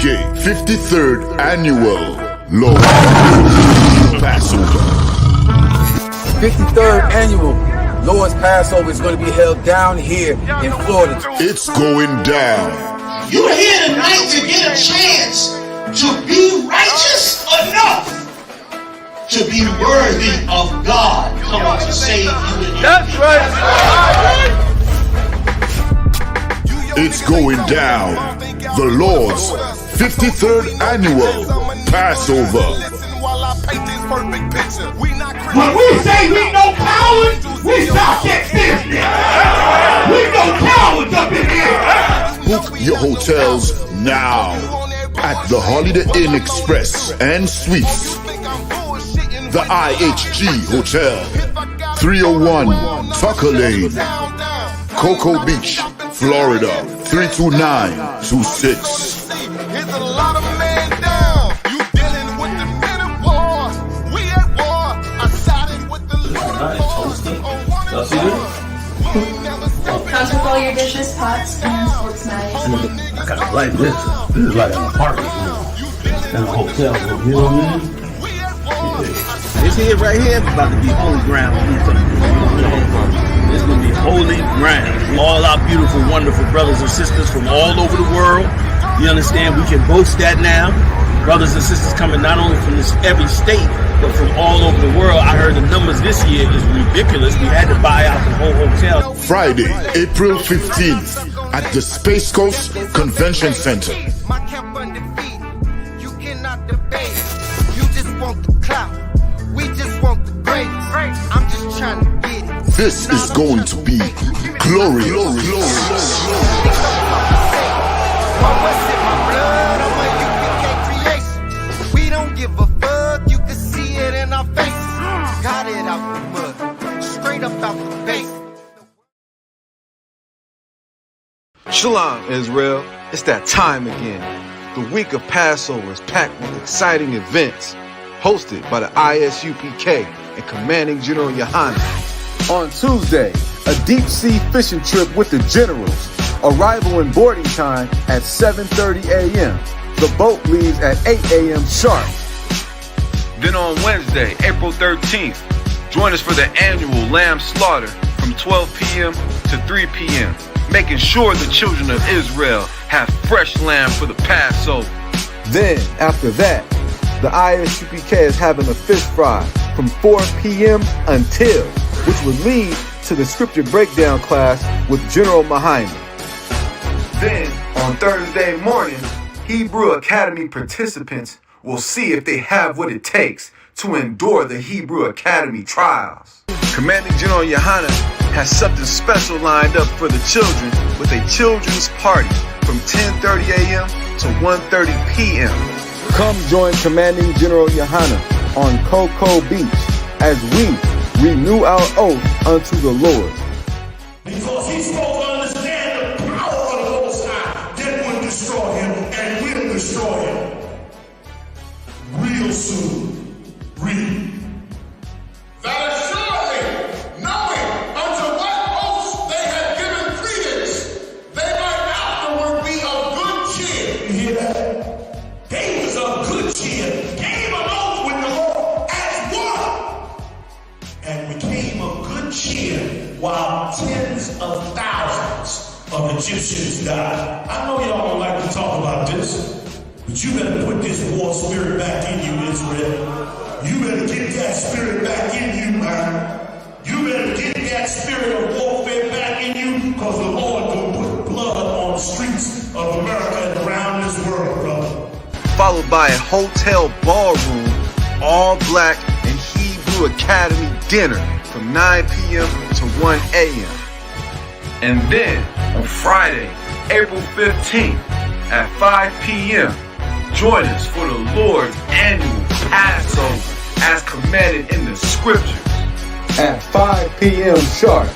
I.S.U.P.K 53rd Annual Lord Passover. 53rd Annual Lord's Passover is going to be held down here in Florida. It's going down. You're here tonight to get a chance to be righteous enough to be worthy of God coming to save you. That's right. It's going down. The Lord's 53rd Annual Passover. When we say we no cowards, we stop that business. We no cowards up in here. Book your hotels now at the Holiday Inn Express and Suites, the IHG Hotel, 301 Tucker Lane, Cocoa Beach, Florida, 32926. Here's a lot of men down. You dealing with the men of war. We at war. I sided with the Comes with all your dishes, pots, and sports knives. I kind of like this. This is like an apartment in a hotel room. You know what I mean? This here right here is about to be holy ground. It's going to be holy ground. All our beautiful, wonderful brothers and sisters from all over the world. You understand? We can boast that now. Brothers and sisters coming not only from every state, but from all over the world. I heard the numbers this year is ridiculous. We had to buy out the whole hotel. Friday, April 15th at the Space Coast Convention Center. My camp undefeated. You cannot debate. You just want the clout. We just want the grace. I'm just trying to get it. This is going to be glorious. We don't give a fuck. You can see it in our faces. Got it out the mud. Straight up out the base. Shalom, Israel. It's that time again. The week of Passover is packed with exciting events, hosted by the I.S.U.P.K and Commanding General Yohanna. On Tuesday, a deep-sea fishing trip with the generals. Arrival and boarding time at 7:30 a.m. The boat leaves at 8 a.m. sharp. Then on Wednesday, April 13th, join us for the annual lamb slaughter from 12 p.m. to 3 p.m., making sure the children of Israel have fresh lamb for the Passover. Then, after that, the I.S.U.P.K is having a fish fry from 4 p.m. until, which would lead to the scripture breakdown class with General Mahanna. Then, on Thursday morning, Hebrew Academy participants will see if they have what it takes to endure the Hebrew Academy trials. Commanding General Yohanna has something special lined up for the children with a children's party from 10:30 a.m. to 1:30 p.m. Come join Commanding General Yohanna on Cocoa Beach as we renew our oath unto the Lord. Because he's supposed to understand the power of the Most High that would destroy him and will destroy him. Real soon. Read. That assuredly, knowing unto what oaths they had given credence, they might afterward be of good cheer. You hear that? They was of good cheer. Came along with the Lord as one. And became of good cheer while tens of thousands of Egyptians died. I know y'all don't like to talk about this, but you better put this war spirit back in you, Israel. You better get that spirit back in you, man. You better get that spirit of warfare back in you, because the Lord gonna put blood on the streets of America and around this world, brother. Followed by a hotel ballroom, all black and Hebrew Academy dinner from 9 p.m. to 1 a.m. And then on Friday, April 15th at 5 p.m., join us for the Lord's annual Passover as commanded in the scriptures at 5 p.m. sharp.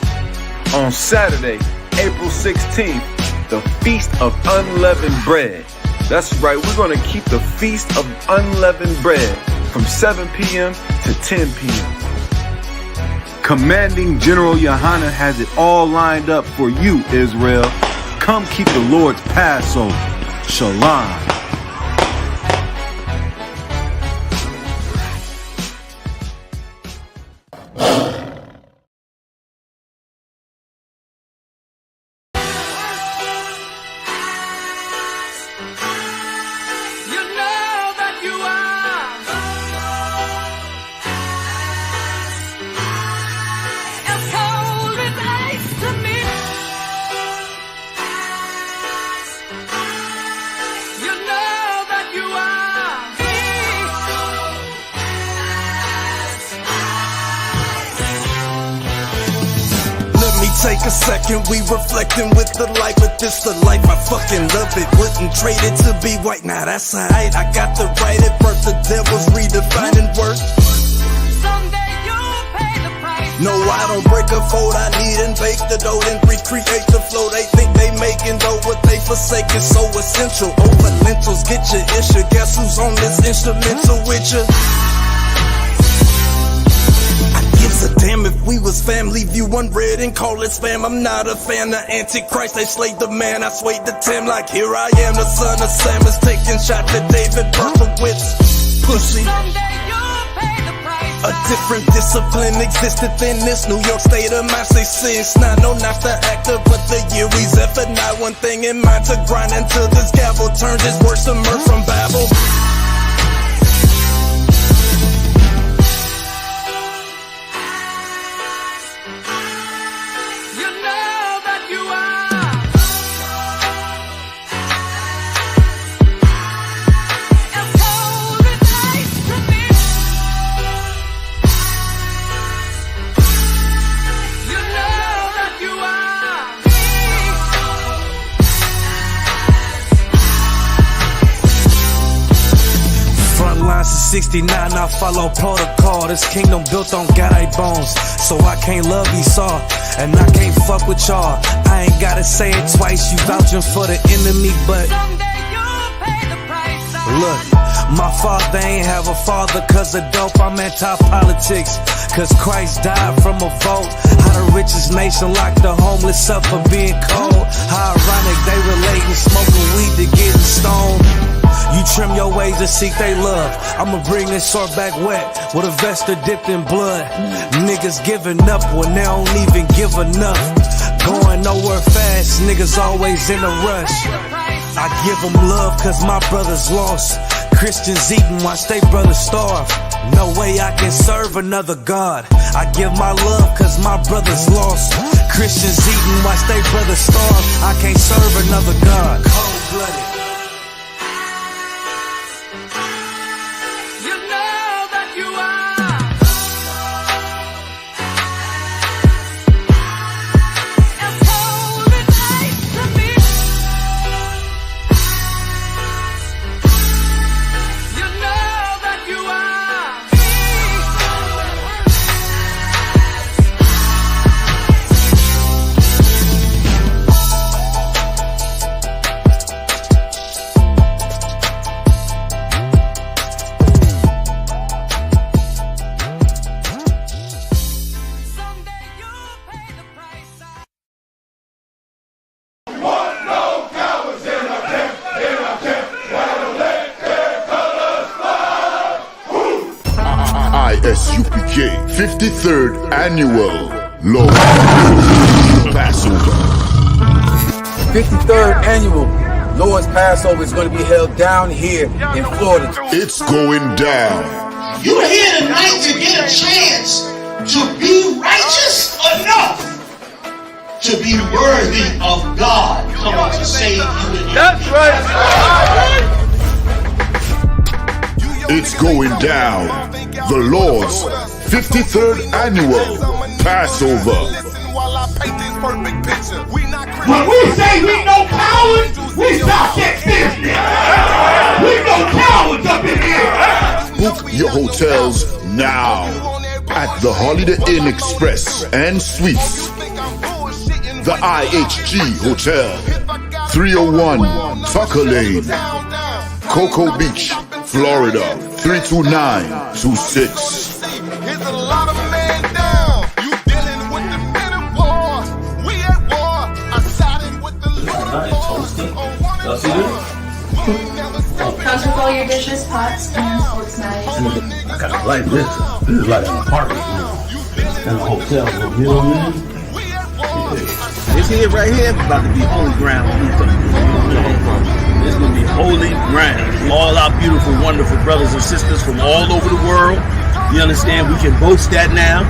On Saturday, April 16th, the Feast of Unleavened Bread. That's right, we're going to keep the Feast of Unleavened Bread from 7 p.m. to 10 p.m. Commanding General Yohanna has it all lined up for you, Israel. Come keep the Lord's Passover. Shalom. take a second, we reflecting with the light, but this the life, I fucking love it. Wouldn't trade it to be white, nah, that's alright. I got the right at birth, the devil's redefining worth. Someday you'll pay the price. No, I don't break a fold, I need and bake the dough, then recreate the flow. They think they making dough, what they forsake is so essential. Over lentils, get your issue, guess who's on this instrumental with you? A damn if we was family, view one red and call it spam. I'm not a fan of Antichrist, they slayed the man, I swayed the Tim. Like here I am, the son of Sam is taking shots at David Berkowitz. Pussy. Someday you'll pay the price. A different discipline existed in this New York state of mind. Say since now, no, not the actor, but the year we zephyr. Not one thing in mind to grind until this gavel turns his words to mirth from Babel. Since 69, I follow protocol. This kingdom built on God's bones, so I can't love Esau, and I can't fuck with y'all. I ain't gotta say it twice, you vouching for the enemy, but Someday you'll pay the price. look, my father ain't have a father cause of dope. I'm anti-politics, cause Christ died from a vote. How the richest nation locked the homeless up for being cold. How ironic they relating smoking weed to getting stoned. You trim your ways to seek they love. I'ma bring this sword back wet with a vesta dipped in blood. Niggas giving up when they don't even give enough. Going nowhere fast, niggas always in a rush. I give them love cause my brothers lost. Christians eating, watch they brothers starve. No way I can serve another God. I give my love cause my brothers lost. Christians eating, watch they brothers starve. I can't serve another God. Cold-blooded. I.S.U.P.K. 53rd Annual Lord Passover. 53rd Annual Lord's Passover is going to be held down here in Florida. It's going down. You're here tonight to get a chance to be righteous enough to be worthy of God coming to save you. That's right. It's going down. The Lord's 53rd Annual Passover. When we say we no cowards, we stop that business. We no cowards up in here. Book your hotels now at the Holiday Inn Express and Suites, the IHG Hotel, 301 Tucker Lane, Cocoa Beach, Florida, 32926. Here's a lot of man down. You dealing with the men of war. We at war. I'm siding with the Comes with all your dishes, pots, and sports knives. I kind of like this. This is like an apartment, you know, and a hotel. You know what I mean? Yeah. This here right here is about to be holy ground. It's going to be holy ground. All our beautiful, wonderful brothers and sisters from all over the world. You understand? We can boast that now.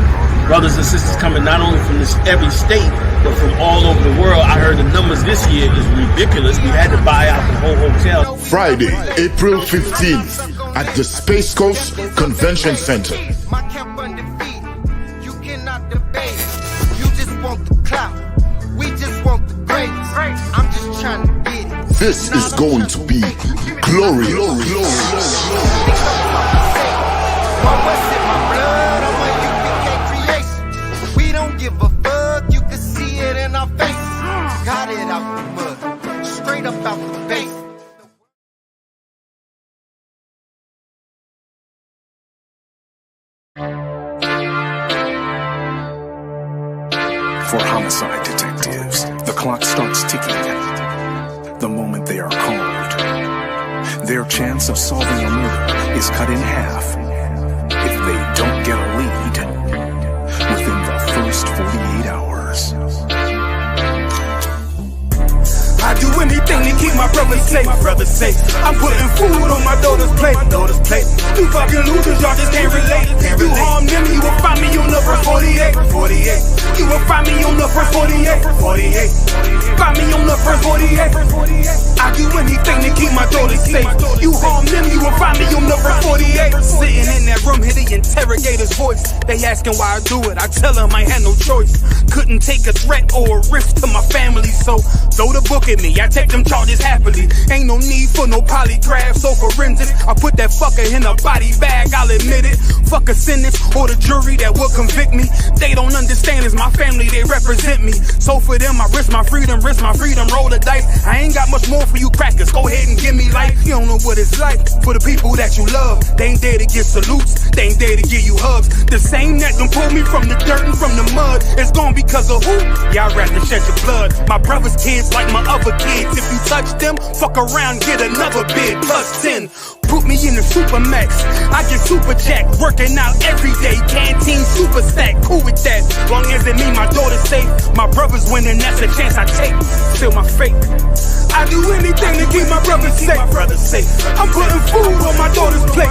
Brothers and sisters coming not only from every state, but from all over the world. I heard the numbers this year is ridiculous. We had to buy out the whole hotel. Friday, April 15th at the Space Coast Convention Center. My camp undefeated. You cannot debate. You just want the clout. This is going to be glorious. We don't give a fuck, you can see it in our faces. Got it out the mud, straight up out the base. For homicide detectives, the clock starts ticking. The moment they are called, their chance of solving a murder is cut in half if they don't get a lead within the first 48 hours. I do anything to keep my brothers safe. I'm putting food on my daughter's plate. You fucking losers, y'all just can't relate. You harm them, you will find me on the first 48. You will find me on the first 48. Find me on the first 48. I do anything to keep my daughters safe. You harm them, you will find me on the first 48. Sitting in that room, hear the interrogator's voice. They asking why I do it. I tell them I had no choice. Couldn't take a threat or a risk to my family, so throw the book at me. I take them charges happily. Ain't no need for no polygraphs or forensics. I put that fucker in a body bag, I'll admit it. Fuck a sentence or the jury that will convict me. They don't understand, it's my family, they represent me. So for them, I risk my freedom, roll the dice. I ain't got much more for you crackers, go ahead and give me life. You don't know what it's like for the people that you love. They ain't there to get salutes, they ain't there to give you hugs. The same that done pulled me from the dirt and from the mud, it's gone because of who? Y'all rather shed your blood. My brother's kids like my other kids. If you touch them, fuck around, get another bid, plus 10. Put me in the Supermax, I get super jacked, working out every day, canteen super stack, cool with that. Long as it mean my daughter's safe, my brother's winning, that's a chance I take. Still my fate. I do anything to keep my brothers safe. I'm putting food on my daughter's plate.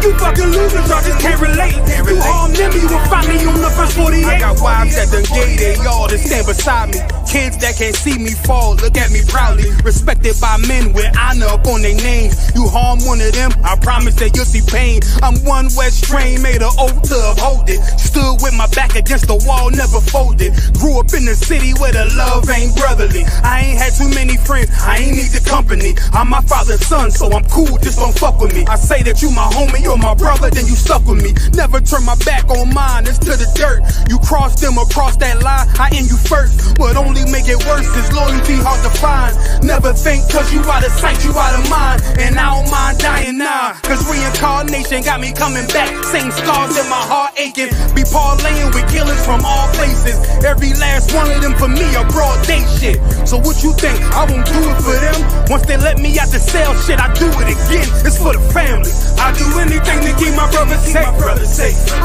You fucking losers, y'all just can't relate. You harm them, you will find me on the first 48. I got wives that done gave they all to stand beside me. Kids that can't see me fall, look at me proudly. Respected by men with honor up on their names. You harm one of them, I promise that you'll see pain. I'm one West train, made an oath to uphold it. Stood with my back against the wall, never folded. Grew up in the city where the love ain't brotherly. I ain't had too many friends, I ain't need the company. I'm my father's son, so I'm cool, just don't fuck with me. I say that you my homie, you're my brother, then you stuck with me. Never turn my back on mine, it's to the dirt. You cross them across that line, I end you first. But only make it worse, is loyalty hard to find. Never think cause you out of sight, you out of mind. And I don't mind dying now, cause reincarnation got me coming back. Same scars in my heart aching. Be parlaying with killers from all places. Every last one of them for me a broad day shit. So what you think, I won't do it for them? Once they let me out the cell, shit, I do it again. It's for the family. I do anything to keep my brothers safe.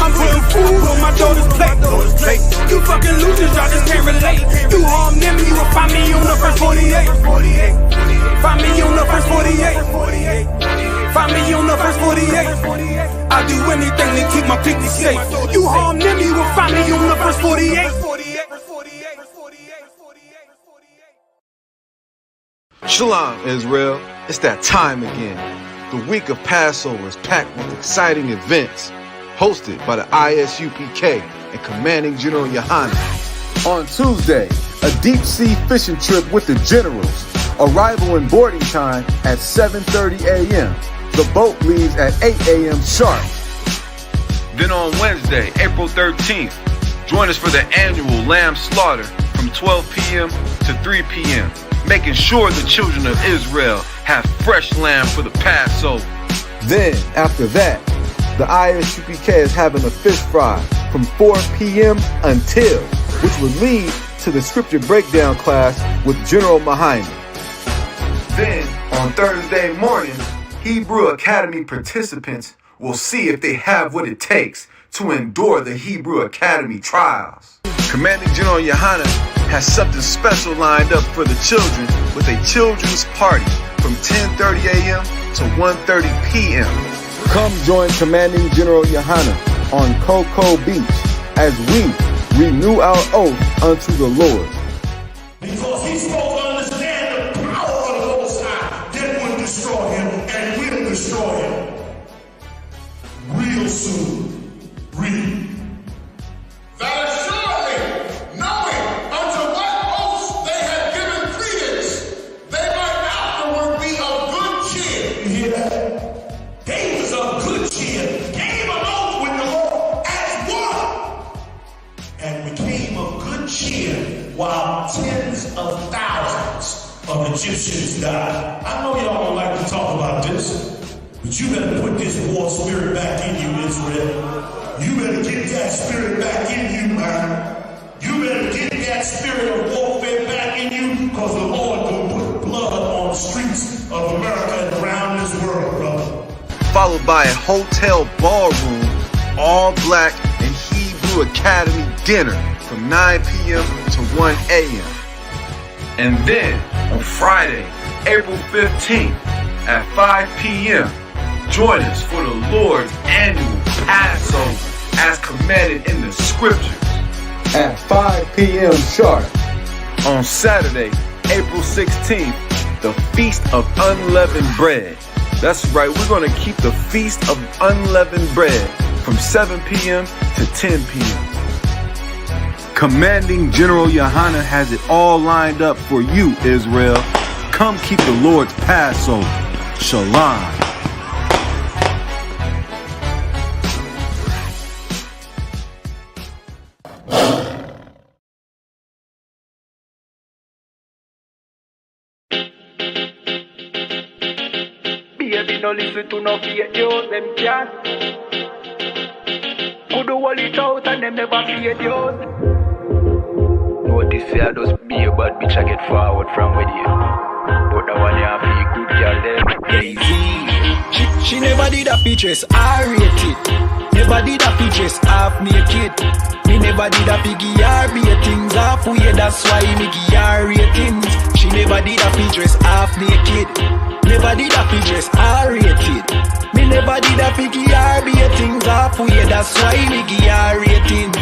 I'm putting food on my daughter's plate. You fucking losers, y'all just can't relate. You harm them, you will find me on the first 48. Find me on the first 48. Find me on the first 48. I do anything to keep my people safe. You harm them, you will find me on the first 48. Shalom, Israel. It's that time again. The week of Passover is packed with exciting events, hosted by the I.S.U.P.K and Commanding General Yohanna. On Tuesday, a deep-sea fishing trip with the generals. Arrival and boarding time at 7:30 a.m. The boat leaves at 8 a.m. sharp. Then on Wednesday, April 13th, join us for the annual lamb slaughter from 12 p.m. to 3 p.m., making sure the children of Israel have fresh lamb for the Passover. Then, after that, the I.S.U.P.K is having a fish fry from 4 p.m. until, which will lead to the scripture breakdown class with General Mahanna. Then, on Thursday morning, Hebrew Academy participants will see if they have what it takes to endure the Hebrew Academy trials. Commanding General Yohanna has something special lined up for the children with a children's party from 10:30 a.m. to 1:30 p.m. Come join Commanding General Yohanna on Cocoa Beach as we renew our oath unto the Lord. Because he's supposed to understand the power of the Most High that would destroy him and will destroy him. Real soon. Read. That assuredly, knowing unto what oaths they had given credence, they might You hear that? They was of good cheer, came along with the Lord as one, and became of good cheer while tens of thousands of Egyptians died. I know y'all don't like to talk about this, but you better put this war spirit back in you, Israel. You better get that spirit back in you, man. You better get that spirit of warfare back in you, because the Lord gonna put blood on the streets of America and around this world, brother. Followed by a hotel ballroom, all black and Hebrew Academy dinner from 9 p.m. to 1 a.m. And then on Friday, April 15th at 5 p.m., join us for the Lord's annual Passover as commanded in the scriptures at 5 p.m. sharp. On Saturday, April 16th, the Feast of Unleavened Bread. That's right, we're going to keep the Feast of Unleavened Bread from 7 p.m. to 10 p.m. Commanding General Yohanna has it all lined up for you, Israel. Come keep the Lord's Passover. Shalom. Baby, no listen to no fake news, them can't. Could do all it out and them never fake news. Notice I just be a bad bitch, I get forward from with you. But the one you have feel good girl them lazy. She never did a features, I rate it. Never did a features, half naked. Me never did a piggy R things half way, that's why me give her ratings. She never did a features, half naked. Never did a features, R-rated. Me never did a piggy RB things halfway, that's why me give her ratings.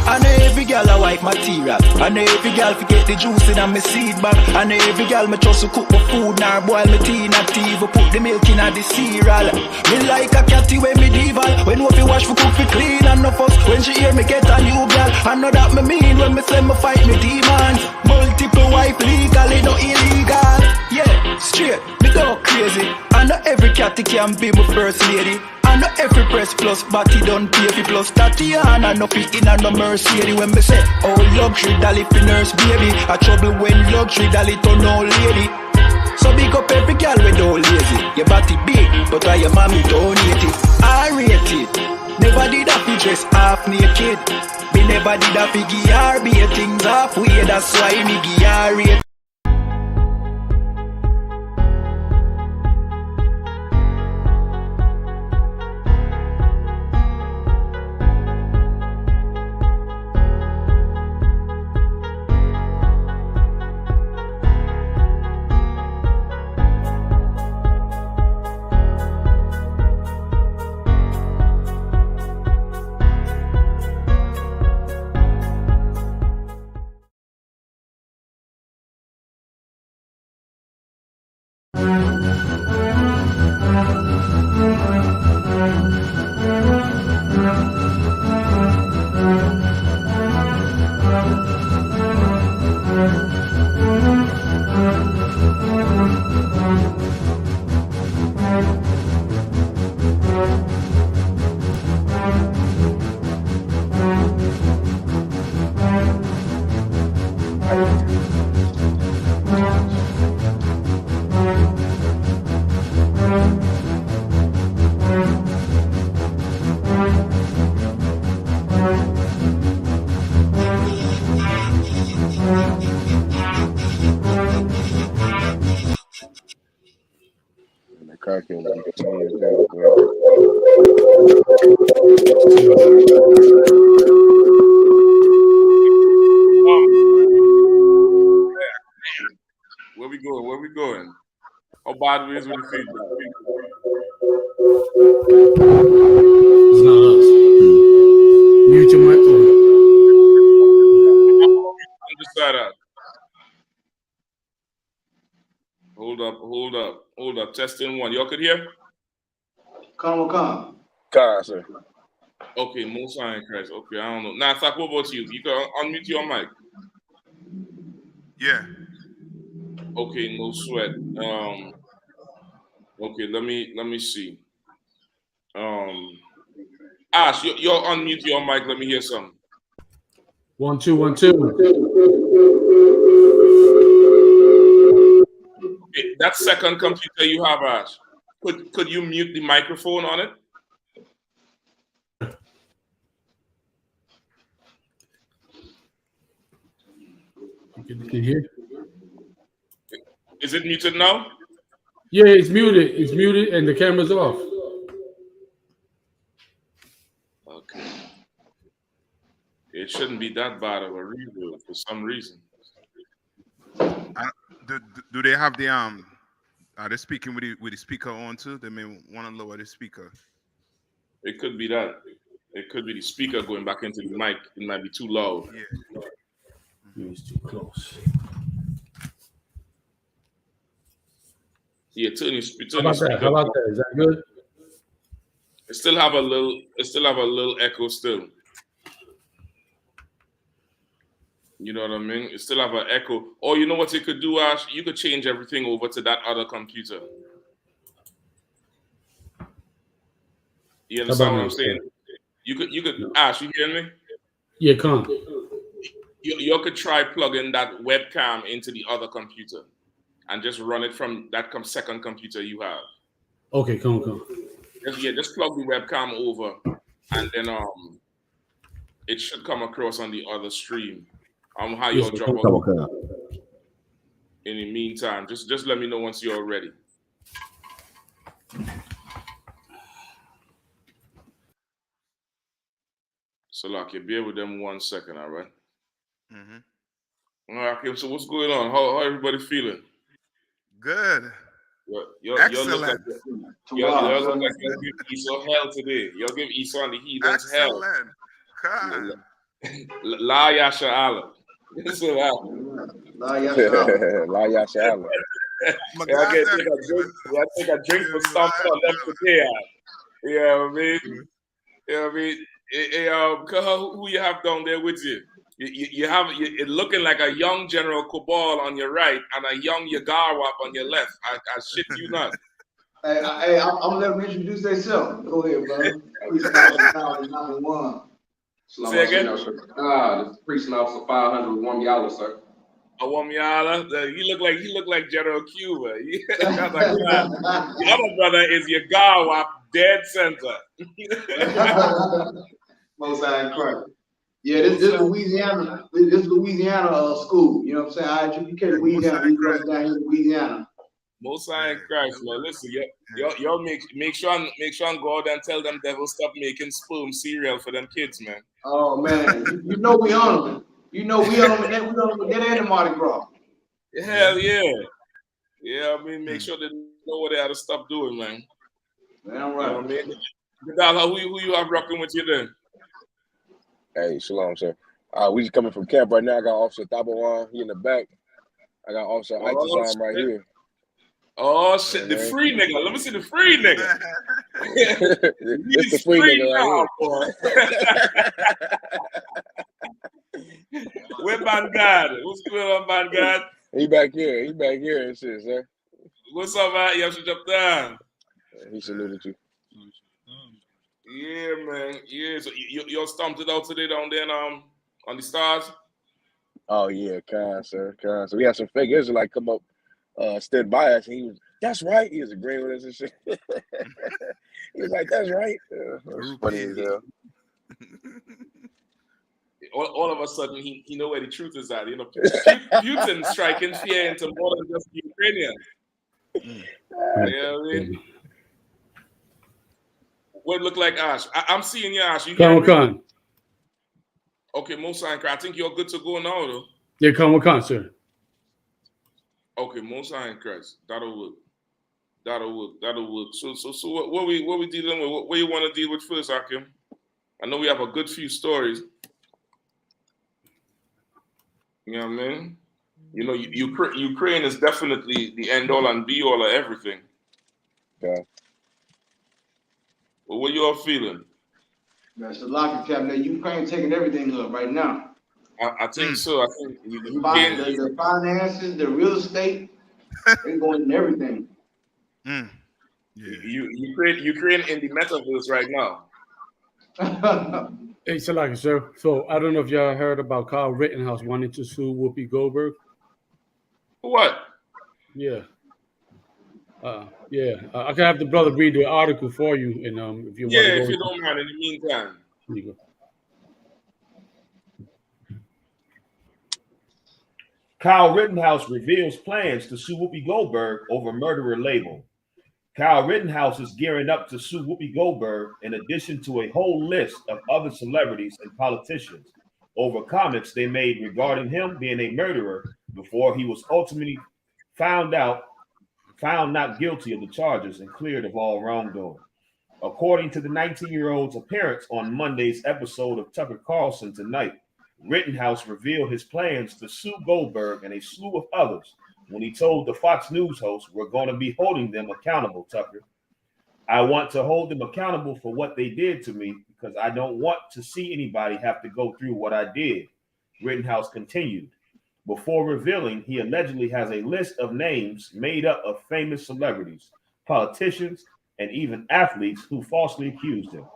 I know every girl I wife material. I know every girl forget the juice in my seed bag. I know every girl me trust to cook my food, nor boil my tea, not even put the milk in the cereal. Me like a catty when me dival. When we wash for cook for clean and no fuss. When she hear me get a new girl, I know that me mean when me say me fight me demons. Multiple wife legally, no illegal. Yeah, straight, me go crazy. I know every catty can be my first lady. I know every press plus body done pay for plus Tatiana no fit in and no mercy. When me say oh luxury dolly for nurse baby, a trouble when luxury dolly turn old lady. So big up every girl when don't lazy. Your body big, but why your mommy donate it? I rate it. Never did a fi dress half naked. Me never did a fi give her be things halfway. That's why me give her rate. Where we going? Where we going? How bad we is with the feedback? It's not us. Mute your mic. Understand that. Hold up. Testing one. Y'all could hear? Come. Sir. Okay, Most High in Christ. Okay, I don't know. Now, Zach, what about you? You can unmute your mic. Yeah. Okay, no sweat. Okay, let me see. Ash, you're unmute your mic. Let me hear something. 1 2 1 2. Okay, that second computer you have, Ash. Could you mute the microphone on it? You can hear? Is it muted now? Yeah, it's muted. It's muted, and the camera's off. Okay. It shouldn't be that bad of a reboot for some reason. Do they have the are they speaking with the speaker on too? They may want to lower the speaker. It could be that. It could be the speaker going back into the mic. It might be too loud. Yeah. It's too close. Yeah, turn your How about that? How about that? Is that good? It still have a little echo still. You know what I mean? It still have an echo. Or you know what you could do, Ash? You could change everything over to that other computer. You understand what I'm saying? You could Ash, you hear me? Yeah, come. You could try plugging that webcam into the other computer and just run it from that second computer you have. Okay, come. Just plug the webcam over, and then it should come across on the other stream. How you'll drop out. In the meantime, just let me know once you're ready. So, like, you bear with them 1 second, all right? All right, okay, so what's going on? How everybody feeling? Good. Excellent. Y'all look like y'all give Esau hell today. Y'all give Esau and the heathens hell. Excellent. La Yasha Allah. La Yasha Allah. I take a drink for some of them today. You know what I mean? You know what I mean? Hey, who you have down there with you? You have it looking like a young General Kubal on your right and a young Yagarwap on your left. I shit you not. Hey, I'm gonna let them introduce themselves. Go ahead, brother. Say again? This is Precinct Officer 501 Yala, sir. Awamyala, he look like General Cuba. The other brother is Yagarwap, dead center. Most High in Christ. Yeah, this is Louisiana. This is Louisiana school. You know what I'm saying? I.S.U.P.K. Louisiana. We go down here in Louisiana. Most High in Christ, man. Listen, y'all make sure and go out and tell them devils stop making sperm cereal for them kids, man. Oh man, you know we on them. You know we on them. We on them. Get in the Mardi Gras. Hell yeah. Yeah, I mean, make sure they know what they have to stop doing, man. Man, right. You know what I mean? Who you have rocking with you then? Hey, shalom, sir. We just coming from camp right now. I got Officer Tabawan, he in the back. I got Officer Itazam right here. Oh shit, the free nigga. Let me see the free nigga. It's the free nigga right here. Where Bangad? What's going on, Bangad? He back here and shit, sir. What's up, man? You should jump down. He saluted you. Yeah, man. Yeah, so you stomped it out today down there on the stars? Oh yeah, kind sir. So we had some fake Israelite come up, stood by us, and he was, that's right. He was agreeing with us and shit. He was like, that's right. That's funny as hell. All of a sudden, he know where the truth is at. You know, Putin striking fear into more than just the Ukrainians. You know what I mean? What look like, Ash? I'm seeing you, Ash. You Come. Okay, Mosai, I think you're good to go now, though. Yeah, come, sir. Okay, Mosai and Christ. That'll work. So what we dealing with? What you want to deal with first, Akim? I know we have a good few stories. You know what I mean? You know, Ukraine is definitely the end all and be all of everything. Yeah. Well, what you all feeling? That's the locker cabinet. Ukraine taking everything up right now. I think so. I think the finances, the real estate, they're going in everything. Ukraine in the metaverse right now. Hey, Salaki, sir. So I don't know if y'all heard about Kyle Rittenhouse wanting to sue Whoopi Goldberg. What? Yeah. I can have the brother read the article for you, and if you want to go. If you don't mind, in the meantime. Here you go. Kyle Rittenhouse reveals plans to sue Whoopi Goldberg over murderer label. Kyle Rittenhouse is gearing up to sue Whoopi Goldberg in addition to a whole list of other celebrities and politicians over comments they made regarding him being a murderer before he was ultimately found not guilty of the charges and cleared of all wrongdoing. According to the 19-year-old's appearance on Monday's episode of Tucker Carlson Tonight, Rittenhouse revealed his plans to sue Goldberg and a slew of others when he told the Fox News host, "We're going to be holding them accountable, Tucker. I want to hold them accountable for what they did to me because I don't want to see anybody have to go through what I did," Rittenhouse continued, before revealing he allegedly has a list of names made up of famous celebrities, politicians, and even athletes who falsely accused him.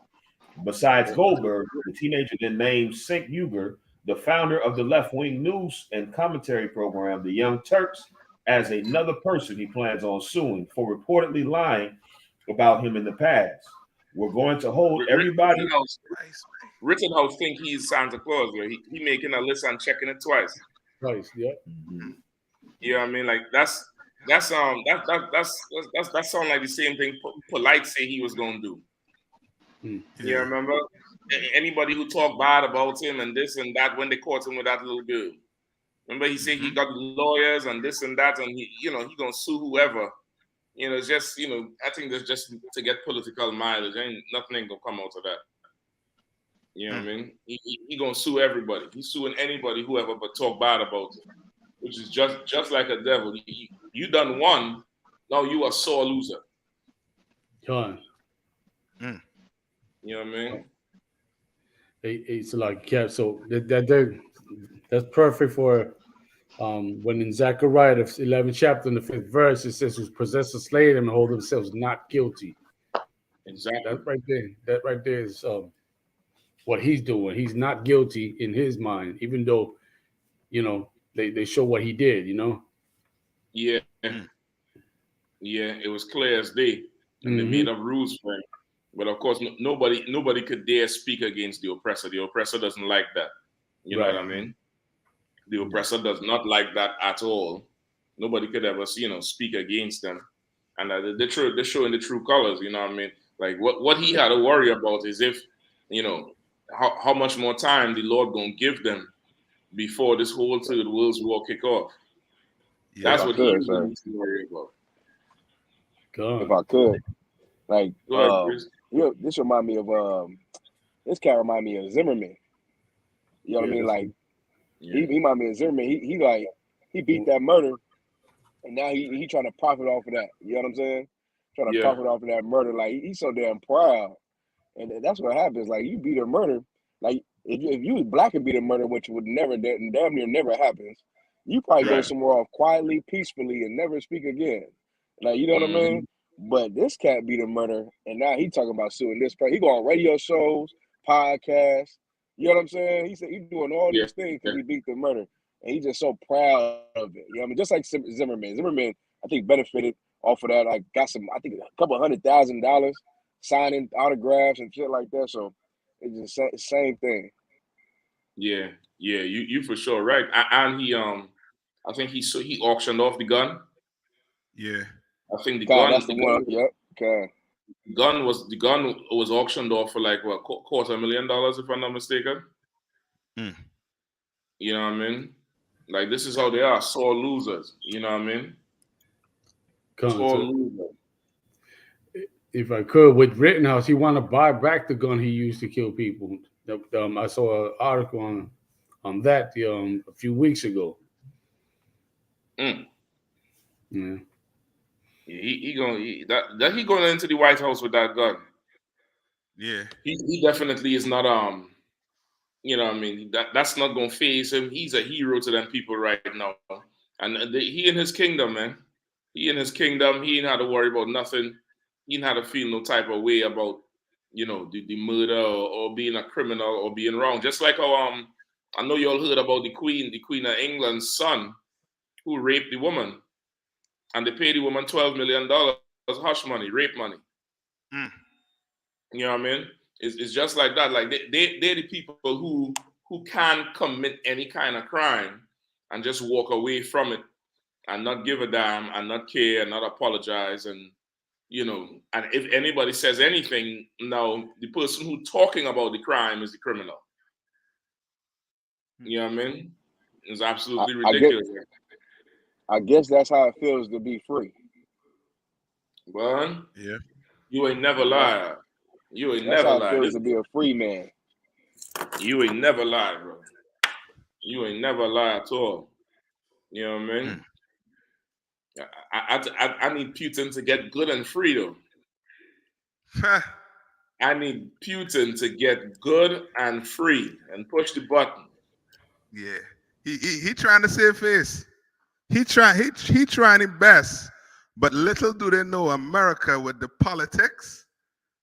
Besides Goldberg, the teenager then named Cenk Uygur, the founder of the left-wing news and commentary program, The Young Turks, as another person he plans on suing for reportedly lying about him in the past. We're going to hold everybody. Rittenhouse think he's Santa Claus. He making a list and checking it twice. Twice, yeah. You know what I mean? Like that sound like the same thing Polite say he was gonna do. You remember? Anybody who talked bad about him and this and that when they caught him with that little girl. Remember he said he got lawyers and this and that, and he gonna sue whoever. It's just, I think that's just to get political mileage. Ain't nothing gonna come out of that. You know what I mean? He gonna sue everybody. He's suing anybody who ever but talk bad about him, which is just like a devil. You done won, now you are sore loser. John. You know what I mean? It's like, yeah, so that's perfect for when in Zechariah, the 11th chapter, in the 5th verse, it says, "Who possess a slave and hold themselves not guilty." Exactly. That right there is what he's doing. He's not guilty in his mind, even though, they show what he did, Yeah. Yeah, it was clear as day. And they made up rules for him. But of course, nobody could dare speak against the oppressor. The oppressor doesn't like that. You know what I mean? The oppressor does not like that at all. Nobody could ever, speak against them. And they're showing the true colors. You know what I mean? Like what he had to worry about is if, how much more time the Lord gonna give them before this whole third world's war kick off. Yeah, that's what he needs to worry about. If I could, like, this remind me of this cat remind me of Zimmerman. You know what I mean? Like, he remind me of Zimmerman. He beat that murder, and now he trying to profit off of that. You know what I'm saying? Trying to profit off of that murder. Like, he's so damn proud, and that's what happens. Like, you beat a murder. Like, if you was black and beat a murder, which would never, damn near never happens, you probably go somewhere off quietly, peacefully, and never speak again. Like, you know what I mean? But this cat beat a murder, and now he talking about suing this person. He go on radio shows, podcasts. You know what I'm saying? He said he's doing all these things because he beat the murder, and he's just so proud of it. You know what I mean? Just like Zimmerman. Zimmerman, I think, benefited off of that. Like, got some, I think, a couple $100,000 signing autographs and shit like that. So it's just the same thing. Yeah, you for sure right. And he, I think he auctioned off the gun. Yeah. I think the God, gun. That's the one. Yep. Okay. The gun was auctioned off for like what, $250,000 if I'm not mistaken. You know what I mean? Like, this is how they are, sore losers. You know what I mean? Sore losers. If I could, with Rittenhouse, he want to buy back the gun he used to kill people. I saw an article on that a few weeks ago. Yeah. He going into the White House with that gun. Yeah. He definitely is not you know what I mean, that's not gonna phase him. He's a hero to them people right now. And he in his kingdom, man. He in his kingdom, he ain't had to worry about nothing. he didn't have to feel no type of way about, you know, the murder or being a criminal or being wrong. Just like how I know you all heard about the Queen of England's son who raped the woman, and they paid the woman $12 million hush money, rape money. You know what I mean? It's just like that. Like they're the people who can't commit any kind of crime and just walk away from it and not give a damn and not care and not apologize. And, you know, and if anybody says anything, now the person who talking about the crime is the criminal. You know what I mean? It's absolutely ridiculous. I guess that's how it feels to be free. Well, yeah, you ain't never lied. You ain't That's never how it lied. feels to be a free man. You ain't never lied, bro. You ain't never lied at all. You know what I mean? I need Putin to get good and free, though. I need Putin to get good and free and push the button. Yeah, he trying to save face. He trying his best, but little do they know America with the politics,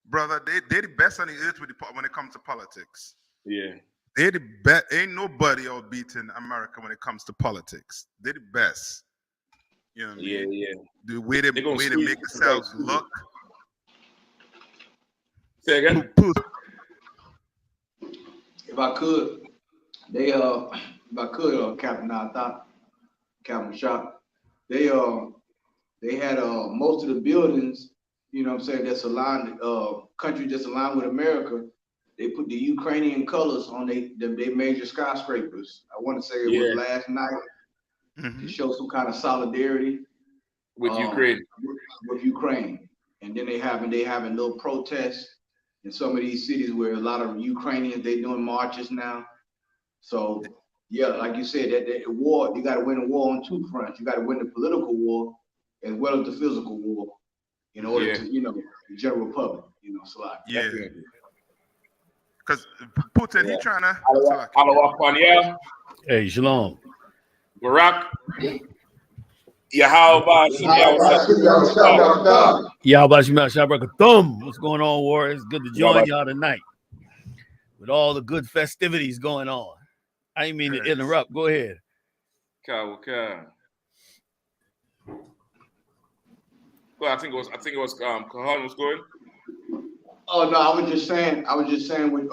brother. They the best on the earth when it comes to politics. Yeah, they the best. Ain't nobody outbeating America when it comes to politics. They the best. You know what I mean? Yeah. The way they make themselves look. Say again. If I could, Captain, I thought, Captain Shop, they had most of the buildings, you know what I'm saying, that's aligned, country that's aligned with America. They put the Ukrainian colors on they major skyscrapers. I want to say it was last night to show some kind of solidarity with Ukraine. With Ukraine, and then they having little protests in some of these cities where a lot of Ukrainians, they doing marches now. So yeah, like you said, that war, you got to win a war on two fronts. You got to win the political war as well as the physical war in order to, you know, the general public, you know. So like, yeah, because Putin, he trying to. Hey, Shalom. Barack. Yahweh. What's going on, War? It's good to join y'all tonight with all the good festivities going on. I didn't mean to interrupt. Go ahead. Well, I think it was Kahan was going. Oh no, I was just saying with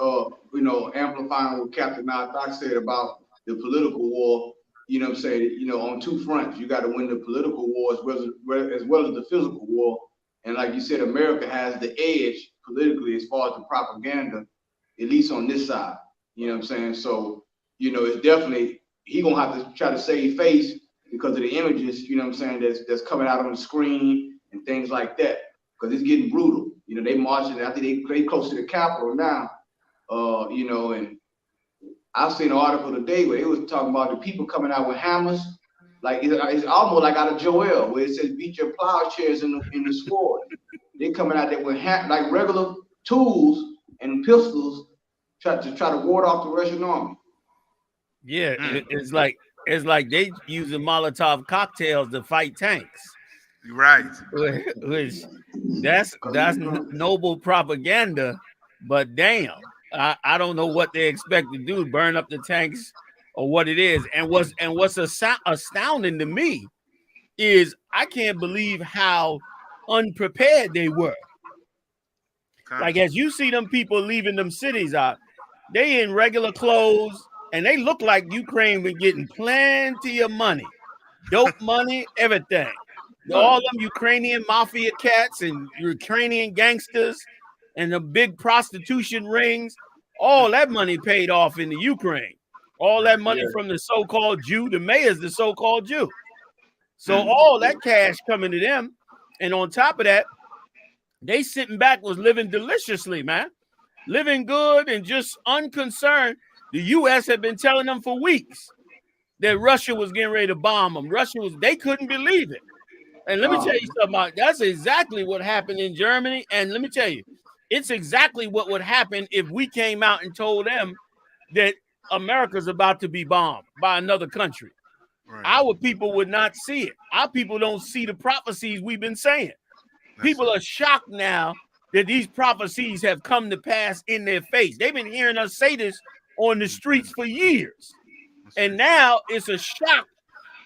you know, amplifying what Captain Nathak said about the political war. You know what I'm saying? You know, on two fronts, you got to win the political war as well as the physical war. And like you said, America has the edge politically as far as the propaganda, at least on this side. You know what I'm saying? So, you know, it's definitely, he gonna have to try to save face because of the images, you know what I'm saying, that's coming out on the screen and things like that. Because it's getting brutal. You know, they marching, I think they close to the Capitol now. You know, and I've seen an article today where it was talking about the people coming out with hammers. Like it's almost like out of Joel, where it says beat your plowshares in the sword. They coming out there with like regular tools and pistols try to ward off the Russian army. Yeah, it's like they using Molotov cocktails to fight tanks. Right. Which that's noble propaganda, but damn, I don't know what they expect to do, burn up the tanks or what it is. And what's astounding to me is I can't believe how unprepared they were. Like, as you see them people leaving them cities out, they in regular clothes and they look like Ukraine been getting plenty of money, dope money, everything. All them Ukrainian mafia cats and Ukrainian gangsters and the big prostitution rings, all that money paid off in the Ukraine. All that money from the so-called Jew, the mayor's the so-called Jew. So all that cash coming to them. And on top of that, they sitting back was living deliciously, man. Living good and just unconcerned. The U.S. had been telling them for weeks that Russia was getting ready to bomb them. They couldn't believe it. And let me tell you something, that's exactly what happened in Germany. And let me tell you, it's exactly what would happen if we came out and told them that America's about to be bombed by another country. Right. Our people would not see it. Our people don't see the prophecies we've been saying. People are shocked now that these prophecies have come to pass in their face. They've been hearing us say this on the streets for years. And now it's a shock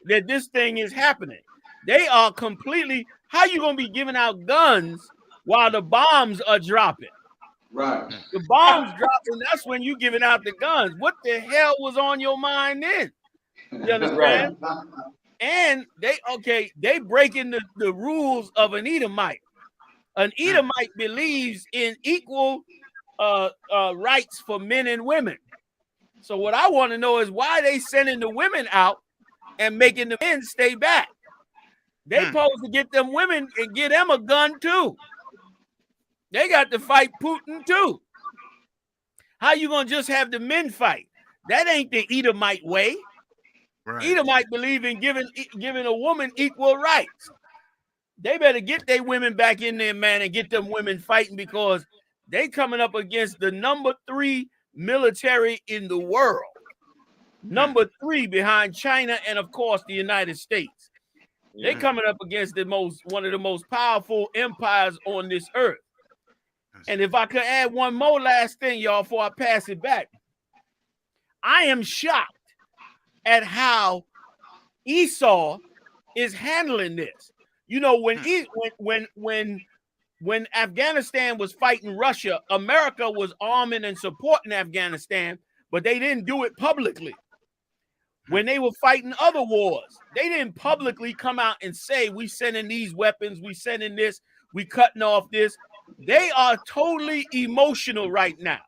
that this thing is happening. They are completely, how you going to be giving out guns while the bombs are dropping? Right. The bombs dropping, that's when you giving out the guns. What the hell was on your mind then? You understand? And they breaking the rules of an Edomite. An Edomite believes in equal rights for men and women. So what I want to know is why they sending the women out and making the men stay back. They supposed to get them women and get them a gun too. They got to fight Putin too. How you gonna just have the men fight? That ain't the Edomite way. Right. Edomite believe in giving a woman equal rights. They better get their women back in there, man, and get them women fighting, because they coming up against the number 3 military in the world. Number 3 behind China and, of course, the United States. They coming up against one of the most powerful empires on this earth. And if I could add one more last thing, y'all, before I pass it back, I am shocked at how Esau is handling this. You know, when Afghanistan was fighting Russia, America was arming and supporting Afghanistan, but they didn't do it publicly. When they were fighting other wars, they didn't publicly come out and say, we sending these weapons, we sending this, we cutting off this. They are totally emotional right now.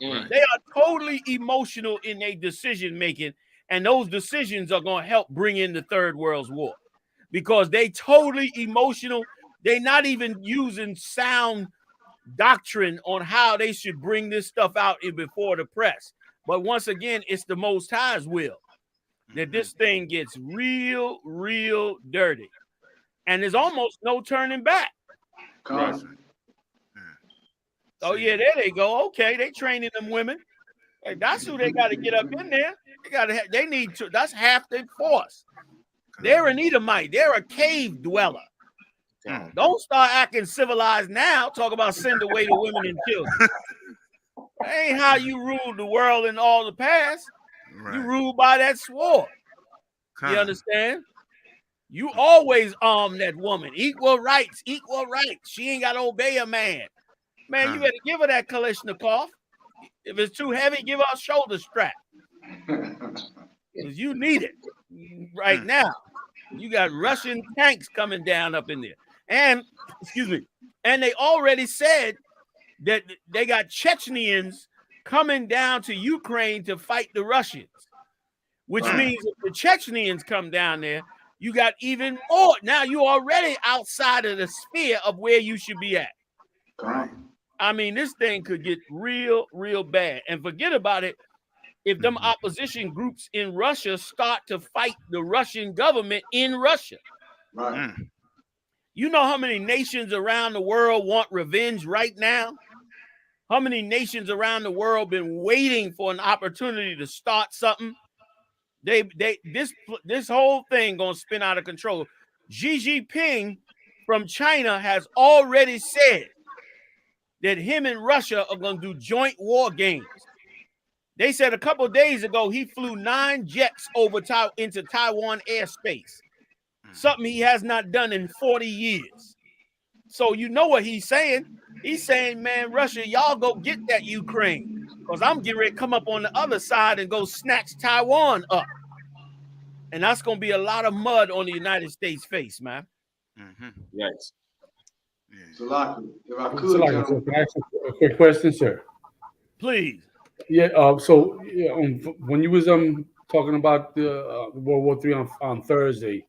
They are totally emotional in their decision making, and those decisions are going to help bring in the Third World War, because they totally emotional. They're not even using sound doctrine on how they should bring this stuff out before the press. But once again, it's the Most High's will that this thing gets real, real dirty, and there's almost no turning back. Right. Oh yeah, there they go. Okay, they training them women. Hey, that's who they got to get up in there. They need to. That's half their force. They're an Edomite. They're a cave dweller. Don't start acting civilized now. Talk about send away the women and children. That ain't how you ruled the world in all the past. Right. You ruled by that sword. You understand? You always arm that woman. Equal rights, equal rights. She ain't got to obey a man. Man, you better give her that Kalashnikov. If it's too heavy, give her a shoulder strap. Because you need it right now. You got Russian tanks coming down up in there. And, and they already said that they got Chechenians coming down to Ukraine to fight the Russians, which means if the Chechenians come down there, you got even more. Now you're already outside of the sphere of where you should be at. I mean, this thing could get real, real bad. And forget about it if them opposition groups in Russia start to fight the Russian government in Russia. Right. You know how many nations around the world want revenge right now? How many nations around the world been waiting for an opportunity to start something? This whole thing gonna spin out of control. GEN.YAHANNA from China has already said that him and Russia are going to do joint war games. They said a couple of days ago he flew 9 jets over into Taiwan airspace, something he has not done in 40 years. So you know what he's saying? He's saying, man, Russia, y'all go get that Ukraine, because I'm getting ready to come up on the other side and go snatch Taiwan up. And that's going to be a lot of mud on the United States face, man. Yes. Salaki, if I could, Salaki, can I ask you a quick question, sir? Please. Yeah. When you was talking about the World War III on Thursday,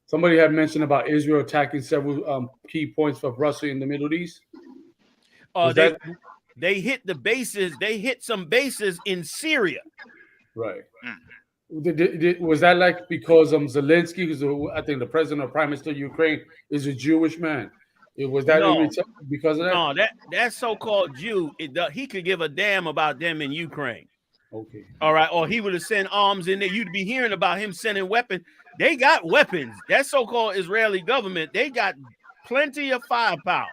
somebody had mentioned about Israel attacking several key points of Russia in the Middle East. They hit the bases. They hit some bases in Syria. Right. Was that like because Zelensky, who's I think the president or prime minister of Ukraine, is a Jewish man? Was that because of that? No, that so-called Jew, he could give a damn about them in Ukraine. Okay. All right. Or he would have sent arms in there. You'd be hearing about him sending weapons. They got weapons. That so-called Israeli government, they got plenty of firepower.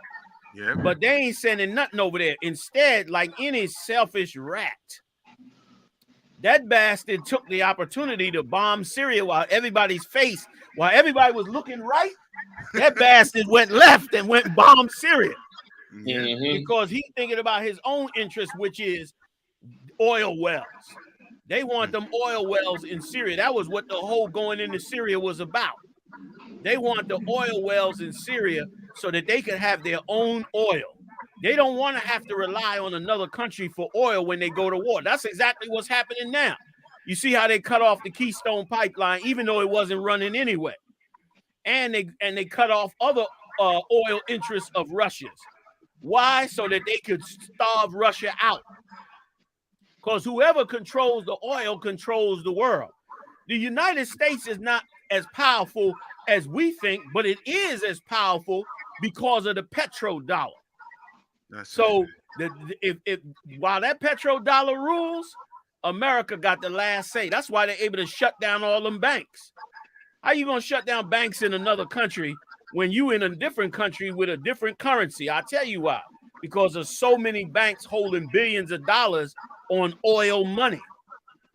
Yeah. But they ain't sending nothing over there. Instead, like any selfish rat, that bastard took the opportunity to bomb Syria while everybody was looking right. That bastard went left and went bomb Syria. Because he's thinking about his own interest, which is oil wells. They want them oil wells in Syria. That was what the whole going into Syria was about. They want the oil wells in Syria so that they could have their own oil. They don't want to have to rely on another country for oil when they go to war. That's exactly what's happening now. You see how they cut off the Keystone Pipeline, even though it wasn't running anyway. And they cut off other oil interests of Russia's. Why? So that they could starve Russia out. Because whoever controls the oil controls the world. The United States is not as powerful as we think, but it is as powerful because of the petrodollar. So while that petrodollar rules, America got the last say. That's why they're able to shut down all them banks. How you gonna shut down banks in another country when you in a different country with a different currency? I'll tell you why. Because of so many banks holding billions of dollars on oil money.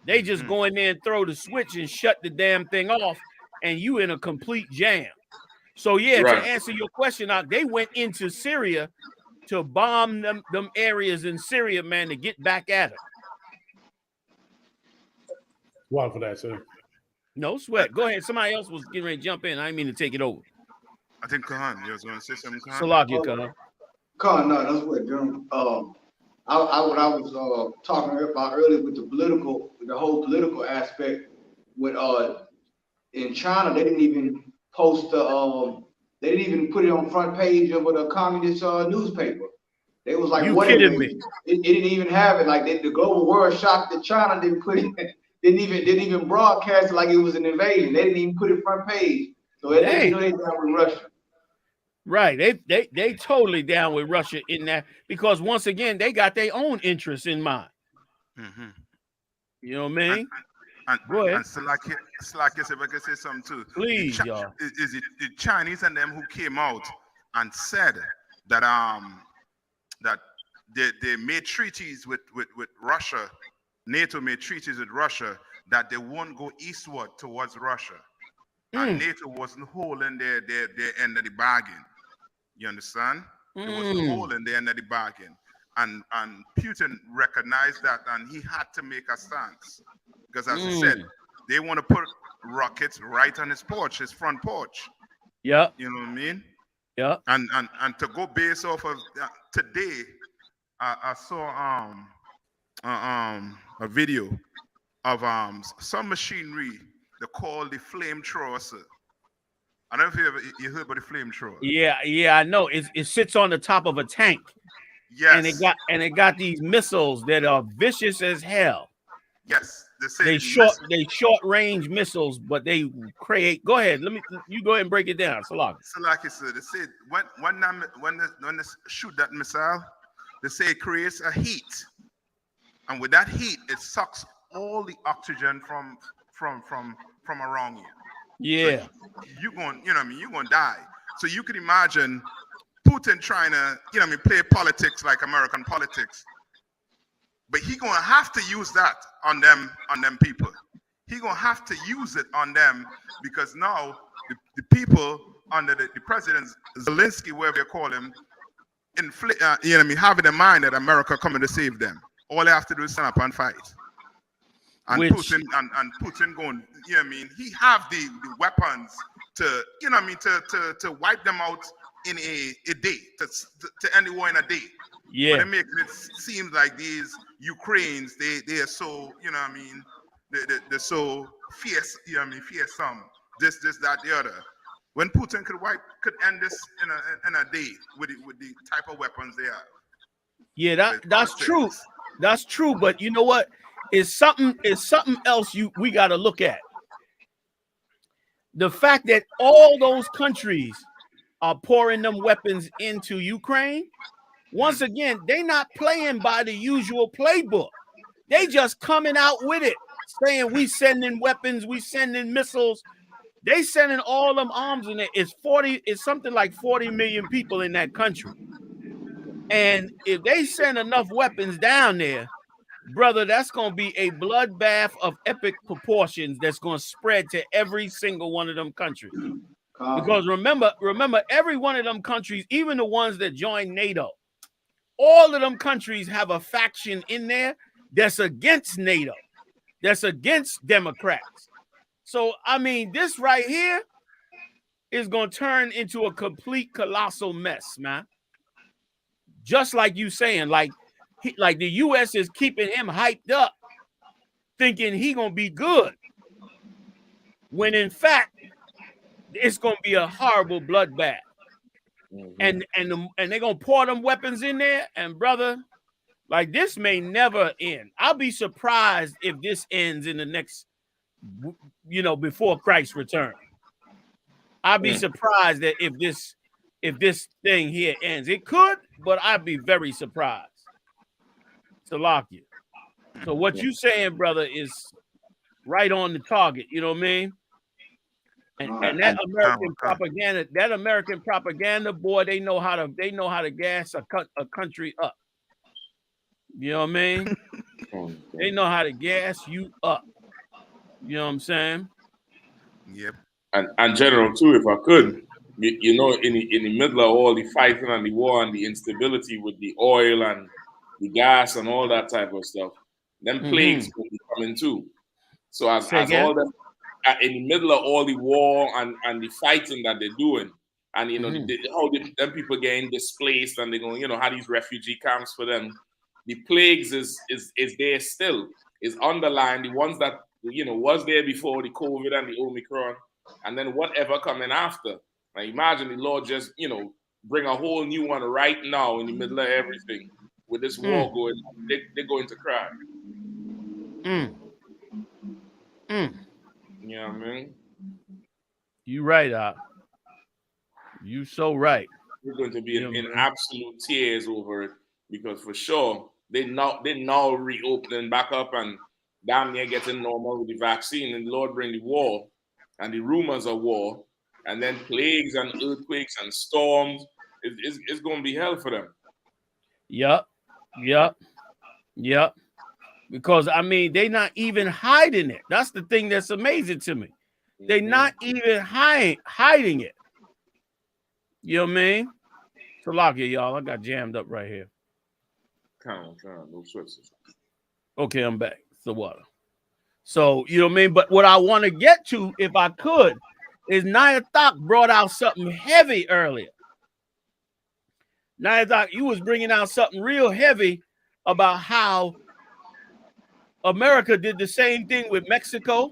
They just go in there and throw the switch and shut the damn thing off, and you in a complete jam. So yeah, Right. to answer your question, they went into Syria to bomb them areas in Syria, man, to get back at them. Wow for that, sir. No sweat. Go ahead. Somebody else was getting ready to jump in. I didn't mean to take it over. I think Khan, you was going to say something, Khan? Salakia, Khan. Khan, no, that's what what I was talking about earlier with the whole political aspect. With in China, they didn't even post they didn't even put it on the front page of a communist newspaper. They was like, "You kidding me?" It didn't even have it. Like the global world shocked that China didn't put it. Didn't even broadcast it like it was an invasion. They didn't even put it front page. So they down with Russia. Right. They totally down with Russia in that, because once again, they got their own interests in mind. Mm-hmm. You know what I mean? Go ahead. And Slack, if I can say something too. Please, y'all. Is it the Chinese and them who came out and said that that they made treaties with Russia, NATO made treaties with Russia that they won't go eastward towards Russia. And NATO wasn't holding their end of the bargain. You understand? It wasn't holding the end of the bargain. And Putin recognized that, and he had to make a stance. Because as he said, they want to put rockets right on his porch, his front porch. Yeah. You know what I mean? Yeah. And to go based off of today, I saw a video of some machinery they call the flamethrower, sir. I don't know if you heard about the flamethrower. Yeah, I know. It sits on the top of a tank. Yes. And it got these missiles that are vicious as hell. Yes. They short range missiles, but they create. Go ahead. You go ahead and break it down. So like I said, they said when they shoot that missile, they say it creates a heat, and with that heat, it sucks all the oxygen from around you. Yeah. So you're going to die. So you can imagine Putin trying to, play politics like American politics. But he gonna have to use that on them people. He gonna have to use it on them, because now the people under the president Zelensky, whatever you call him, having in mind that America coming to save them. All they have to do is stand up and fight. And Putin going, he have the weapons to, to wipe them out in a day, to end the war in a day. Yeah. But it makes it seem like these Ukrainians, they are so, they're so fierce, fearsome, this, that, the other. When Putin could end this in a day with the type of weapons they have. Yeah, that's true. That's true, but you know what? It's something else we got to look at. The fact that all those countries are pouring them weapons into Ukraine. Once again, they not playing by the usual playbook. They just coming out with it, saying we sending weapons, we sending missiles. They sending all them arms in there. It's something like 40 million people in that country. And if they send enough weapons down there, brother, that's going to be a bloodbath of epic proportions that's going to spread to every single one of them countries. Because remember, every one of them countries, even the ones that join NATO, all of them countries have a faction in there that's against NATO, that's against Democrats. So, I mean, this right here is going to turn into a complete colossal mess, man. Just like you saying, like the U.S. is keeping him hyped up, thinking he going to be good. When in fact, it's going to be a horrible bloodbath. And they're going to pour them weapons in there. And brother, like this may never end. I'll be surprised if this ends in the next, before Christ return. I'll be surprised that if this thing here ends. It could, but I'd be very surprised. Salakia. So what you saying, brother, is right on the target. You know what I mean? And that American propaganda, boy, they know how to gas a country up. You know what I mean? They know how to gas you up. You know what I'm saying? Yep. And general too, if I could, in the middle of all the fighting and the war and the instability with the oil and the gas and all that type of stuff, them plagues will be coming too. So as all them in the middle of all the war and the fighting that they're doing, and how them people getting displaced and they're going, how these refugee camps for them, the plagues is there still, is underlying the ones that was there before the COVID and the Omicron, and then whatever coming after. Now imagine the Lord just bring a whole new one right now in the middle of everything with this war going on. They're going to cry. You know what I mean? You right, you so right. We're going to be in absolute tears over it, because for sure they now reopening back up and damn near getting normal with the vaccine, and the Lord bring the war and the rumors of war, and then plagues and earthquakes and storms. It's going to be hell for them. Yup. Because I mean, they're not even hiding it. That's the thing that's amazing to me. They're not even hiding it. You know what I mean? Salakia, y'all. I got jammed up right here. Come on, no sweats. Okay, I'm back. So what? So, you know what I mean? But what I want to get to, if I could, is Nayathak brought out something heavy earlier. Nayathak, you was bringing out something real heavy about how America did the same thing with Mexico,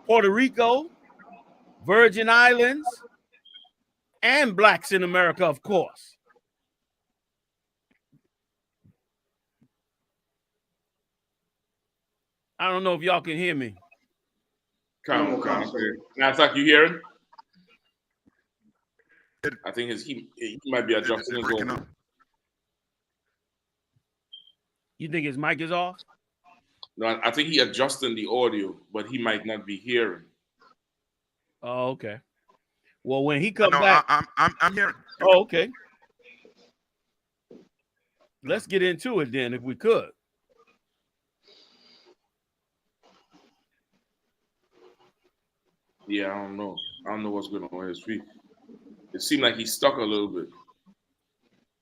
Puerto Rico, Virgin Islands, and blacks in America, of course. I don't know if y'all can hear me. Now it's like you hearing? I think he might be adjusting his own. You think his mic is off? No, I think he adjusting the audio, but he might not be hearing. Oh, okay. Well, when he comes back, I'm hearing. Oh, okay. Let's get into it then, if we could. Yeah, I don't know. I don't know what's going on with his feet. It seemed like he's stuck a little bit.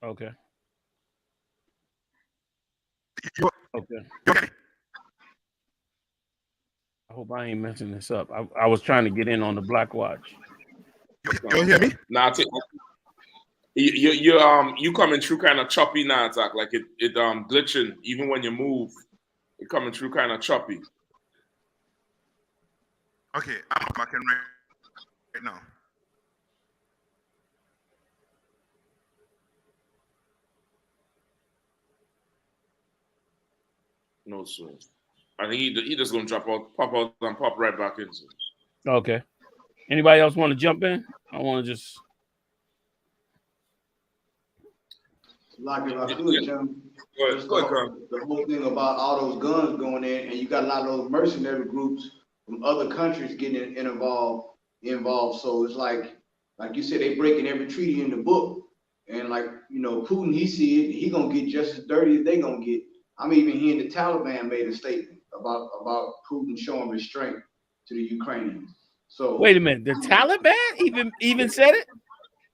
Okay. Okay. I hope I ain't messing this up. I was trying to get in on the BLACKWATCH. You hear me? Nah, you coming through kind of choppy now, attack. Like it glitching even when you move. It coming through kind of choppy. Okay, I'm back in right now. No, sir. I think he just gonna pop out, and pop right back in. Sir. Okay. Anybody else want to jump in? I want to just. Like if I could, Jim, the whole thing about all those guns going in, and you got a lot of those mercenary groups from other countries getting involved. involved. So it's like you said, they breaking every treaty in the book. And like, you know, Putin, he see it, he gonna get just as dirty as they gonna get. I'm even hearing the Taliban made a statement about Putin showing restraint to the Ukrainians. So wait a minute, the Taliban even said it?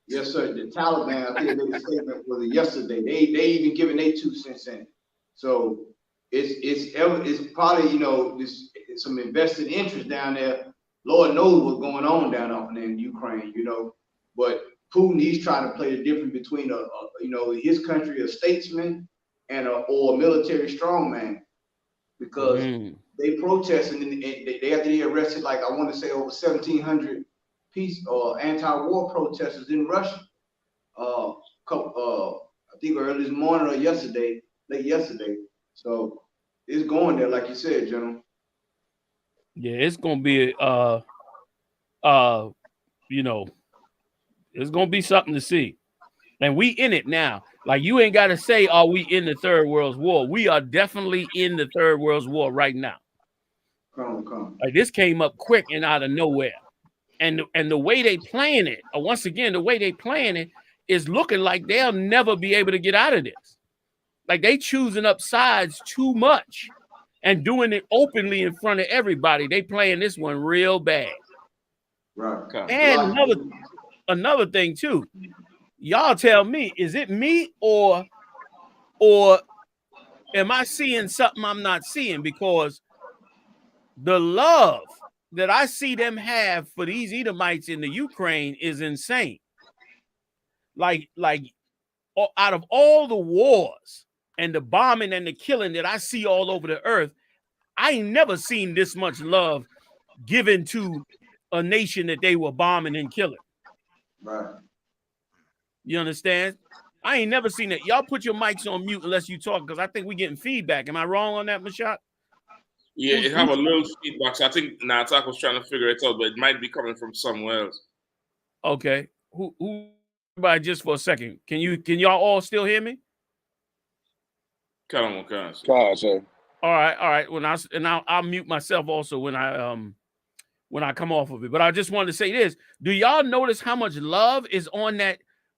Yes, sir. The Taliban, I think they made a statement was it yesterday. They even giving their 2 cents in it. So it's probably, you know, this some invested interest down there. Lord knows what's going on down there in Ukraine, you know. But Putin, he's trying to play the difference between you know, his country, a statesman and or a military strongman, because they protesting and they after they arrested, like I want to say over 1,700 peace or anti-war protesters in Russia. I think early this morning or yesterday, late yesterday. So it's going there, like you said, General. Yeah, it's gonna be you know, it's gonna be something to see. And we in it now. Like, you ain't gotta say, are we in the Third World War? We are definitely in the Third World War right now. Come. Like, this came up quick and out of nowhere. And the way they playing it, once again, the way they playing it is looking like they'll never be able to get out of this. Like, they choosing up sides too much and doing it openly in front of everybody. They playing this one real bad. Right. And another thing too. Y'all tell me, is it me or am I seeing something I'm not seeing? Because the love that I see them have for these Edomites in the Ukraine is insane. Like out of all the wars and the bombing and the killing that I see all over the earth, I ain't never seen this much love given to a nation that they were bombing and killing. Right. You understand? I ain't never seen that. Y'all put your mics on mute unless you talk, because I think we're getting feedback. Am I wrong on that, Mashak? Yeah, it have a little feedback. So I think Natak was trying to figure it out, but it might be coming from somewhere else. Okay. Who? Everybody, just for a second. Can y'all all still hear me? Come on, sir. All right. I'll mute myself also when I come off of it. But I just wanted to say this: do y'all notice how much love is on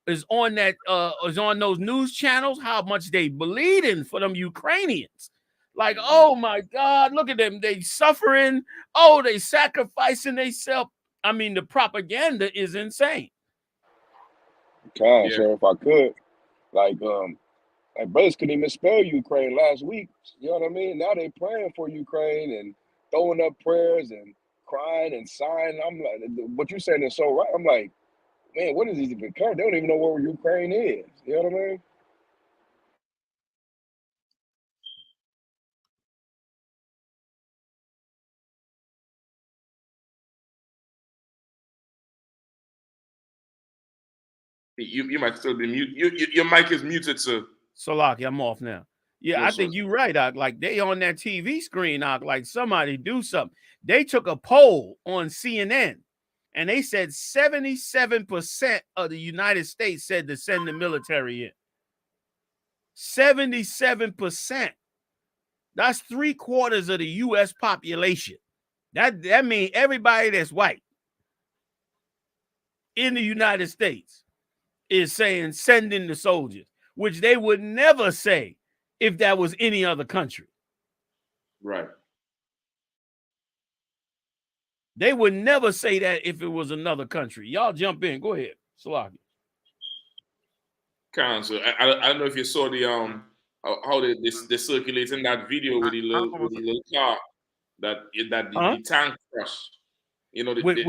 those news channels? How much they bleeding for them Ukrainians? Like, oh my God, look at them. They suffering. Oh, they sacrificing themselves. I mean, the propaganda is insane. Sir, if I could, like brothers couldn't even spell Ukraine last week. You know what I mean? Now they praying for Ukraine and throwing up prayers and crying and sighing. I'm like, what you saying is so right. I'm like, man, what is this even current? They don't even know where Ukraine is. You know what I mean? You might still be mute. Your mic is muted, sir. Salaki, I'm off now. Yeah, Yes, I think sir. you're right, Doc. Like, they on that TV screen, Doc, like somebody do something. They took a poll on CNN and they said 77% of the United States said to send the military in. 77%. That's 3/4 of the U.S. population. That means everybody that's white in the United States is saying send in the soldiers, which they would never say if that was any other country. Right. They would never say that if it was another country. Y'all jump in. Go ahead, Salaki. So I don't know if you saw the how they circulating that video with the little car that the tank crushed. You know, which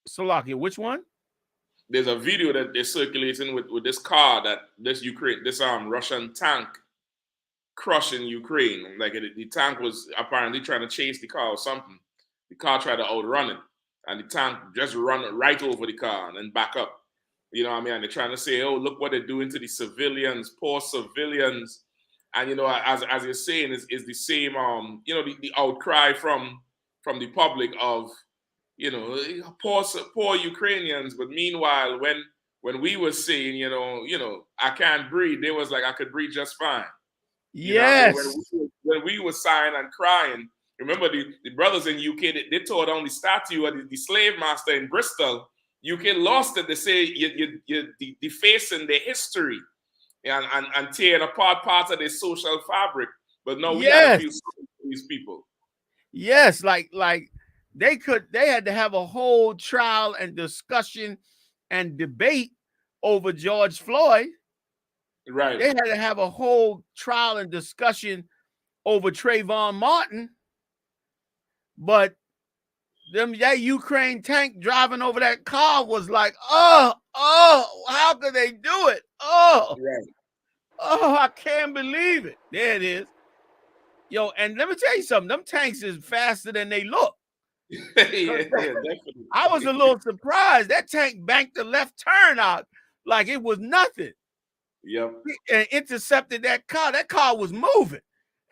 Salaki, which one? There's a video that they're circulating with this car that this Russian tank crushing Ukraine. Like the tank was apparently trying to chase the car or something. The car tried to outrun it, and the tank just run right over the car and then back up. You know what I mean? And they're trying to say, oh, look what they're doing to the civilians, poor civilians. And, you know, as you're saying, is the same, you know, the outcry from the public of, you know, poor Ukrainians. But meanwhile, when we were saying, you know, I can't breathe, they was like, I could breathe just fine. Yes. You know, when we were sighing and crying, Remember, the brothers in UK, they tore down the statue of the slave master in Bristol. UK lost it. They say you're defacing their history and tearing apart parts of their social fabric. But no, we got to feel sorry for these people. Yes, like they had to have a whole trial and discussion and debate over George Floyd. Right. They had to have a whole trial and discussion over Trayvon Martin. But that Ukraine tank driving over that car was like, oh, how could they do it? Oh, I can't believe it. There it is. Yo, and let me tell you something. Them tanks is faster than they look. yeah, definitely. I was a little surprised. That tank banked the left turn out like it was nothing. Yep. And intercepted that car. That car was moving.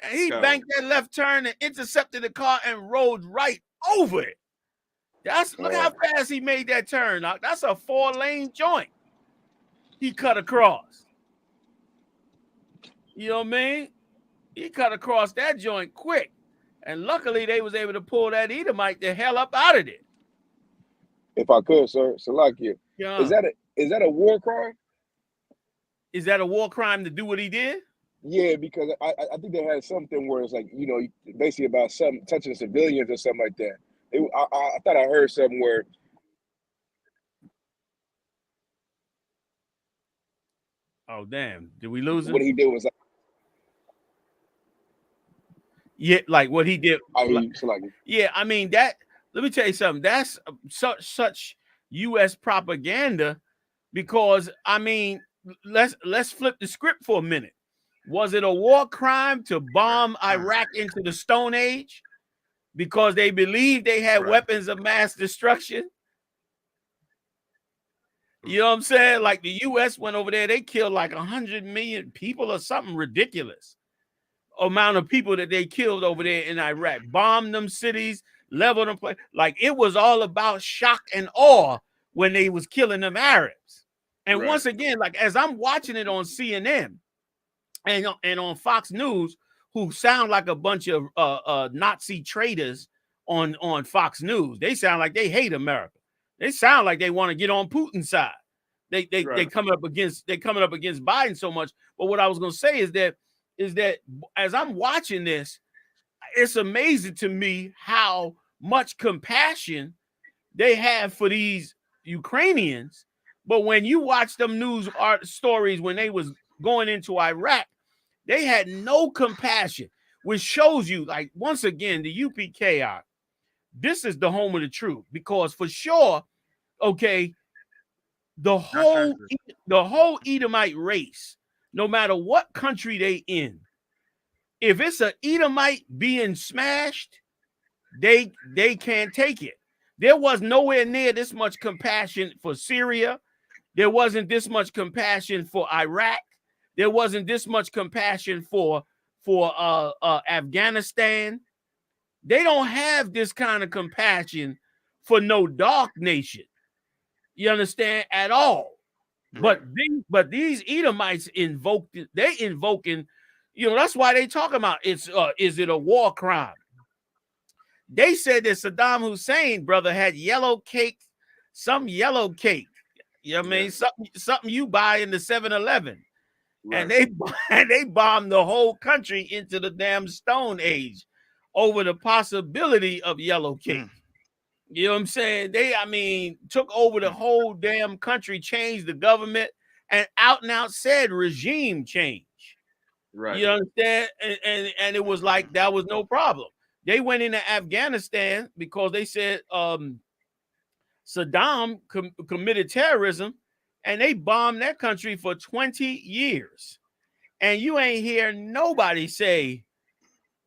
And he banked that left turn and intercepted the car and rode right over it. Look how fast he made that turn. That's a 4-lane joint. He cut across. You know what I mean? He cut across that joint quick. And luckily they was able to pull that Edomite the hell up out of there. If I could, sir, Salakia. Yeah. Is that a war crime? Is that a war crime to do what he did? Yeah, because I think they had something where it's like, you know, basically about some touching civilians or something like that. I thought I heard something where. Oh, damn. Did we lose him? What he did was like. Yeah, like what he did. Like, yeah, I mean, let me tell you something. That's such U.S. propaganda because, I mean, let's flip the script for a minute. Was it a war crime to bomb Iraq into the Stone Age because they believed they had weapons of mass destruction? You know what I'm saying? Like the U.S. went over there, they killed like 100 million people or something ridiculous amount of people that they killed over there in Iraq, bombed them cities, leveled them. Like it was all about shock and awe when they was killing them Arabs. And once again, like as I'm watching it on CNN and on Fox News, who sound like a bunch of Nazi traitors on Fox News. They sound like they hate America. They sound like they want to get on Putin's side. They coming up against Biden so much. But what I was gonna say is that as I'm watching this, it's amazing to me how much compassion they have for these Ukrainians. But when you watch them news stories when they was going into Iraq, they had no compassion, which shows you, like, once again, the UPK, this is the home of the truth. Because for sure, okay, the whole Edomite race, no matter what country they in, if it's an Edomite being smashed, they can't take it. There was nowhere near this much compassion for Syria. There wasn't this much compassion for Iraq. There wasn't this much compassion for Afghanistan. They don't have this kind of compassion for no dark nation. You understand? At all. But these Edomites invoking, you know, that's why they talk about is it a war crime? They said that Saddam Hussein, brother, had yellow cake, some yellow cake. You know what I mean? Something you buy in the 7-Eleven. And they bombed the whole country into the damn Stone Age over the possibility of yellow cake. You know what I'm saying? They, took over the whole damn country, changed the government, and out said regime change. Right. You understand? And it was like that was no problem. They went into Afghanistan because they said Saddam committed terrorism, and they bombed that country for 20 years. And you ain't hear nobody say,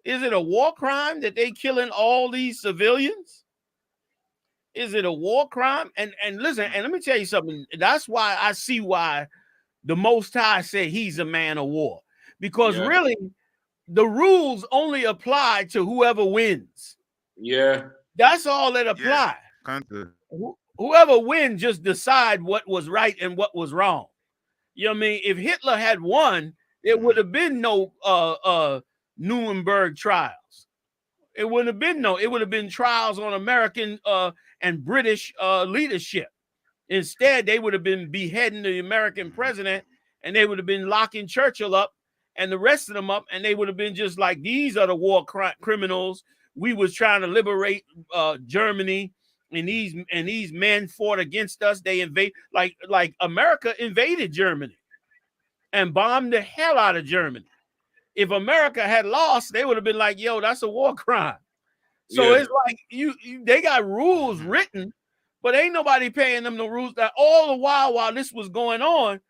is it a war crime that they killing all these civilians? Is it a war crime? And listen, and let me tell you something. That's why I see why the Most High said he's a man of war. Because really, the rules only apply to whoever wins. Yeah. That's all that apply. Whoever wins just decide what was right and what was wrong. You know what I mean? If Hitler had won, there would have been no Nuremberg trials. It wouldn't have been it would have been trials on American and British leadership. Instead, they would have been beheading the American president, and they would have been locking Churchill up and the rest of them up, and they would have been just like, these are the war criminals. We was trying to liberate Germany, and these men fought against us. They invade like America invaded Germany and bombed the hell out of Germany. If America had lost, they would have been like, yo, that's a war crime. So it's like they got rules written, but ain't nobody paying them the rules. That all the while this was going on,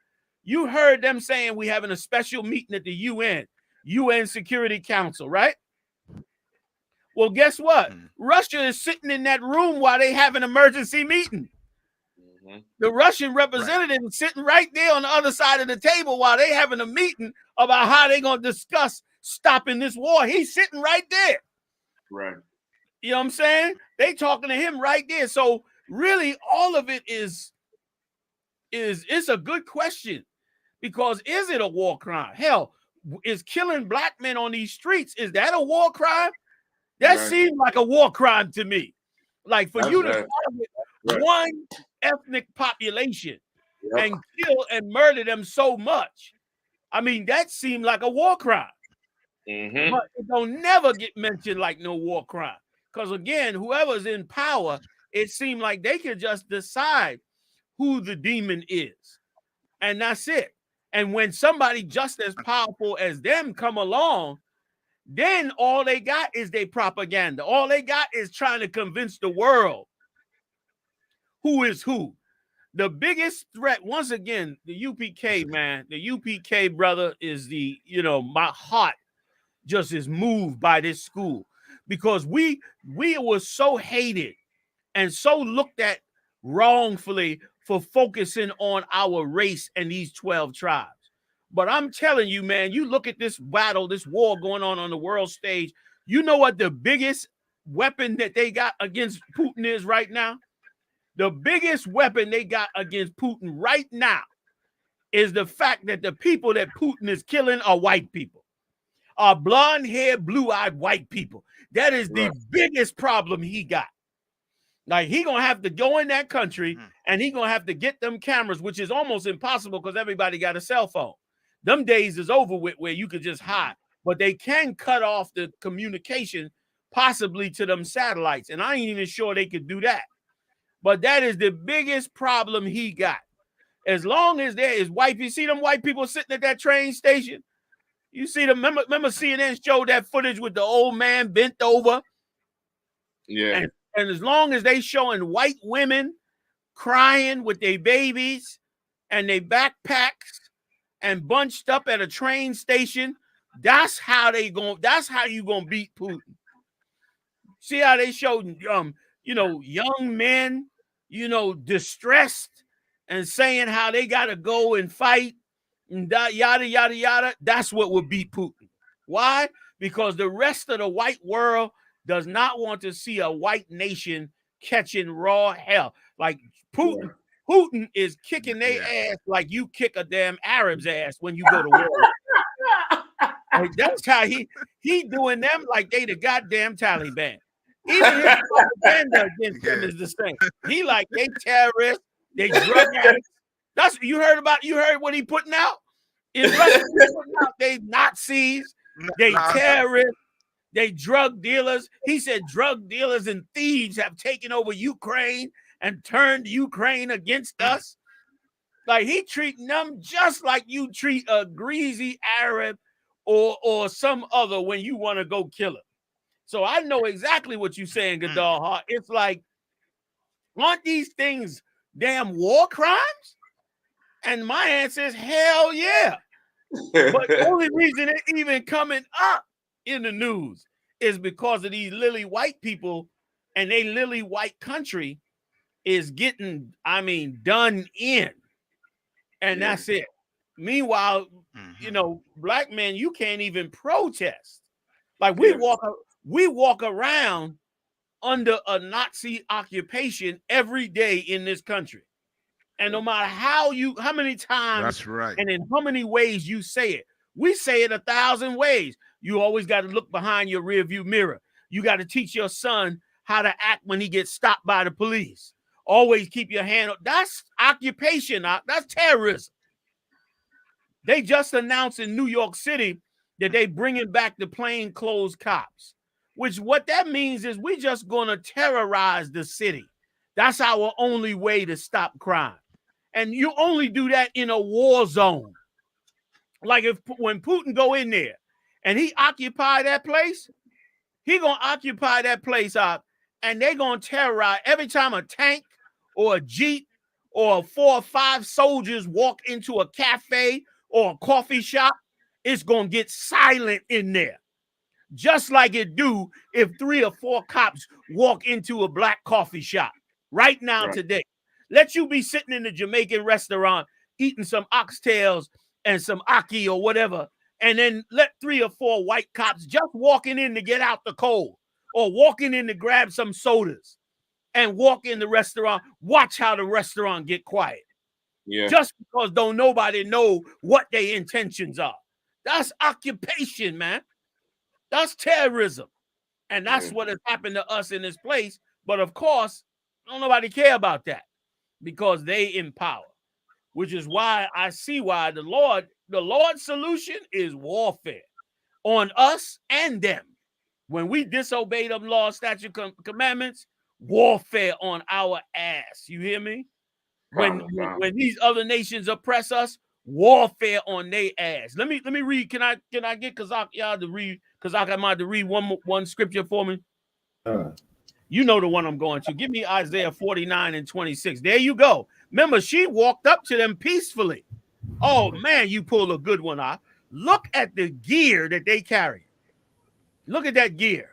you heard them saying we having a special meeting at the UN Security Council, right? Well, guess what? Russia is sitting in that room while they have an emergency meeting. The Russian representative is sitting right there on the other side of the table while they having a meeting about how they're going to discuss stopping this war. He's sitting right there. Right. You know what I'm saying? They talking to him right there. So really all of it is it's a good question, because is it a war crime? Hell, is killing black men on these streets, is that a war crime? That seems like a war crime to me. Like for you to target one ethnic population and kill and murder them so much, I mean, that seemed like a war crime. But it don't never get mentioned like no war crime. Because again, whoever's in power, it seemed like they can just decide who the demon is. And that's it. And when somebody just as powerful as them come along, then all they got is their propaganda. All they got is trying to convince the world who is who. The biggest threat, once again, the UPK, man, the UPK, brother, is the, my heart just is moved by this school, because we were so hated and so looked at wrongfully for focusing on our race and these 12 tribes. But I'm telling you, man, you look at this battle, this war going on the world stage. You know what the biggest weapon that they got against Putin is right now? The biggest weapon they got against Putin right now is the fact that the people that Putin is killing are white people, are blonde-haired, blue-eyed white people. That is the biggest problem he got. Like, he gonna have to go in that country and he gonna have to get them cameras, which is almost impossible because everybody got a cell phone. Them days is over with where you could just hide, but they can cut off the communication possibly to them satellites. And I ain't even sure they could do that. But that is the biggest problem he got. As long as there is white, you see them white people sitting at that train station. You see them. Remember CNN showed that footage with the old man bent over. Yeah. And as long as they showing white women crying with their babies and their backpacks and bunched up at a train station, that's how you gonna beat Putin. See how they showed young men, distressed and saying how they gotta go and fight and yada yada yada. That's what would beat Putin. Why? Because the rest of the white world does not want to see a white nation catching raw hell. Like Putin is kicking their ass like you kick a damn Arab's ass when you go to war. Like, that's how he doing them like they the goddamn Taliban. Even his propaganda against them is the same. He like they terrorists, they drug addicts. That's you heard what he putting out? In Russia, they Nazis, they terrorists. They drug dealers. He said drug dealers and thieves have taken over Ukraine and turned Ukraine against us. Like he treating them just like you treat a greasy Arab or some other when you want to go kill him. So I know exactly what you're saying, Gadal Hart. It's like, aren't these things damn war crimes? And my answer is hell yeah. But the only reason it's even coming up in the news is because of these lily white people, and they lily white country is getting, done in. And that's it. Meanwhile, black men, you can't even protest. Like we walk around under a Nazi occupation every day in this country. And no matter how many times that's right, and in how many ways you say it, we say it 1,000 ways. You always got to look behind your rearview mirror. You got to teach your son how to act when he gets stopped by the police. Always keep your hand up. That's occupation. That's terrorism. They just announced in New York City that they bringing back the plainclothes cops, which what that means is we just going to terrorize the city. That's our only way to stop crime. And you only do that in a war zone. Like when Putin go in there and he occupy that place, he going to occupy that place up and they going to terrorize every time a tank or a Jeep or 4 or 5 soldiers walk into a cafe or a coffee shop, it's going to get silent in there. Just like it do if 3 or 4 cops walk into a black coffee shop right now today. Let you be sitting in the Jamaican restaurant eating some oxtails and some ackee or whatever, and then let 3 or 4 white cops just walking in to get out the cold or walking in to grab some sodas and walk in the restaurant. Watch how the restaurant get quiet. Yeah. Just because don't nobody know what their intentions are. That's occupation, man. That's terrorism. And that's what has happened to us in this place. But of course, don't nobody care about that because they in power, which is why I see why the Lord's solution is warfare on us and them. When we disobey them laws, statutes, commandments, warfare on our ass. You hear me? When these other nations oppress us, warfare on their ass. Let me read. Can I get Kazak y'all to read? Kazak I'm to read one scripture for me. You know the one I'm going to. Give me Isaiah 49 and 26. There you go. Remember, she walked up to them peacefully. Oh man, you pulled a good one out. Look at the gear that they carry. Look at that gear.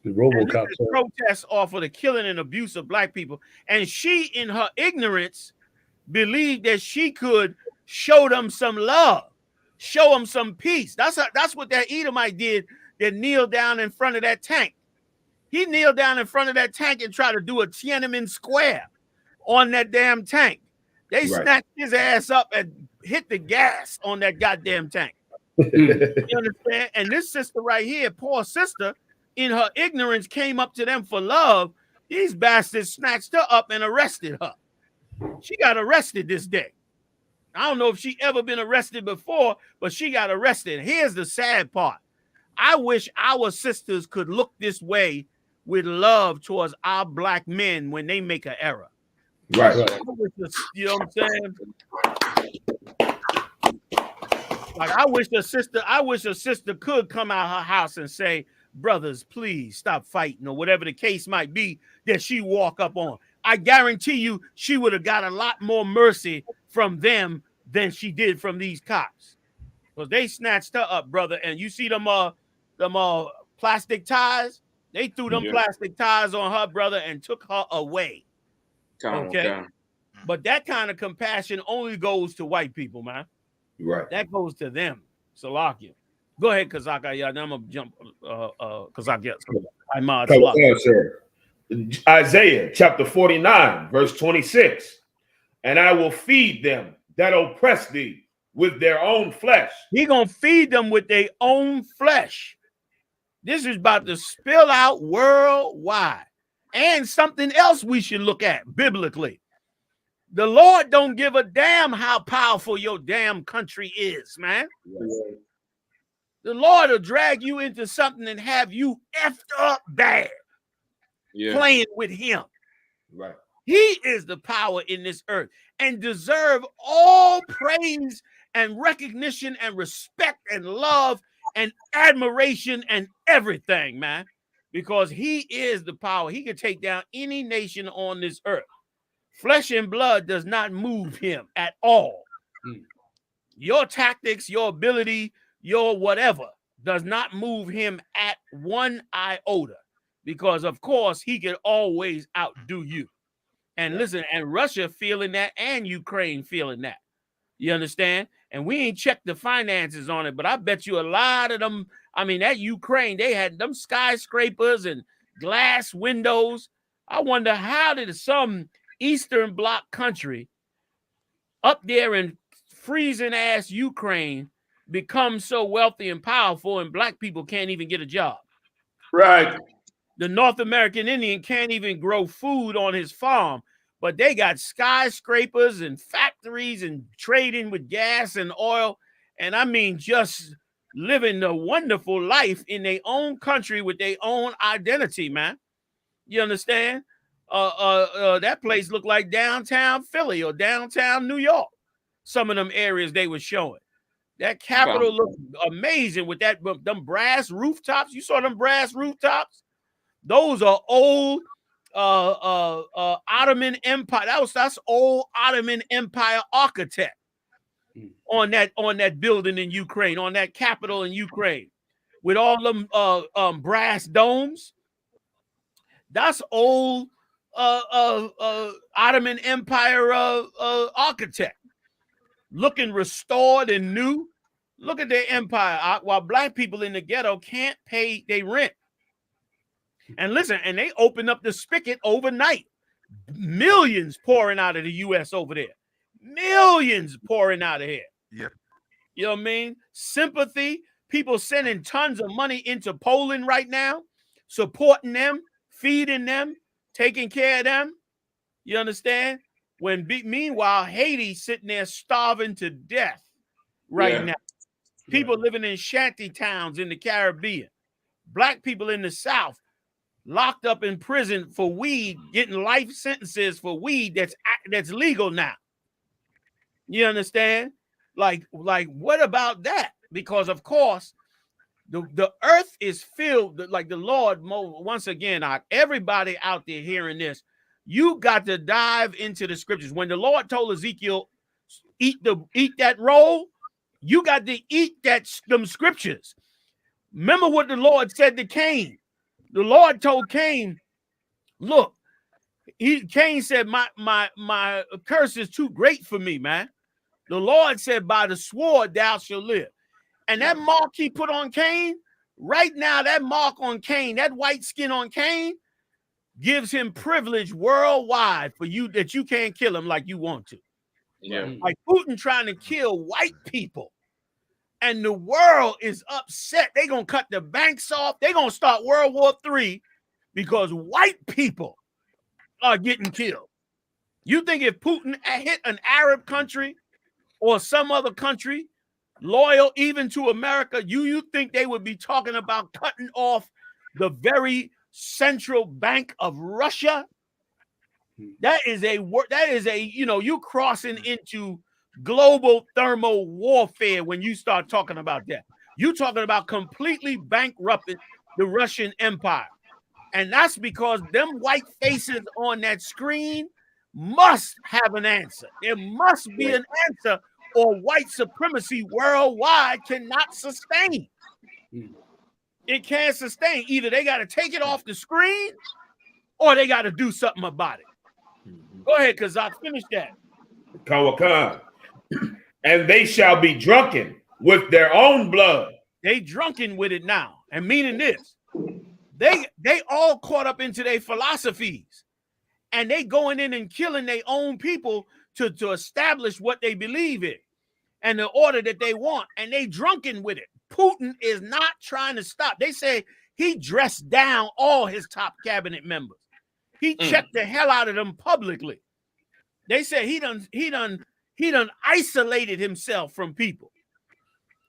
The RoboCop protests off of the killing and abuse of black people. And she, in her ignorance, believed that she could show them some love, show them some peace. That's what that Edomite did that kneeled down in front of that tank. He kneeled down in front of that tank and tried to do a Tiananmen Square on that damn tank. They snatched his ass up and hit the gas on that goddamn tank. You understand? And this sister right here, poor sister, in her ignorance, came up to them for love. These bastards snatched her up and arrested her. She got arrested this day. I don't know if she ever been arrested before, but she got arrested. Here's the sad part. I wish our sisters could look this way with love towards our black men when they make an error. Right. You know what I'm saying? Like I wish a sister could come out her house and say, brothers, please stop fighting, or whatever the case might be that she walk up on. I guarantee you she would have got a lot more mercy from them than she did from these cops. Because they snatched her up, brother. And you see them plastic ties? They threw them plastic ties on her, brother, and took her away. Okay. But that kind of compassion only goes to white people, man. Right. That goes to them. Salakia. Go ahead, Kazaka. Yeah, now I'm gonna jump. Kazaka. Sir. Isaiah chapter 49, verse 26. And I will feed them that oppress thee with their own flesh. He gonna feed them with their own flesh. This is about to spill out worldwide. And something else we should look at biblically. The Lord don't give a damn how powerful your damn country is, man. The Lord will drag you into something and have you effed up bad. Playing with him. Right. He is the power in this earth and deserve all praise and recognition and respect and love and admiration and everything, man, because he is the power. He can take down any nation on this earth. Flesh and blood does not move him at all. Your tactics, your ability, your whatever does not move him at one iota, because of course he can always outdo you. And listen, and Russia feeling that and Ukraine feeling that. You understand? And we ain't checked the finances on it, but I bet you a lot of them, I mean, that Ukraine, they had them skyscrapers and glass windows. I wonder how did some Eastern Bloc country up there in freezing ass Ukraine become so wealthy and powerful and black people can't even get a job? Right. The North American Indian can't even grow food on his farm, but they got skyscrapers and factories and trading with gas and oil. And I mean, just living a wonderful life in their own country with their own identity, man. You understand? That place looked like downtown Philly or downtown New York. Some of them areas they were showing. That Capitol looked amazing with them brass rooftops. You saw them brass rooftops? Those are old Ottoman Empire. That's old Ottoman Empire architect on that building in Ukraine, on that Capitol in Ukraine, with all them brass domes. That's old Ottoman Empire architect, looking restored and new. Look at their empire. While black people in the ghetto can't pay their rent. And listen, and they opened up the spigot overnight. Millions pouring out of the U.S. over there. Millions pouring out of here. Yep. You know what I mean? Sympathy. People sending tons of money into Poland right now, supporting them, feeding them, taking care of them. You understand? Meanwhile, Haiti's sitting there starving to death right now. People living in shanty towns in the Caribbean. Black people in the South locked up in prison for weed, getting life sentences for weed that's legal now. You understand? Like what about that? Because of course, the earth is filled, like the Lord, once again, everybody out there hearing this, you got to dive into the scriptures. When the Lord told Ezekiel, eat that roll, you got to eat them scriptures. Remember what the Lord said to Cain. The Lord told Cain, look, Cain said, my curse is too great for me, man. The Lord said, by the sword thou shalt live. And that mark he put on Cain, right now, that mark on Cain, that white skin on Cain, gives him privilege worldwide for you, that you can't kill him like you want to. Yeah. Like Putin trying to kill white people. And the world is upset. They're going to cut the banks off. They're going to start World War III because white people are getting killed. You think if Putin hit an Arab country or some other country loyal even to America, you think they would be talking about cutting off the very central bank of Russia? That is you crossing into global thermal warfare when you start talking about that. You're talking about completely bankrupting the Russian Empire. And that's because them white faces on that screen must have an answer. There must be an answer, or white supremacy worldwide cannot sustain. It can't sustain. Either they got to take it off the screen or they got to do something about it. Go ahead, Kazak, finish that. Kawakan. And they shall be drunken with their own blood. They drunken with it now. And meaning this, they all caught up into their philosophies. And they going in and killing their own people to establish what they believe in and the order that they want. And they drunken with it. Putin is not trying to stop. They say he dressed down all his top cabinet members. He checked the hell out of them publicly. They say he done isolated himself from people.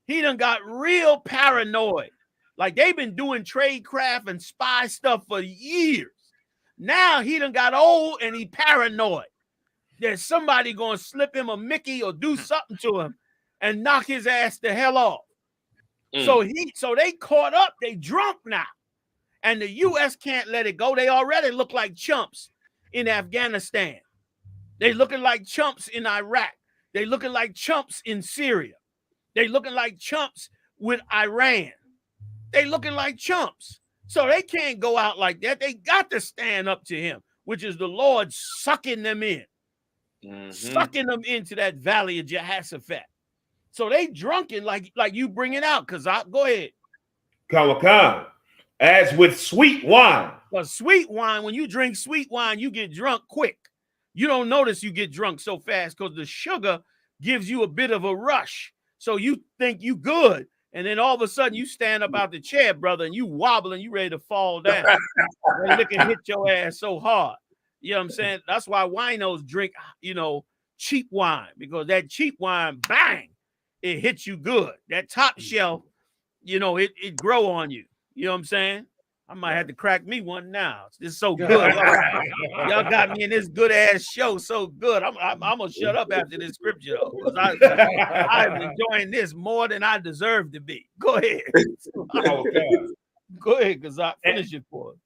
He done got real paranoid. Like they've been doing tradecraft and spy stuff for years. Now he done got old and he paranoid. There's somebody going to slip him a Mickey or do something to him and knock his ass the hell off. So they caught up. They drunk now. And the U.S. can't let it go. They already look like chumps in Afghanistan. They looking like chumps in Iraq. They looking like chumps in Syria. They looking like chumps with Iran. They looking like chumps. So they can't go out like that. They got to stand up to him, which is the Lord sucking them in. Sucking them into that valley of Jehoshaphat. So they drunken like you bring it out, Kazak. Go ahead. Kawakan. As with sweet wine. But sweet wine, when you drink sweet wine, you get drunk quick. You don't notice you get drunk so fast because the sugar gives you a bit of a rush. So you think you good And then all of a sudden you stand up out the chair, brother, and you wobbling, you ready to fall down. That liquor hit your ass so hard. You know what I'm saying? That's why winos drink, cheap wine, because that cheap wine, bang, it hits you good. That top shelf, it grow on you. You know what I'm saying? I might have to crack me one now. It's so good. Y'all got me in this good ass show so good. I'm gonna shut up after this scripture though, because I'm enjoying this more than I deserve to be. Go ahead. Go ahead, because I finish it for us.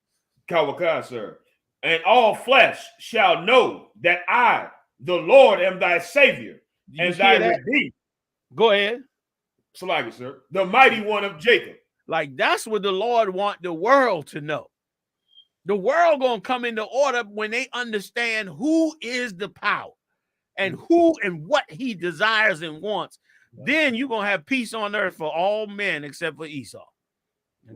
Kawaka, sir. And all flesh shall know that I, the Lord, am thy Savior and thy Redeemer. Go ahead. Salagi, sir. The mighty one of Jacob. Like, that's what the Lord want the world to know. The world gonna come into order when they understand who is the power and who and what he desires and wants. Then you're gonna have peace on earth for all men except for Esau.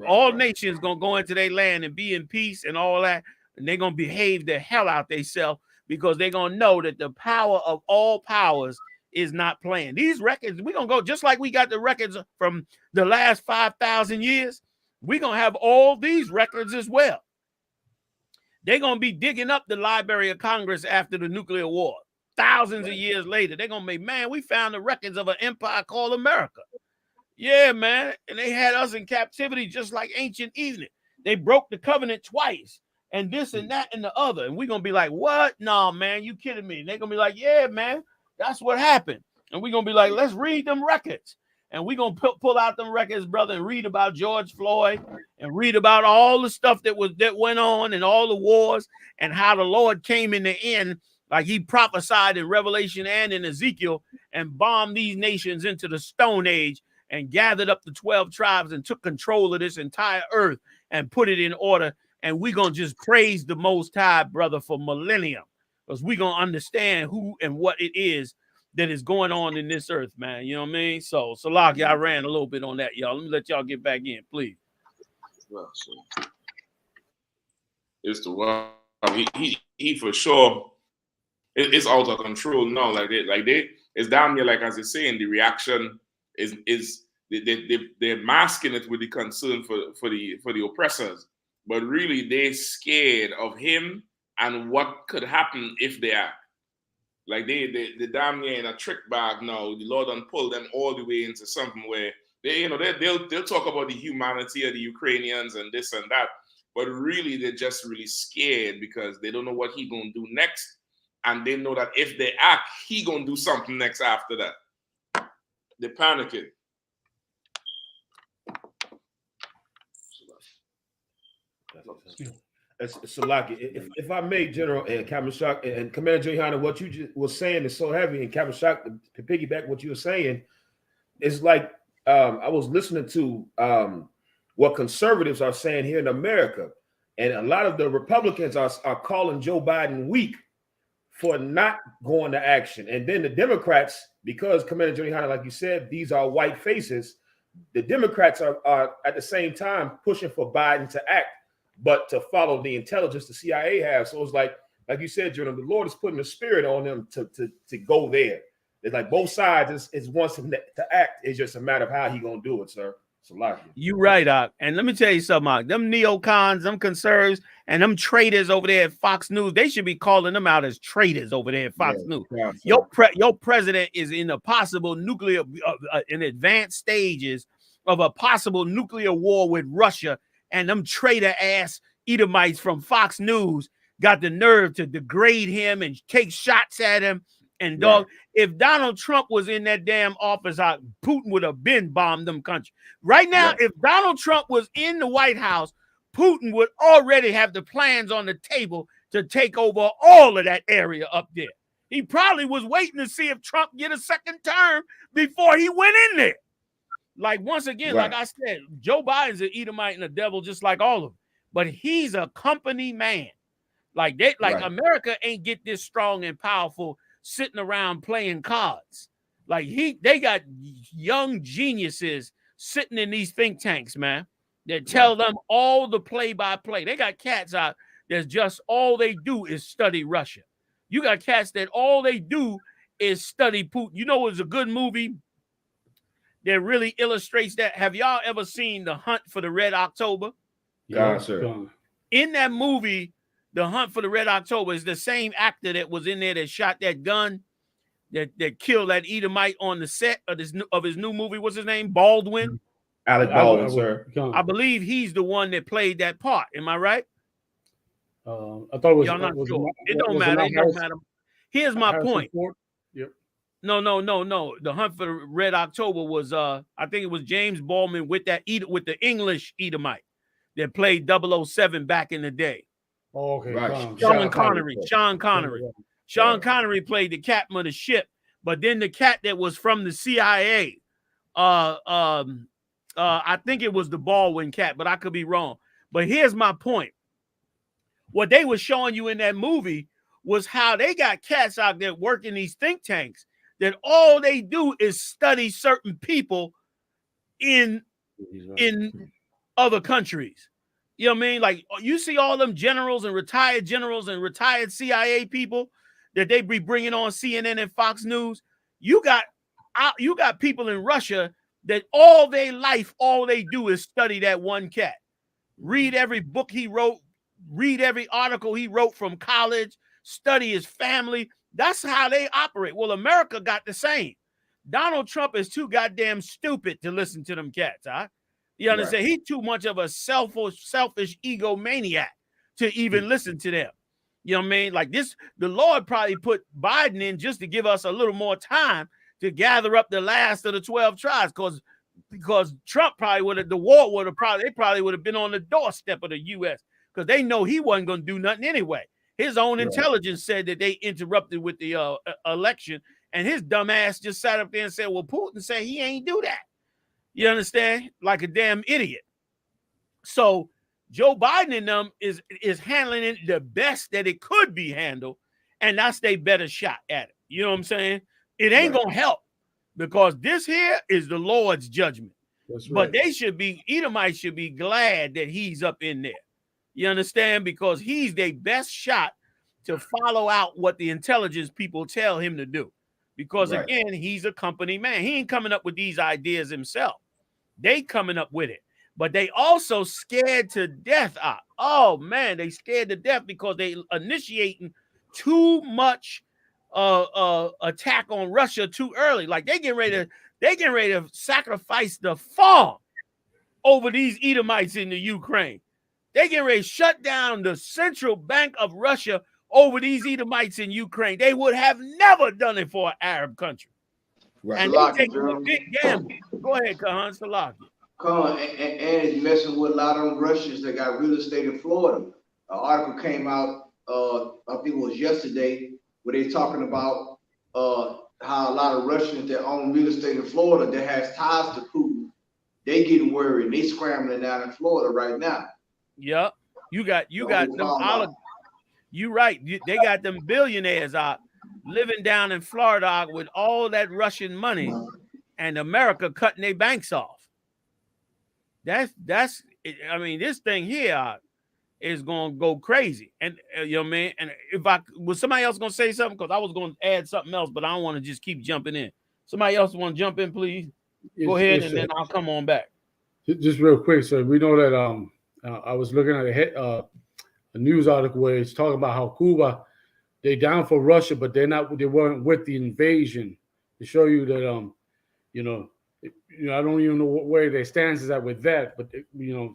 All nations gonna go into their land and be in peace and all that, and they're gonna behave the hell out themselves because they're gonna know that the power of all powers is not playing. These records, we're gonna go just like we got the records from the last 5,000 years. We're gonna have all these records as well. They're gonna be digging up the Library of Congress after the nuclear war. Thousands of years later, they're gonna be, man, we found the records of an empire called America. Yeah, man. And they had us in captivity just like ancient Egypt. They broke the covenant twice, and this and that and the other. And we're gonna be like, what? No, man, you kidding me? And they're gonna be like, yeah, man. That's what happened. And we're going to be like, let's read them records. And we're going to pull out them records, brother, and read about George Floyd and read about all the stuff that went on and all the wars and how the Lord came in the end, like he prophesied in Revelation and in Ezekiel, and bombed these nations into the Stone Age and gathered up the 12 tribes and took control of this entire earth and put it in order. And we're going to just praise the Most High, brother, for millennium. Because we're going to understand who and what it is that is going on in this earth, man. You know what I mean? So, Salaki, I ran a little bit on that, y'all. Let me let y'all get back in, please. Well, so it's the one. He for sure. It's out of control now. It's down here. Like as it's saying, the reaction is they're masking it with the concern for the oppressors, but really they're scared of him and what could happen if they act. Like they damn near in a trick bag now. The Lord done pull them all the way into something where they'll talk about the humanity of the Ukrainians and this and that, but really they're just really scared because they don't know what he gonna do next, and they know that if they act, he gonna do something next after that. They're panicking. Salaki, if I may, General and Captain Shock and Commander GEN.YAHANNA, what you just was saying is so heavy, and Captain Shock, to piggyback what you were saying, is like I was listening to what conservatives are saying here in America, and a lot of the Republicans are calling Joe Biden weak for not going to action, and then the Democrats, because Commander GEN.YAHANNA, like you said, these are white faces. The Democrats are at the same time pushing for Biden to act, but to follow the intelligence the CIA has. So it's like you said, Jordan, the Lord is putting a spirit on them to go there. It's like both sides is wants him to act. It's just a matter of how he gonna do it, sir. You right, Doc. And let me tell you something, Doc. Them neocons, them conservatives, and them traitors over there at Fox News, they should be calling them out as traitors over there at Fox News. Yeah, your president is in a possible nuclear, in advanced stages of a possible nuclear war with Russia, and them traitor ass Edomites from Fox News got the nerve to degrade him and take shots at him. And dog, if Donald Trump was in that damn office, Putin would have been bombed them country. Right now, if Donald Trump was in the White House, Putin would already have the plans on the table to take over all of that area up there. He probably was waiting to see if Trump get a second term before he went in there. Like, once again, like I said, Joe Biden's an Edomite and a devil just like all of them. But he's a company man. Like America ain't get this strong and powerful sitting around playing cards. Like they got young geniuses sitting in these think tanks, man, that tell them all the play-by-play. They got cats out that's just all they do is study Russia. You got cats that all they do is study Putin. You know, it was a good movie that really illustrates that. Have y'all ever seen The Hunt for the Red October? Yeah, sir. In that movie, The Hunt for the Red October, is the same actor that was in there that shot that gun that killed that Edomite on the set of his new movie. What's his name? Baldwin. Alec Baldwin, sir. I believe he's the one that played that part. Am I right? I thought it was. Y'all not was sure. It It don't matter. It don't matter. Here's my point. Yep. No. The Hunt for the Red October was I think it was James Baldwin with the English Edomite that played 007 back in the day. Oh, okay. Right. Sean Connery. Sean Connery played the captain of the ship, but then the cat that was from the CIA, I think it was the Baldwin cat, but I could be wrong. But here's my point. What they were showing you in that movie was how they got cats out there working these think tanks that all they do is study certain people in other countries. You know what I mean? Like, you see all them generals and retired CIA people that they be bringing on CNN and Fox News. You got people in Russia that all their life, all they do is study that one cat. Read every book he wrote, read every article he wrote from college, study his family. That's how they operate. Well, America got the same. Donald Trump is too goddamn stupid to listen to them cats, huh? You understand? Right. He's too much of a selfish egomaniac to even listen to them. You know what I mean? Like this, the Lord probably put Biden in just to give us a little more time to gather up the last of the 12 tribes, because Trump probably would have, they probably would have been on the doorstep of the U.S. because they know he wasn't going to do nothing anyway. His own intelligence said that they interrupted with the election, and his dumb ass just sat up there and said, well, Putin said he ain't do that. You understand? Like a damn idiot. So Joe Biden and them is handling it the best that it could be handled, and that's their better shot at it. You know what I'm saying? It ain't going to help because this here is the Lord's judgment. That's right. But Edomites should be glad that he's up in there. You understand? Because he's their best shot to follow out what the intelligence people tell him to do. Because again, he's a company man. He ain't coming up with these ideas himself. They coming up with it. But they also scared to death. Oh man, they scared to death because they initiating too much attack on Russia too early. Like they getting ready to sacrifice the farm over these Edomites in the Ukraine. They getting ready to shut down the central bank of Russia over these Edomites in Ukraine. They would have never done it for an Arab country. Right. And they take a big gamble. Go ahead, Kahan Salaki. And it's messing with a lot of them Russians that got real estate in Florida. An article came out, I think it was yesterday, where they talking about how a lot of Russians that own real estate in Florida that has ties to Putin, they getting worried. They scrambling down in Florida right now. Yep. You got them. You right. They got them billionaires out living down in Florida with all that Russian money, and America cutting their banks off. That's. I mean, this thing here is gonna go crazy, and you know what I mean. And if was somebody else gonna say something, because I was gonna add something else, but I don't want to just keep jumping in. Somebody else want to jump in, please. Go ahead, and then I'll come on back. Just real quick, so we know that I was looking at a news article where it's talking about how Cuba, they down for Russia, but they weren't with the invasion. To show you that I don't even know where their stance is at with that, but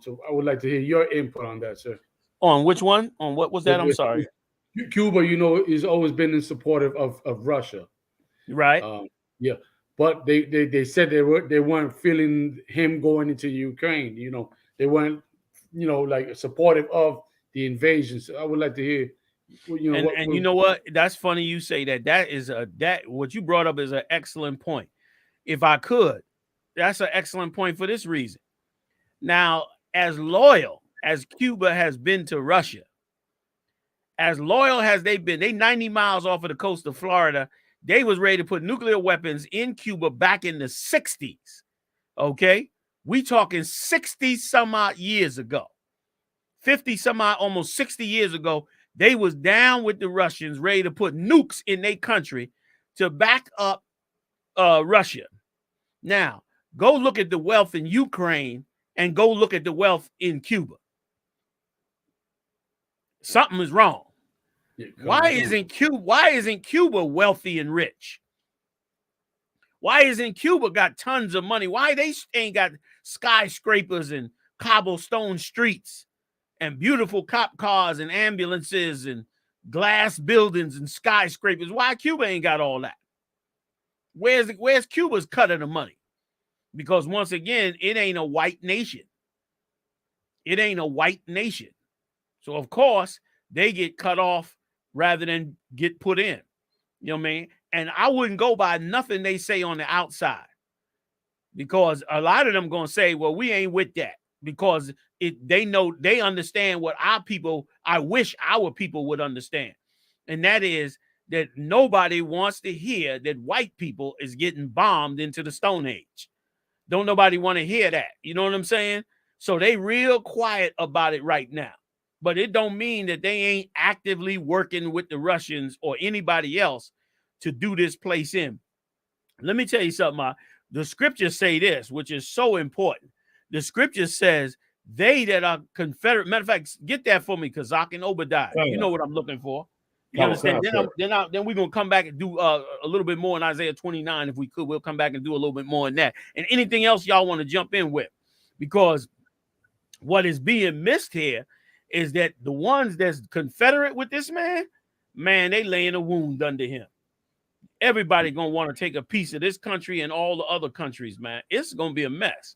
so I would like to hear your input on that, sir. On which one? On what was that? I'm sorry. Cuba, has always been in support of Russia, right? Yeah, but they said they weren't feeling him going into Ukraine. They weren't like supportive of the invasion. So I would like to hear. You know what? That's funny you say that. That what you brought up is an excellent point. If I could, that's an excellent point for this reason. Now, as loyal as Cuba has been to Russia, as loyal as they've been, they 90 miles off of the coast of Florida. They was ready to put nuclear weapons in Cuba back in the 60s. Okay, we talking 60 some odd years ago, 50 some odd, almost 60 years ago. They was down with the Russians, ready to put nukes in their country to back up Russia. Now, Go look at the wealth in Ukraine and go look at the wealth in Cuba. Something is wrong. Why isn't Cuba wealthy and rich? Why isn't Cuba got tons of money? Why they ain't got skyscrapers and cobblestone streets and beautiful cop cars and ambulances and glass buildings and skyscrapers? Why Cuba ain't got all that? Where's Cuba's cut of the money? Because once again, it ain't a white nation. It ain't a white nation. So of course they get cut off rather than get put in. You know what I mean? And I wouldn't go by nothing they say on the outside, because a lot of them gonna say, well, we ain't with that, because they know, they understand what our people, I wish our people would understand. And that is that nobody wants to hear that white people is getting bombed into the Stone Age. Don't nobody want to hear that. You know what I'm saying? So they real quiet about it right now. But it don't mean that they ain't actively working with the Russians or anybody else to do this place in. Let me tell you something. The scriptures say this, which is so important. The scripture says they that are Confederate. Matter of fact, get that for me, Kazak and Obadiah. You know what I'm looking for. You understand? Then we're going to come back and do a little bit more in Isaiah 29. If we could, we'll come back and do a little bit more in that. And anything else y'all want to jump in with. Because what is being missed here is that the ones that's Confederate with this man, they laying a wound under him. Everybody going to want to take a piece of this country and all the other countries, man. It's going to be a mess.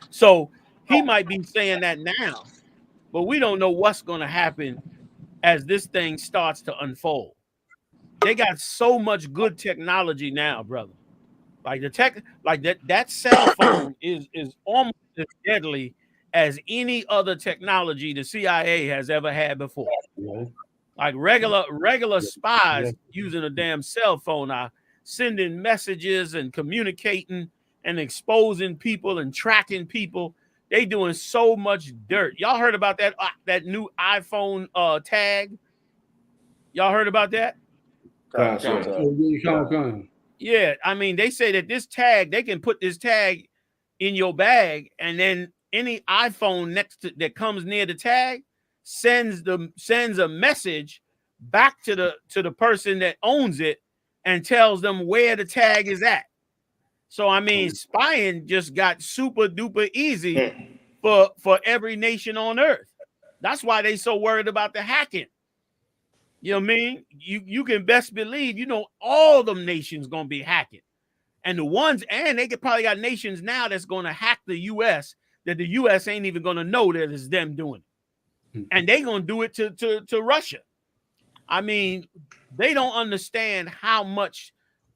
So he might be saying that now, but we don't know what's going to happen as this thing starts to unfold. They got so much good technology now, brother. Like the tech, like that cell phone is almost as deadly as any other technology the CIA has ever had before. Like regular spies using a damn cell phone are sending messages and communicating and exposing people and tracking people. They doing so much dirt. Y'all heard about that new iPhone tag? Y'all heard about that? Yeah, I mean, they say that this tag, they can put this tag in your bag, and then any iPhone that comes near the tag sends a message back to the person that owns it and tells them where the tag is at. So I mean, spying just got super duper easy for every nation on earth. That's why they so worried about the hacking. You know what I mean? You can best believe, all them nations gonna be hacking. And they could probably got nations now that's gonna hack the US that the US ain't even gonna know that it's them doing it. And they gonna do it to Russia. I mean, they don't understand how much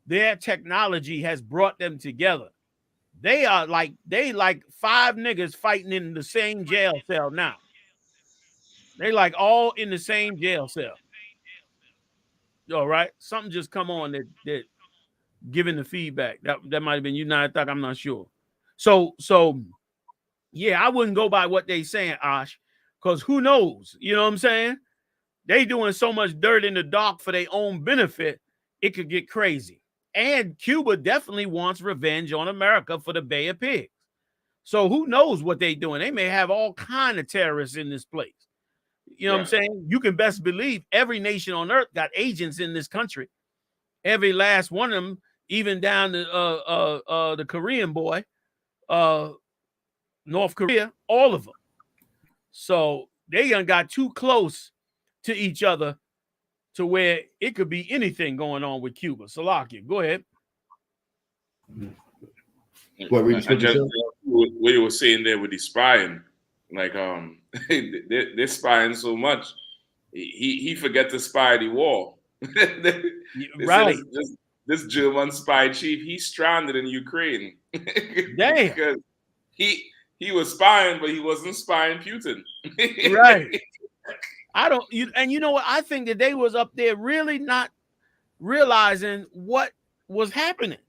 their technology has brought them together. They like 5 niggas fighting in the same jail cell now. They like all in the same jail cell. All right. Something just come on that giving the feedback. That might have been you. I'm not sure. So yeah, I wouldn't go by what they saying, Ash, because who knows? You know what I'm saying? They doing so much dirt in the dark for their own benefit, it could get crazy. And Cuba definitely wants revenge on America for the Bay of Pigs. So who knows what they doing? They may have all kind of terrorists in this place. You know what I'm saying? You can best believe every nation on earth got agents in this country. Every last one of them, even down to the Korean boy, North Korea, all of them. So they done got too close to each other to where it could be anything going on with Cuba. Salakia, go ahead. What you were saying there with the spying, like they're spying so much, he forget to spy the war. Right. This German spy chief, he's stranded in Ukraine. Damn. Because he was spying, but he wasn't spying Putin. Right. You know what? I think that they was up there really not realizing what was happening.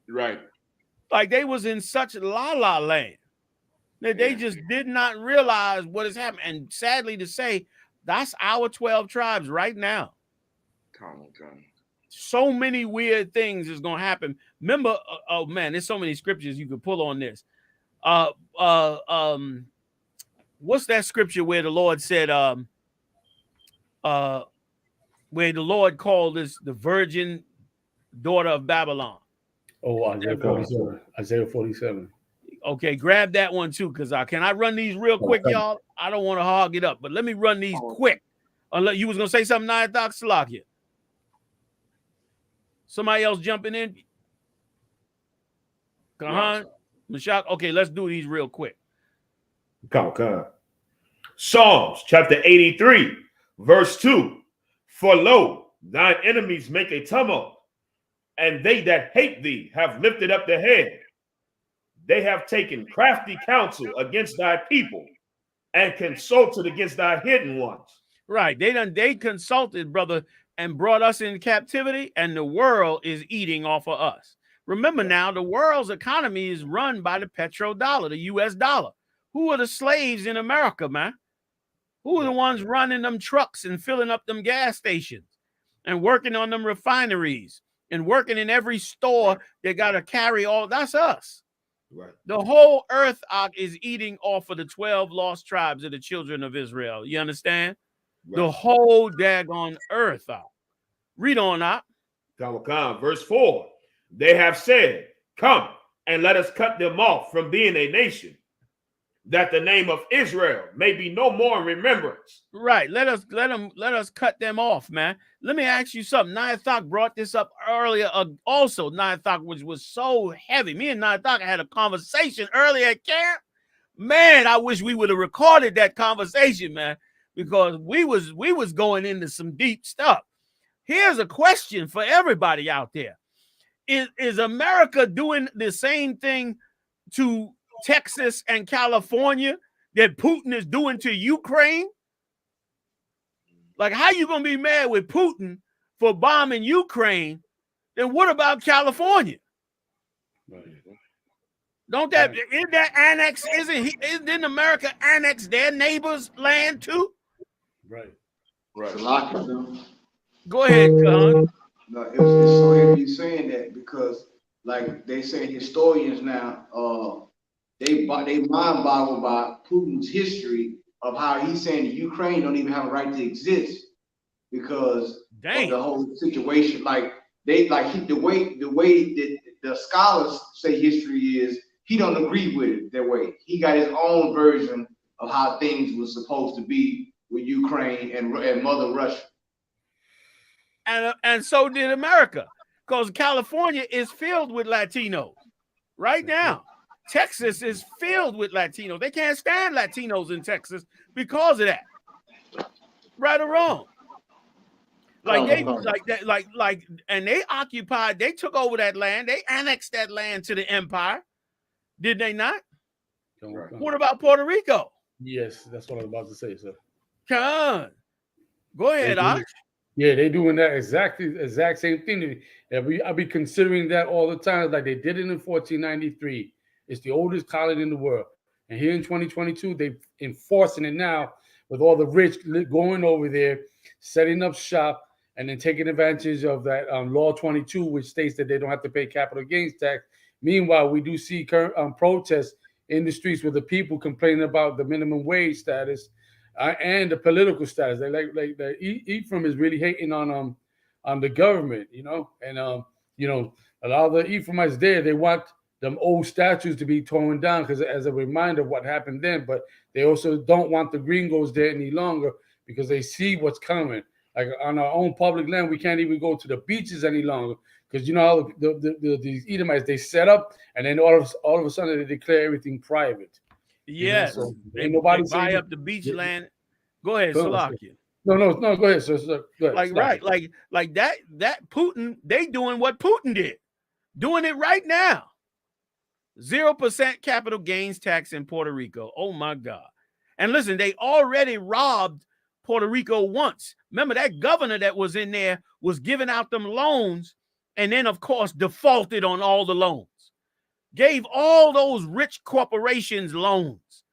Right. Like they was in such la-la land that they just did not realize what is happening. And sadly to say, that's our 12 tribes right now. Come on. So many weird things is gonna happen. Remember, oh man, there's so many scriptures you could pull on this. What's that scripture where the Lord said, where the Lord called this the virgin daughter of Babylon? Oh, Isaiah 47. Isaiah 47. Okay, grab that one too, because can I run these real quick, y'all? I don't want to hog it up, but let me run these quick. Unless you was gonna say something, Nato Salakia. Somebody else jumping in? Kahan, Mashak. Okay, let's do these real quick. Come on. Psalms chapter 83, verse 2. For lo, thine enemies make a tumult, and they that hate thee have lifted up their head. They have taken crafty counsel against thy people and consulted against thy hidden ones. Right. They consulted, brother, and brought us into captivity, and the world is eating off of us. Remember now, the world's economy is run by the petrodollar, the US dollar. Who are the slaves in America, man? Who are the ones running them trucks and filling up them gas stations and working on them refineries and working in every store that got to carry all? That's us. Right. The whole earth is eating off of the 12 lost tribes of the children of Israel. You understand? Right. The whole daggone earth. Read on out. Verse 4. They have said, come and let us cut them off from being a nation, that the name of Israel may be no more in remembrance. Right. Let us cut them off, man. Let me ask you something. Nathak brought this up earlier. Also, Nathak, which was so heavy. Me and Nathak had a conversation earlier at camp. Man, I wish we would have recorded that conversation, man, because we was going into some deep stuff. Here's a question for everybody out there. Is America doing the same thing to Texas and California that Putin is doing to Ukraine? Like, how you gonna be mad with Putin for bombing Ukraine? Then what about California? Right. Don't that isn't that annex? Isn't America annex their neighbors' land too? Right. Go ahead, Khan. No, it's so heavy you saying that, because like they say historians now, they mind boggled by Putin's history of how he's saying that Ukraine don't even have a right to exist because of the whole situation. Like the way that the scholars say history is, he don't agree with it that way. He got his own version of how things was supposed to be with Ukraine and Mother Russia. And so did America, because California is filled with Latinos right now. Texas is filled with Latinos. They can't stand Latinos in Texas because of that. Right or wrong? And they occupied, they took over that land, they annexed that land to the empire. Did they not? What about Puerto Rico? Yes, that's what I was about to say, sir. Come on. Go ahead, Ox. Yeah, they doing that exact same thing. I be considering that all the time, like they did it in 1493. It's the oldest colony in the world. And here in 2022, they're enforcing it now with all the rich going over there, setting up shop, and then taking advantage of that Law 22, which states that they don't have to pay capital gains tax. Meanwhile, we do see protests in the streets with the people complaining about the minimum wage status and the political status. They like the Ephraim is really hating on the government, you know, and a lot of the Ephraimites there, they want them old statues to be torn down because as a reminder of what happened then, but they also don't want the gringos there any longer because they see what's coming. Like on our own public land, we can't even go to the beaches any longer because you know how these Edomites, they set up and then all of a sudden they declare everything private. Yes, you know? So they buy up the beach land. Go ahead, Salakia. No, go ahead, sir. Go ahead, like that Putin, they doing what Putin did, doing it right now. 0% capital gains tax in Puerto Rico. Oh my God. And listen, they already robbed Puerto Rico once. Remember that governor that was in there was giving out them loans and then of course defaulted on all the loans. Gave all those rich corporations loans.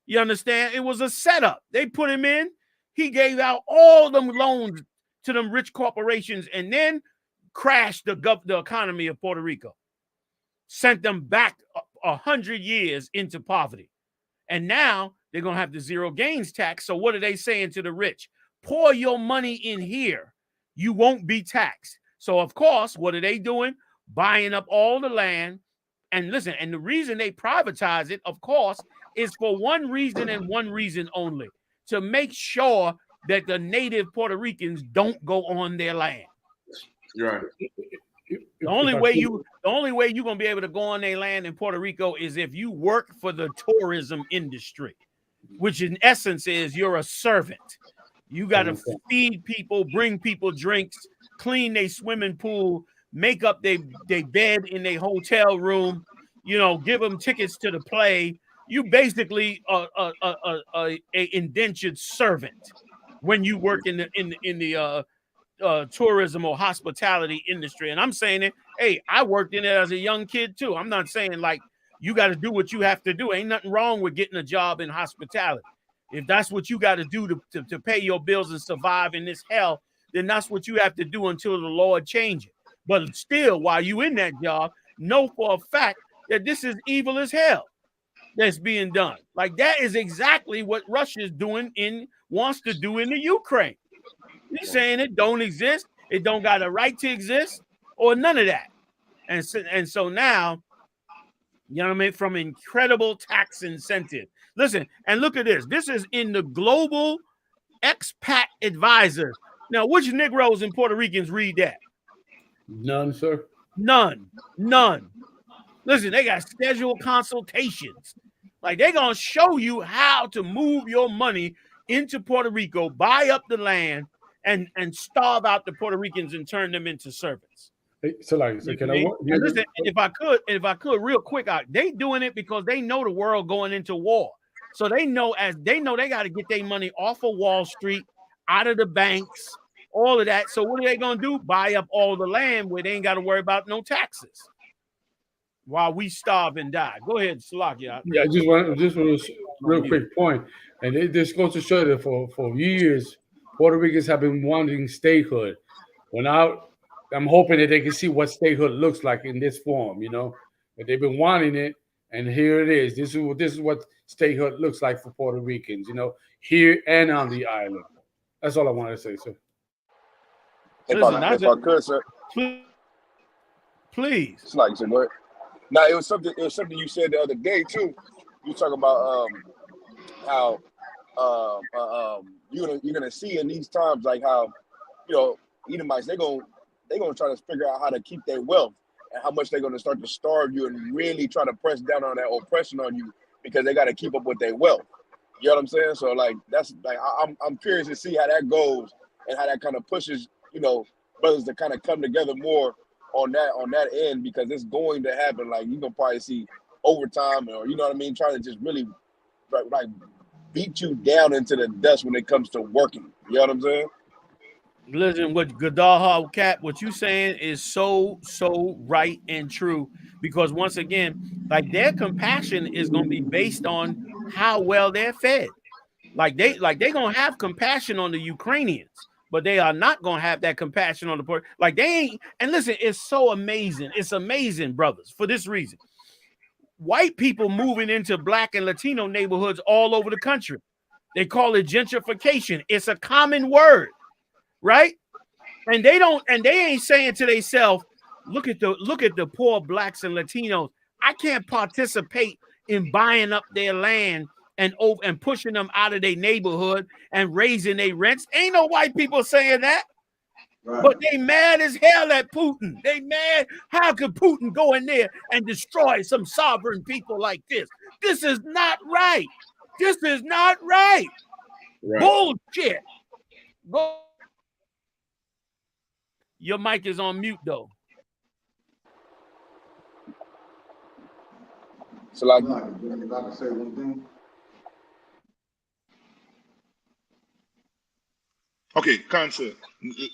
You understand? It was a setup. They put him in. He gave out all them loans to them rich corporations and then crashed the economy of Puerto Rico, sent them back 100 years into poverty. And now they're going to have the zero gains tax. So what are they saying to the rich? Pour your money in here. You won't be taxed. So, of course, what are they doing? Buying up all the land. And listen, and the reason they privatize it, of course, is for one reason and one reason only, to make sure that the native Puerto Ricans don't go on their land. Right. The only way you're gonna be able to go on their land in Puerto Rico is if you work for the tourism industry, which in essence is you're a servant. You got to feed people, bring people drinks, clean their swimming pool, make up their bed in their hotel room, give them tickets to the play. You basically a indentured servant when you work in the tourism or hospitality industry. And I'm saying it, hey, I worked in it as a young kid too. I'm not saying like you got to do what you have to do. Ain't nothing wrong with getting a job in hospitality. If that's what you got to do to pay your bills and survive in this hell, then that's what you have to do until the Lord changes. But still, while you in that job, know for a fact that this is evil as hell that's being done. Like that is exactly what Russia is wants to do in the Ukraine. He's saying it don't exist, it don't got a right to exist, or none of that. And so now, you know what I mean, from incredible tax incentive. Listen, and look at this. This is in the Global Expat Advisor. Now, which Negroes and Puerto Ricans read that? None, sir. None. Listen, they got scheduled consultations. Like they're gonna show you how to move your money into Puerto Rico, buy up the land, and starve out the Puerto Ricans and turn them into servants. Hey, so can I? Listen, if I could, real quick, they doing it because they know the world going into war. So they know they got to get their money off of Wall Street, out of the banks, all of that. So what are they gonna do? Buy up all the land where they ain't got to worry about no taxes, while we starve and die. Go ahead, Salakia. Yeah, I just want to real quick point, and this goes to show that for years, Puerto Ricans have been wanting statehood. I'm hoping that they can see what statehood looks like in this form, But they've been wanting it, and here it is. This is what statehood looks like for Puerto Ricans, here and on the island. That's all I wanted to say, sir. If I could, sir. Please. It's like you said, go ahead. Now it was something you said the other day too. You talking about how you're gonna see in these times like how Edomites they're gonna try to figure out how to keep their wealth and how much they're gonna start to starve you and really try to press down on that oppression on you because they got to keep up with their wealth. You know what I'm saying? So like that's like I'm curious to see how that goes and how that kind of pushes brothers to kind of come together more on that end, because it's going to happen. Like you're gonna probably see overtime, or trying to just really like beat you down into the dust when it comes to working. You know what I'm saying? Listen, what Gadaha Cap, what you saying is so right and true, because once again, like their compassion is gonna be based on how well they're fed. Like they gonna have compassion on the Ukrainians, but they are not going to have that compassion on the poor. Like they ain't. And listen, it's so amazing. It's amazing, brothers, for this reason. White people moving into Black and Latino neighborhoods all over the country. They call it gentrification. It's a common word, right? And they ain't saying to themselves, look at the poor Blacks and Latinos. I can't participate in buying up their land and pushing them out of their neighborhood and raising their rents. Ain't no white people saying that. Right. But they mad as hell at Putin. They mad. How could Putin go in there and destroy some sovereign people like this? This is not right. This is not right. Bullshit. Your mic is on mute, though. So like, if I can say one thing. Okay, Counsel,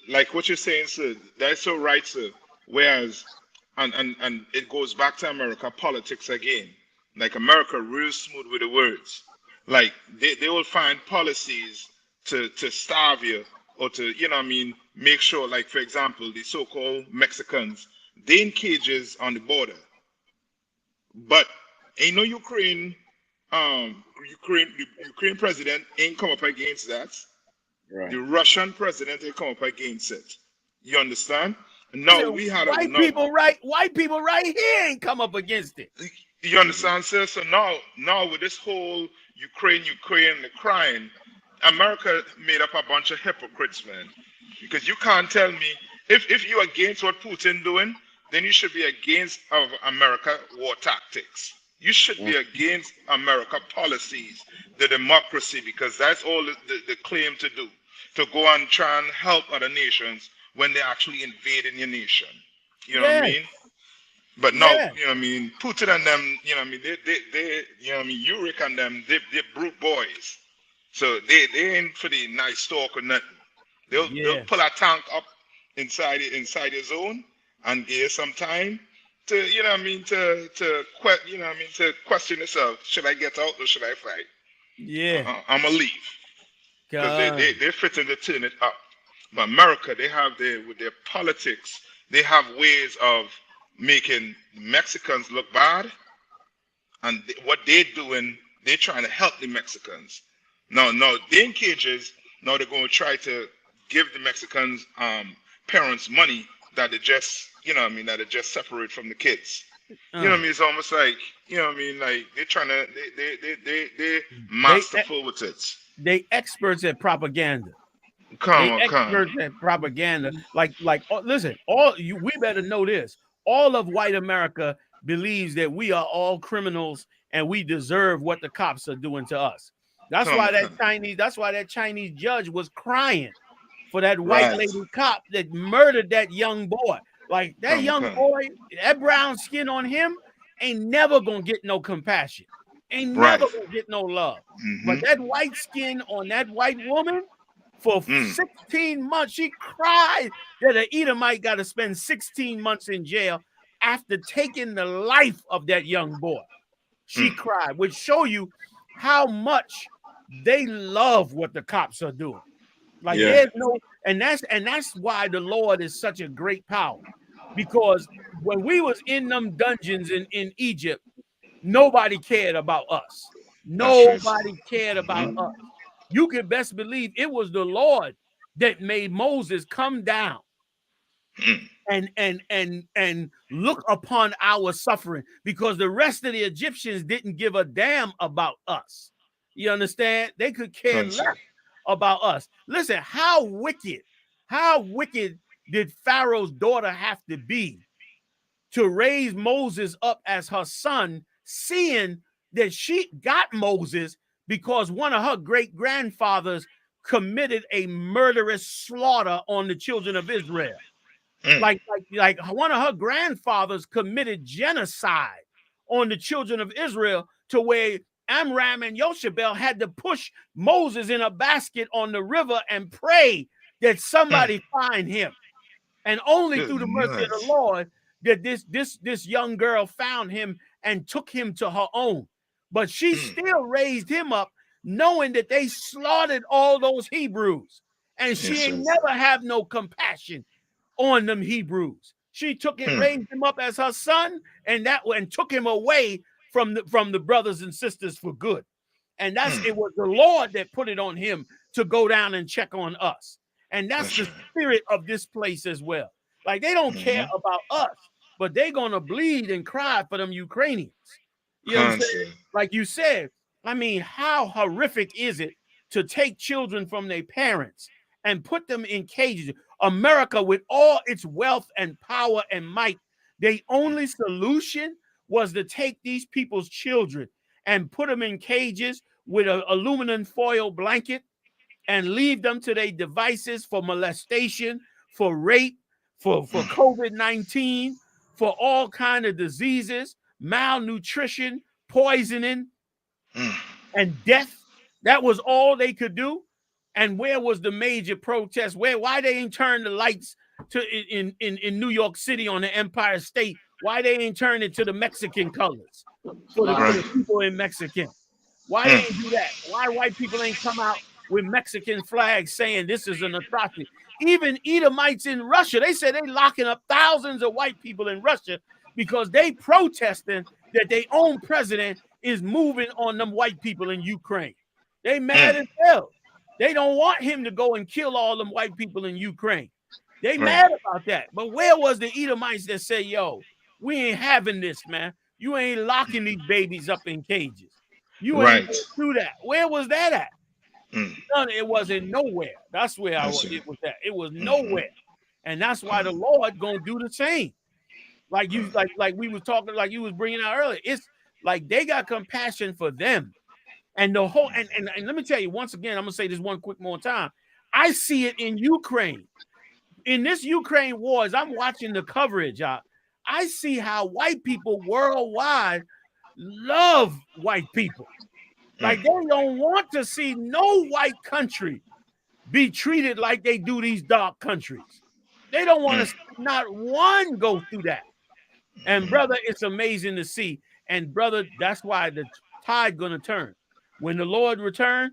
like what you're saying, sir, that's so right, sir. Whereas, and it goes back to America politics again. Like America, real smooth with the words. Like they will find policies to starve you or to, make sure, like for example, the so-called Mexicans, they in cages on the border, but ain't no Ukraine president ain't come up against that. Right. The Russian president ain't come up against it. You understand? No, we had white people right here ain't come up against it. You understand, sir? So now with this whole Ukraine the crying, America made up a bunch of hypocrites, man. Because you can't tell me if you're against what Putin doing, then you should be against of America war tactics. You should be against America policies, the democracy, because that's all the claim to do, to go and try and help other nations when they're actually invading your nation. You know what I mean? But no, you know what I mean, Putin and them, you know what I mean, they you know what I mean, Uric and them, they're brute boys. So they ain't for the nice talk or nothing. They'll pull a tank up inside your zone and give you some time to, you know what I mean, to question yourself. Should I get out or should I fight? Yeah. I'm gonna leave. Because they're fitting to turn it up. But America, they have with their politics, they have ways of making Mexicans look bad, and what they're doing, they're trying to help the Mexicans. No, they're in cages. Now they're going to try to give the Mexicans parents money that they just, you know what I mean, that they just separate from the kids. You know what I mean? It's almost like, you know what I mean, like they're trying to, they're masterful with it. They experts at propaganda. Experts at propaganda. Like, listen, we better know this. All of white America believes that we are all criminals and we deserve what the cops are doing to us. That's why that Chinese judge was crying for that white lady cop that murdered that young boy. Like that young boy, that brown skin on him ain't never gonna get no compassion. Ain't never gonna get no love. But that white skin on that white woman for 16 months, she cried that an Edomite got to spend 16 months in jail after taking the life of that young boy. She cried, which show you how much they love what the cops are doing. Like there's no, and that's why the Lord is such a great power. Because when we was in them dungeons in Egypt, nobody cared about us. Nobody cared about us. You can best believe it was the Lord that made Moses come down and look upon our suffering, because the rest of the Egyptians didn't give a damn about us. You understand? They could care less about us. Listen, how wicked did Pharaoh's daughter have to be to raise Moses up as her son, seeing that she got Moses because one of her great-grandfathers committed a murderous slaughter on the children of Israel. Like one of her grandfathers committed genocide on the children of Israel, to where Amram and Yoshabel had to push Moses in a basket on the river and pray that somebody find him. And only through the mercy of the Lord that this young girl found him and took him to her own. But she still raised him up, knowing that they slaughtered all those Hebrews. And she ain't never have no compassion on them Hebrews. She took it, raised him up as her son, and took him away from the brothers and sisters for good. And it was the Lord that put it on him to go down and check on us. And that's the spirit of this place as well. Like, they don't care about us, but they're gonna bleed and cry for them Ukrainians. You know what I'm saying? Like you said, I mean, how horrific is it to take children from their parents and put them in cages? America, with all its wealth and power and might, the only solution was to take these people's children and put them in cages with an aluminum foil blanket and leave them to their devices for molestation, for rape, for COVID-19, for all kind of diseases, malnutrition, poisoning, and death. That was all they could do. And where was the major protest? Why they ain't turned the lights to in New York City on the Empire State? Why they ain't turned it to the Mexican colors for the people in Mexican? Why they ain't do that? Why white people ain't come out with Mexican flags saying this is an atrocity? even Edomites in Russia, they said they locking up thousands of white people in Russia because they protesting that their own president is moving on them white people in Ukraine. They mad as hell. They don't want him to go and kill all them white people in Ukraine. They mad about that. But where was the Edomites that say, yo, we ain't having this, man. You ain't locking these babies up in cages. You ain't gonna do that. Where was that at? None, it wasn't nowhere. That's where it was at. It was nowhere. And that's why the Lord gonna do the same. Like you, like we was talking, like you was bringing out earlier. It's like they got compassion for them. And the whole, and let me tell you, once again, I'm gonna say this one quick more time. I see it in Ukraine. In this Ukraine war, as I'm watching the coverage, I see how white people worldwide love white people. Like they don't want to see no white country be treated like they do these dark countries. They don't want to see not one go through that. And brother, it's amazing to see. And brother, that's why the tide gonna turn. When the Lord return,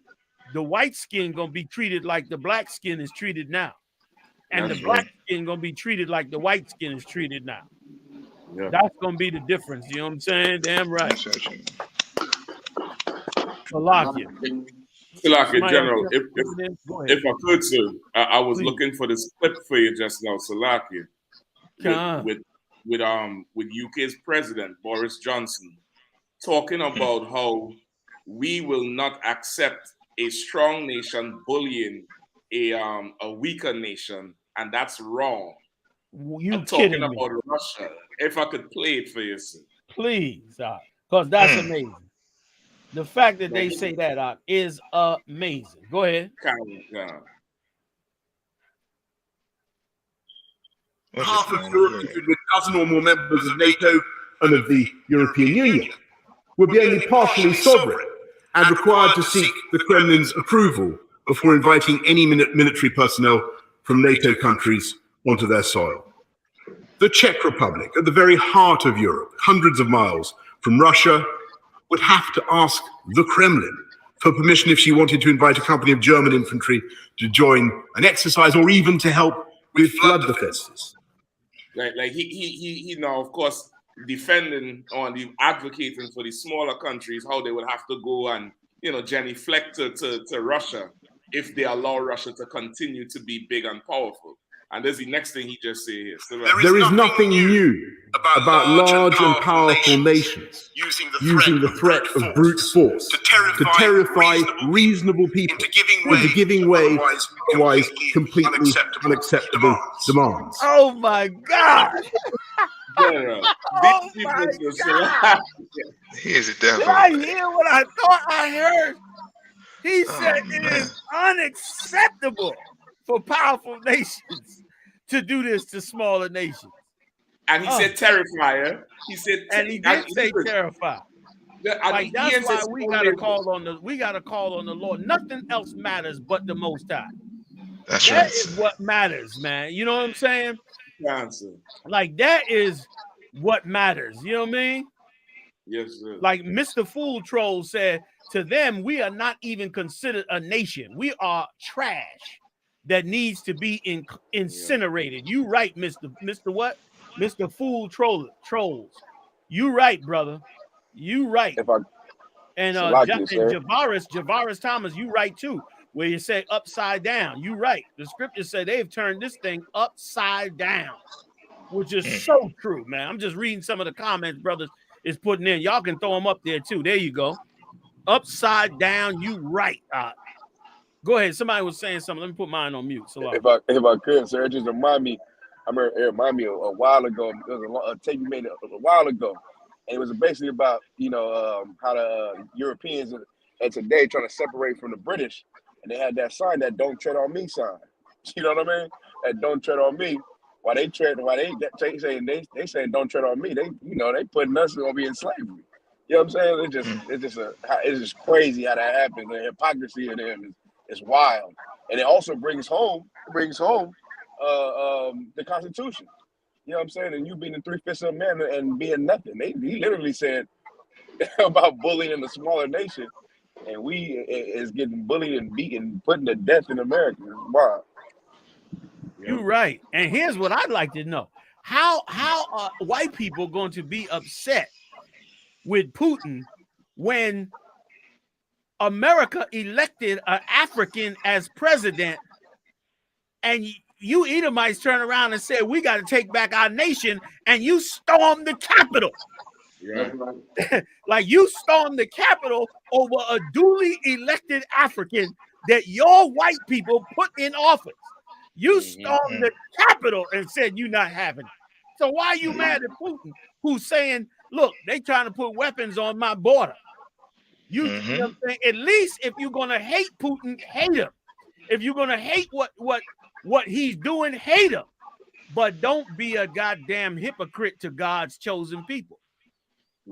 the white skin gonna be treated like the black skin is treated now. And the black skin gonna be treated like the white skin is treated now. Yeah. That's gonna be the difference. You know what I'm saying? Damn right. Salakia, General, if I could, sir, I was looking for this clip for you just now, Salakia, with UK's president Boris Johnson talking about how we will not accept a strong nation bullying a weaker nation, and that's wrong. You talking about Russia. If I could play it for you, sir. Please, because that's amazing. The fact that they say that is amazing. Go ahead. Half of Europe, including a dozen or more members of NATO and of the European Union, will be only partially sovereign and required to seek the Kremlin's approval before inviting any military personnel from NATO countries onto their soil. The Czech Republic, at the very heart of Europe, hundreds of miles from Russia, would have to ask the Kremlin for permission if she wanted to invite a company of German infantry to join an exercise or even to help with flood defenses. Like he now, of course, defending or advocating for the smaller countries, how they would have to go and, genuflect to Russia if they allow Russia to continue to be big and powerful. And there's the next thing he just said here. So there is nothing new about large and powerful nations using the threat of brute force to terrify reasonable people into giving way to otherwise completely unacceptable demands. Oh my God! General, oh my God! Here's the devil. Did I hear what I thought I heard? He said it is unacceptable for powerful nations to do this to smaller nations. And he said terrifier. He said, and he did say terrify. Like that's why we gotta call on the Lord. Nothing else matters but the Most High. That is what matters, man. You know what I'm saying? Like that is what matters. You know what I mean? Yes, sir. Like Mr. Fool Troll said, to them, we are not even considered a nation. We are trash that needs to be incinerated. You right, Mr. What? Mr. Fool Trolls. You right, brother. You right. And Javaris Thomas, you right too. Where you say upside down. You right. The scriptures say they've turned this thing upside down, which is so true, man. I'm just reading some of the comments brothers is putting in. Y'all can throw them up there too. There you go. Upside down, you right. Go ahead. Somebody was saying something. Let me put mine on mute. So if I could, sir, it just remind me. It reminded me a while ago. There was a tape you made a while ago, and it was basically about how the Europeans at today trying to separate from the British, and they had that sign, that "Don't Tread on Me" sign. You know what I mean? That "Don't Tread on Me." Why they saying "Don't tread on me"? They putting us gonna be in slavery. You know what I'm saying? It's just crazy how that happens. The hypocrisy in them is wild, and it also brings home the Constitution. You know what I'm saying? And you being the 3/5 of man and being nothing. He literally said about bullying the smaller nation, and we is getting bullied and beaten, put to death in America. Wow. You're right. And here's what I'd like to know: how are white people going to be upset with Putin when America elected an African as president, and you Edomites turn around and say we got to take back our nation, and you storm the Capitol? Like you stormed the Capitol over a duly elected African that your white people put in office. You stormed the Capitol and said you're not having it. So why are you mad at Putin, who's saying, look, they trying to put weapons on my border? You know what I'm saying? At least if you're gonna hate Putin, hate him. If you're gonna hate what he's doing, hate him. But don't be a goddamn hypocrite to God's chosen people.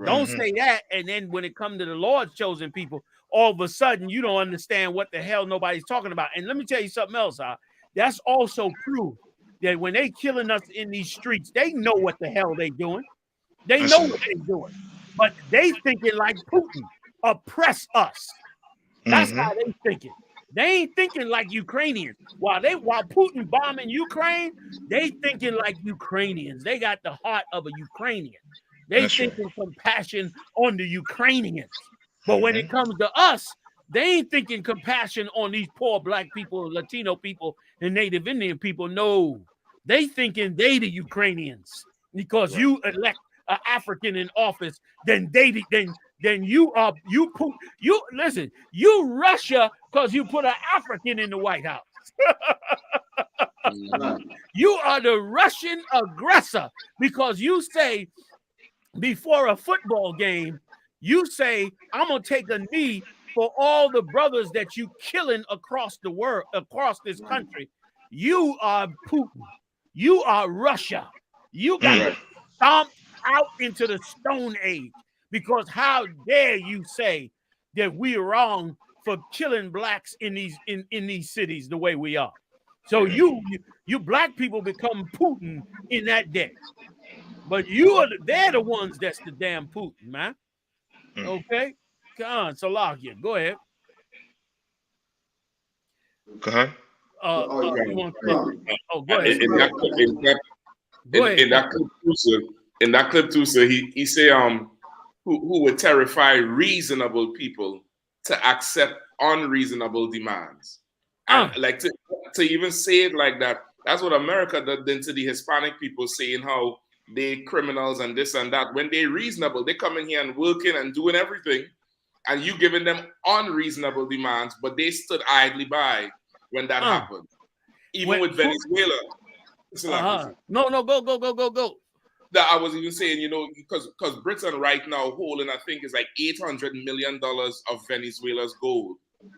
Don't say that, and then when it comes to the Lord's chosen people, all of a sudden you don't understand what the hell nobody's talking about. And let me tell you something else, that's also proof that when they killing us in these streets, they know what the hell they doing. They know what they're doing, but they thinking like Putin, oppress us. That's how they thinking. They ain't thinking like Ukrainians. While Putin bombing Ukraine, they thinking like Ukrainians. They got the heart of a Ukrainian. They thinking compassion on the Ukrainians. But when it comes to us, they ain't thinking compassion on these poor black people, Latino people, and Native Indian people. No, they thinking they the Ukrainians because you elect an African in office, then you listen, you Russia because you put an African in the White House. You are the Russian aggressor because you say before a football game, you say, I'm gonna take a knee for all the brothers that you killing across the world, across this country. You are Putin. You are Russia. You got stomped out into the Stone Age because how dare you say that we're wrong for killing blacks in these cities the way we are. So you black people become Putin in that day. But they're the ones that's the damn Putin, man. Okay? Come on, Salakia, go ahead. Go ahead. Go ahead. In that clip too, sir, he say who would terrify reasonable people to accept unreasonable demands. And like to even say it like that, that's what America did then to the Hispanic people, saying how they criminals and this and that. When they're reasonable, they come in here and working and doing everything, and you giving them unreasonable demands, but they stood idly by when that happened. Even with Venezuela. No, go. That I was even saying, because Britain right now holding, I think, is like $800 million of Venezuela's gold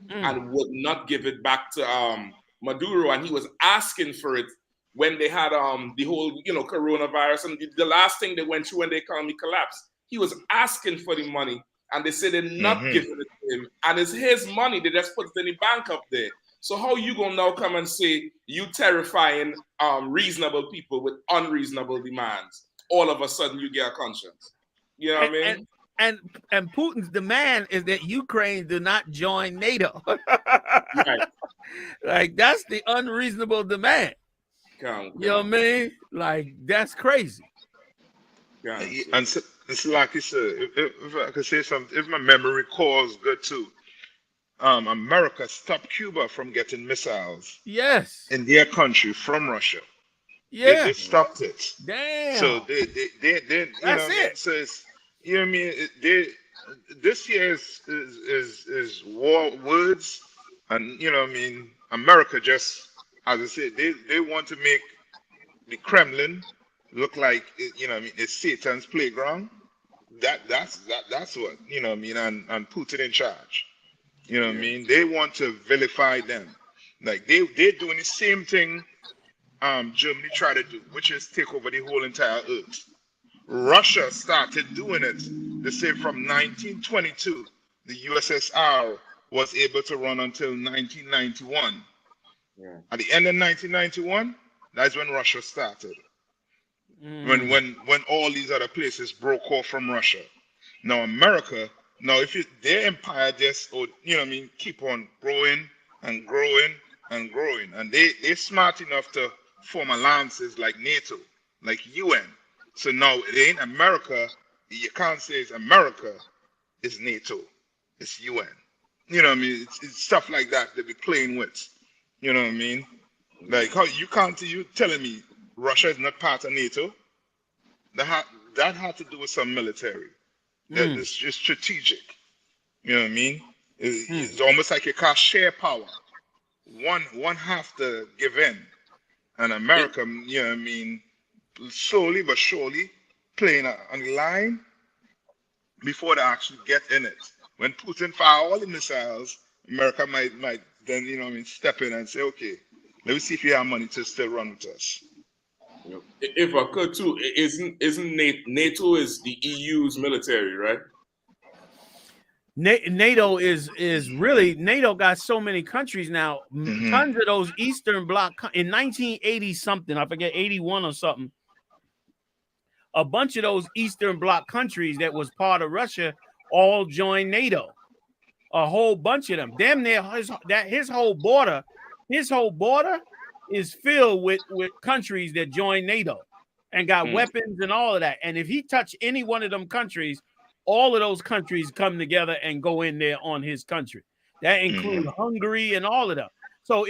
and would not give it back to Maduro, and he was asking for it when they had the whole coronavirus, and the last thing they went through when the economy collapsed, he was asking for the money, and they said they're not giving it to him, and it's his money. They just put it in the bank up there. So how you gonna now come and say you terrifying reasonable people with unreasonable demands? All of a sudden you get a conscience. You know what I mean? And Putin's demand is that Ukraine do not join NATO. Right. Like that's the unreasonable demand. You know what I mean? Like that's crazy. And it's like it's if I could say something, if my memory calls good too, America stopped Cuba from getting missiles. Yes. In their country from Russia. Yeah. They stopped it. Damn. So they that's it. So it's, you know what I mean? This year is war words, and you know what I mean. America just, as I said, they want to make the Kremlin look like it's Satan's playground. That's what you know what I mean, and Putin in charge. You know what I mean? They want to vilify them, like they're doing the same thing Germany tried to do, which is take over the whole entire earth. Russia started doing it. They say from 1922, the USSR was able to run until 1991. Yeah. At the end of 1991, that's when Russia started. When all these other places broke off from Russia. Now America, their empire just keep on growing and growing and growing, and they're smart enough to form alliances like NATO, like UN. So now it ain't America. You can't say it's America. It's NATO. It's UN. You know what I mean? It's stuff like that they be playing with. You know what I mean? Like how you telling me Russia is not part of NATO? That had to do with some military. It's just strategic. You know what I mean? It's almost like you can't share power. One has to give in. And America, you know what I mean, slowly but surely playing on the line before they actually get in it. When Putin fire all the missiles, America might then, you know what I mean, step in and say, okay, let me see if you have money to still run with us. If I could too, isn't NATO is the EU's military, right? NATO is really, NATO got so many countries now. Tons of those Eastern Bloc in 1980 something, I forget, 81 or something. A bunch of those Eastern Bloc countries that was part of Russia all joined NATO. A whole bunch of them. Damn near his whole border is filled with countries that joined NATO and got weapons and all of that. And if he touch any one of them countries, all of those countries come together and go in there on his country. That includes Hungary and all of them. So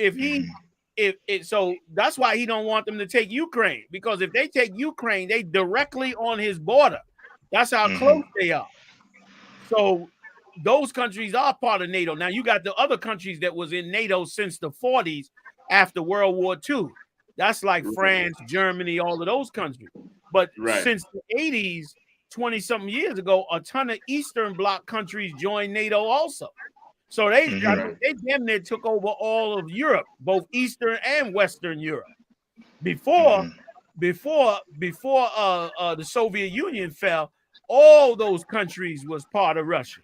so that's why he don't want them to take Ukraine, because if they take Ukraine, they directly on his border. That's how close they are. So those countries are part of NATO. Now you got the other countries that was in NATO since the 40s after World War II. That's like France, Germany, all of those countries. But since the 80s, 20-something years ago, a ton of Eastern Bloc countries joined NATO also. So they damn near took over all of Europe, both Eastern and Western Europe. Before the Soviet Union fell, all those countries was part of Russia.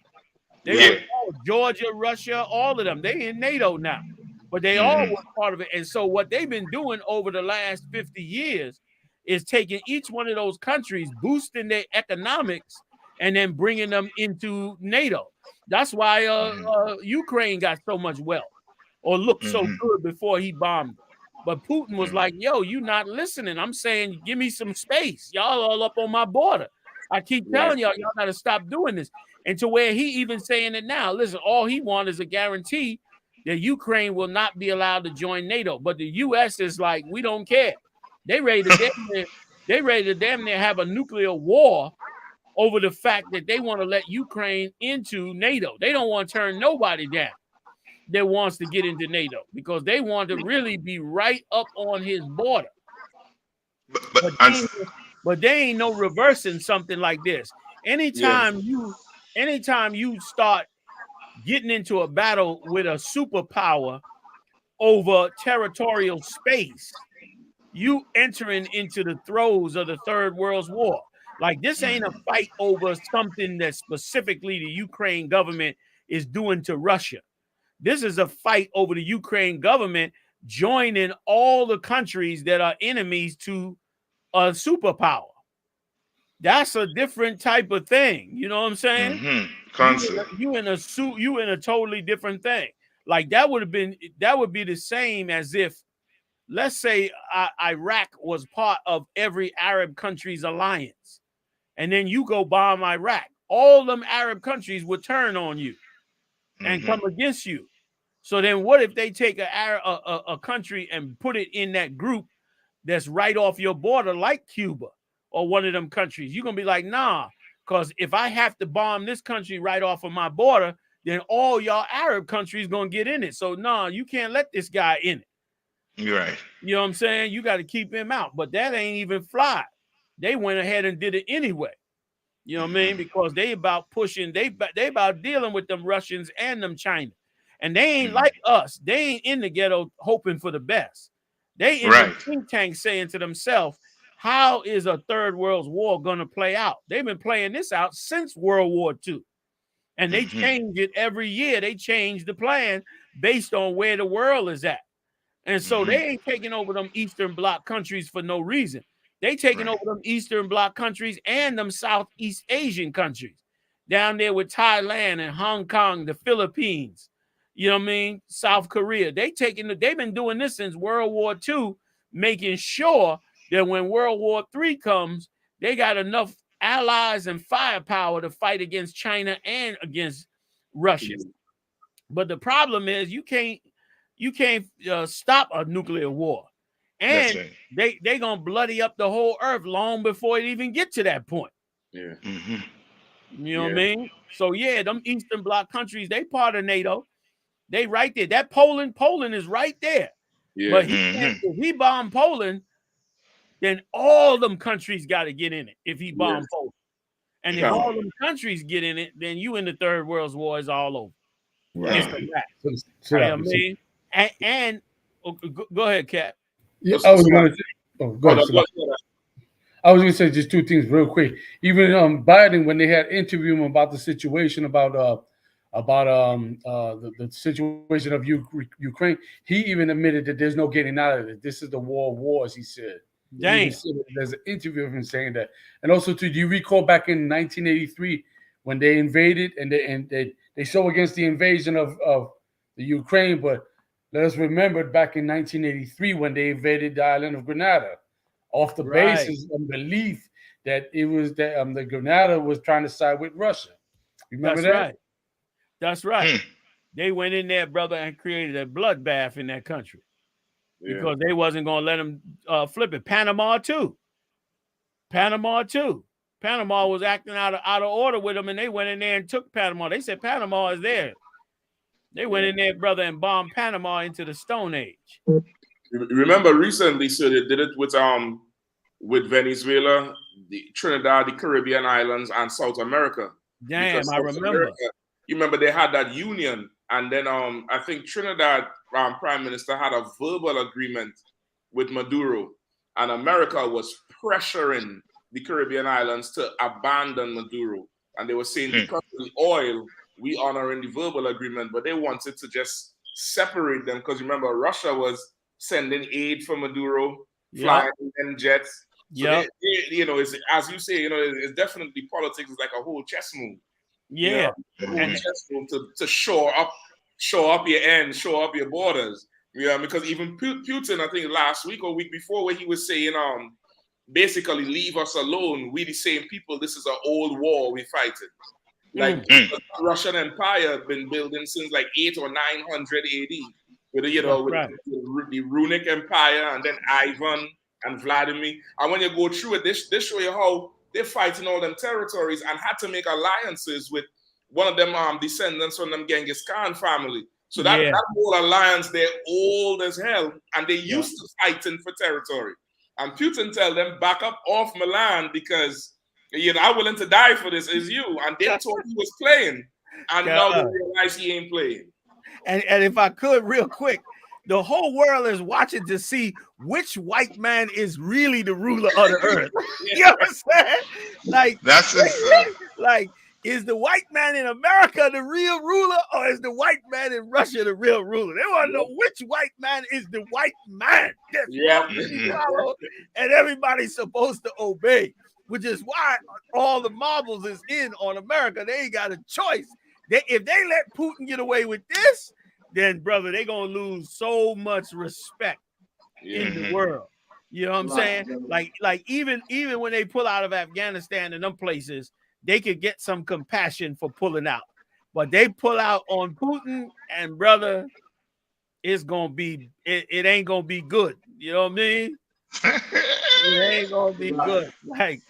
They were all, Georgia, Russia, all of them. They in NATO now, but they all were part of it. And so what they've been doing over the last 50 years is taking each one of those countries, boosting their economics, and then bringing them into NATO. That's why Ukraine got so much wealth or looked so good before he bombed. But Putin was like, yo, you not listening. I'm saying, give me some space. Y'all all up on my border. I keep telling y'all got to stop doing this. And to where he even saying it now. Listen, all he wants is a guarantee that Ukraine will not be allowed to join NATO. But the U.S. is like, we don't care. They ready to damn near have a nuclear war over the fact that they want to let Ukraine into NATO. They don't want to turn nobody down that wants to get into NATO, because they want to really be right up on his border. But they ain't no reversing something like this. Anytime you start getting into a battle with a superpower over territorial space, you entering into the throes of the Third World War. Like, this ain't a fight over something that specifically the Ukraine government is doing to Russia. This is a fight over the Ukraine government joining all the countries that are enemies to a superpower. That's a different type of thing. You know what I'm saying? You in a totally different thing. Like, that would be the same as if, let's say, Iraq was part of every Arab country's alliance, and then you go bomb Iraq. All them Arab countries would turn on you and come against you. So then what if they take a country and put it in that group that's right off your border, like Cuba or one of them countries? You're going to be like, nah, because if I have to bomb this country right off of my border, then all y'all Arab countries going to get in it. So, nah, you can't let this guy in it. You're right. You know what I'm saying? You got to keep him out. But that ain't even fly. They went ahead and did it anyway. You know what I mean? Because they about pushing, they about dealing with them Russians and them China. And they ain't like us. They ain't in the ghetto hoping for the best. They in the think tank saying to themselves, how is a Third World War going to play out? They've been playing this out since World War II. And they change it every year. They change the plan based on where the world is at. And so they ain't taking over them Eastern Bloc countries for no reason. They taking over them Eastern Bloc countries and them Southeast Asian countries down there with Thailand and Hong Kong, the Philippines, you know what I mean? South Korea. They've been doing this since World War II making sure that when World War III comes, they got enough allies and firepower to fight against China and against Russia. But the problem is you can't stop a nuclear war, and they gonna bloody up the whole earth long before it even get to that point. Yeah. You know what I mean? So yeah, them Eastern Bloc countries, they part of NATO. They right there. That Poland is right there. Yeah. But if he bomb Poland, then all them countries got to get in it. If he bomb Poland, and if all them countries get in it, then you in the Third World War is all over. It's a wrap. You know what I mean? And go ahead, Cap. Yeah, I was going to say. Oh, go ahead. I was going to say just two things real quick. Even Biden, when they had interviewed him about the situation about the situation of Ukraine, he even admitted that there's no getting out of it. This is the war of wars, he said. Dang. There's an interview of him saying that. And also, do you recall back in 1983 when they invaded and they so against the invasion of the Ukraine, but let us remember back in 1983 when they invaded the island of Grenada off the basis and belief that it was that the Grenada was trying to side with Russia. Remember that? That's right. They went in there, brother, and created a bloodbath in that country because they wasn't going to let them flip it. Panama too. Panama was acting out of order with them, and they went in there and took Panama. They said Panama is there. They went in there, brother, and bombed Panama into the Stone Age. Remember recently, so they did it with Venezuela, the Trinidad, the Caribbean islands, and South America. Damn, I remember. You remember they had that union, and then I think Trinidad Prime Minister had a verbal agreement with Maduro, and America was pressuring the Caribbean islands to abandon Maduro, and they were saying because of the oil, we honoring the verbal agreement, but they wanted to just separate them because remember Russia was sending aid for Maduro, flying in jets. So they, it's, as you say, it's definitely politics is like a whole chess move. Yeah, and chess move to shore up your ends, shore up your borders. Yeah, because even Putin, I think last week or week before, where he was saying, basically leave us alone. We the same people. This is an old war we fighting. Like the Russian Empire have been building since like 800 or 900 AD. With the Runic Empire and then Ivan and Vladimir. And when you go through it, they show you how they're fighting all them territories and had to make alliances with one of them descendants from them Genghis Khan family. So that whole alliance, they're old as hell, and they used to fighting for territory. And Putin tell them back up off Milan because I'm willing to die for this as you. And they thought he was playing, and now they realize he ain't playing. And if I could, real quick, the whole world is watching to see which white man is really the ruler of the earth. You know what I'm saying? Like that's like, is the white man in America the real ruler, or is the white man in Russia the real ruler? They want to know which white man is the white man. And everybody's supposed to obey, which is why all the marbles is in on America. They ain't got a choice. If they let Putin get away with this, then brother, they're gonna lose so much respect in the world. You know what I'm saying? Like even when they pull out of Afghanistan and them places, they could get some compassion for pulling out. But they pull out on Putin, and brother, it's gonna be it ain't gonna be good. You know what I mean? It ain't gonna be good. Like,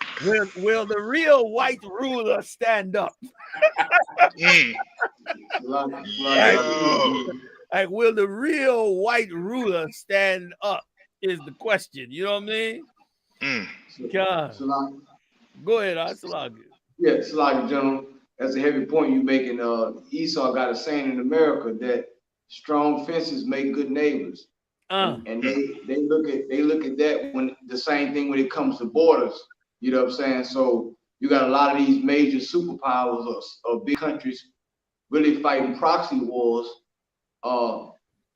will the real white ruler stand up? Like, will the real white ruler stand up? Is the question. You know what I mean? God. Go ahead, Salaga. Yeah, Salaga, gentlemen. That's a heavy point you're making. Esau got a saying in America that strong fences make good neighbors. And they look at that when the same thing when it comes to borders. You know what I'm saying? So you got a lot of these major superpowers of big countries really fighting proxy wars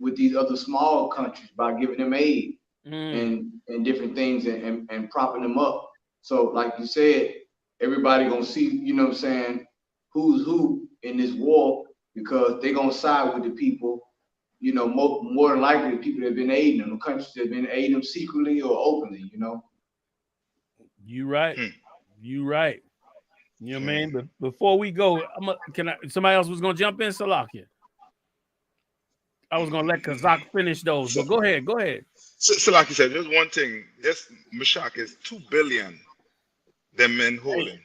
with these other small countries by giving them aid and different things and propping them up. So like you said, everybody gonna see, you know what I'm saying, who's who in this war because they're gonna side with the people you know, more than likely the people that have been aiding them, the countries that have been aiding them secretly or openly, you know. You right. You right. You know what I mean? But before we go, somebody else was gonna jump in, Salakia. I was gonna let Kazak finish those, but go ahead, go ahead. So like you said, there's one thing. This Meshach is 2 billion. Them men holding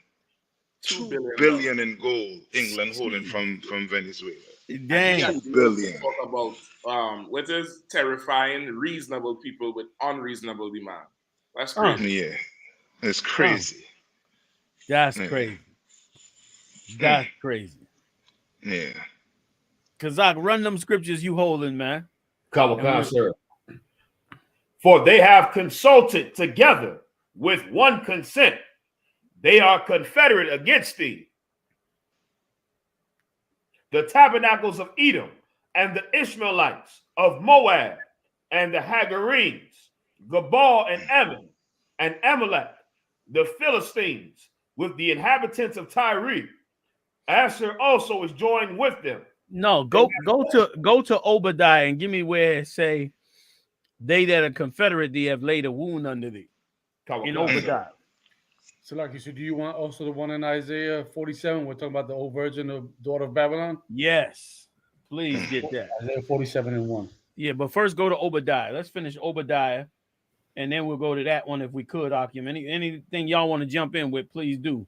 2 billion in gold. England holding from Venezuela. Dang. 2 billion. Talk about what is terrifying reasonable people with unreasonable demand. That's crazy. Yeah, it's crazy. That's crazy. That's crazy. Yeah. Kazak, run them scriptures you holding, man. Kawakan, sir. For they have consulted together with one consent. They are confederate against thee. The tabernacles of Edom and the Ishmaelites of Moab and the Hagarenes, Gabal and Ammon and Amalek, the Philistines with the inhabitants of Tyre. Asher also is joined with them. No, go to Obadiah and give me where it say they that are confederate thee have laid a wound under thee. In Obadiah. So, like you said, do you want also the one in Isaiah 47? We're talking about the old virgin of daughter of Babylon. Yes, please get that. Isaiah 47:1. Yeah, but first go to Obadiah. Let's finish Obadiah, and then we'll go to that one if we could. Akim, anything y'all want to jump in with, please do.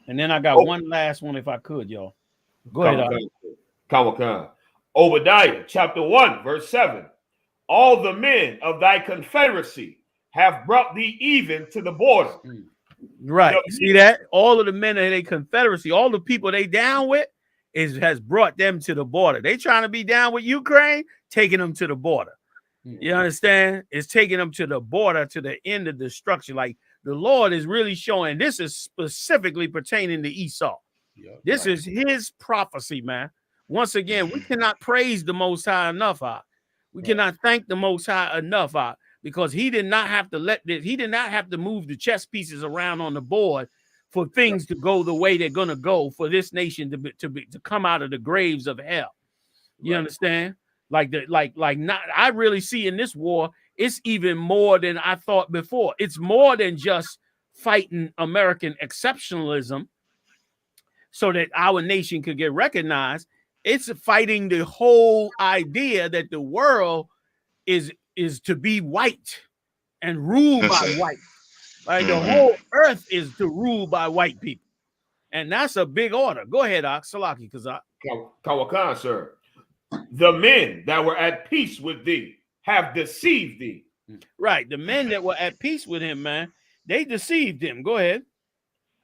And then I got one last one if I could, y'all. Go ahead. Kawakan. Obadiah chapter 1, verse 7. All the men of thy confederacy have brought thee even to the border. Right. See that? All of the men of their confederacy, all the people they down with, has brought them to the border. They trying to be down with Ukraine, taking them to the border. You understand? It's taking them to the border, to the end of destruction. Like the Lord is really showing this is specifically pertaining to Esau. This is his prophecy, man. Once again, we cannot praise the Most High enough. We cannot thank the Most High enough, because he did not have to he did not have to move the chess pieces around on the board for things to go the way they're gonna go for this nation to come out of the graves of hell. You understand? I really see in this war, it's even more than I thought before. It's more than just fighting American exceptionalism so that our nation could get recognized. It's fighting the whole idea that the world is to be white and ruled by white. Like the whole earth is to rule by white people. And that's a big order. Go ahead, Salaki Kazak. Kawakan, sir. The men that were at peace with thee have deceived thee. Right. The men that were at peace with him, man, they deceived him. Go ahead.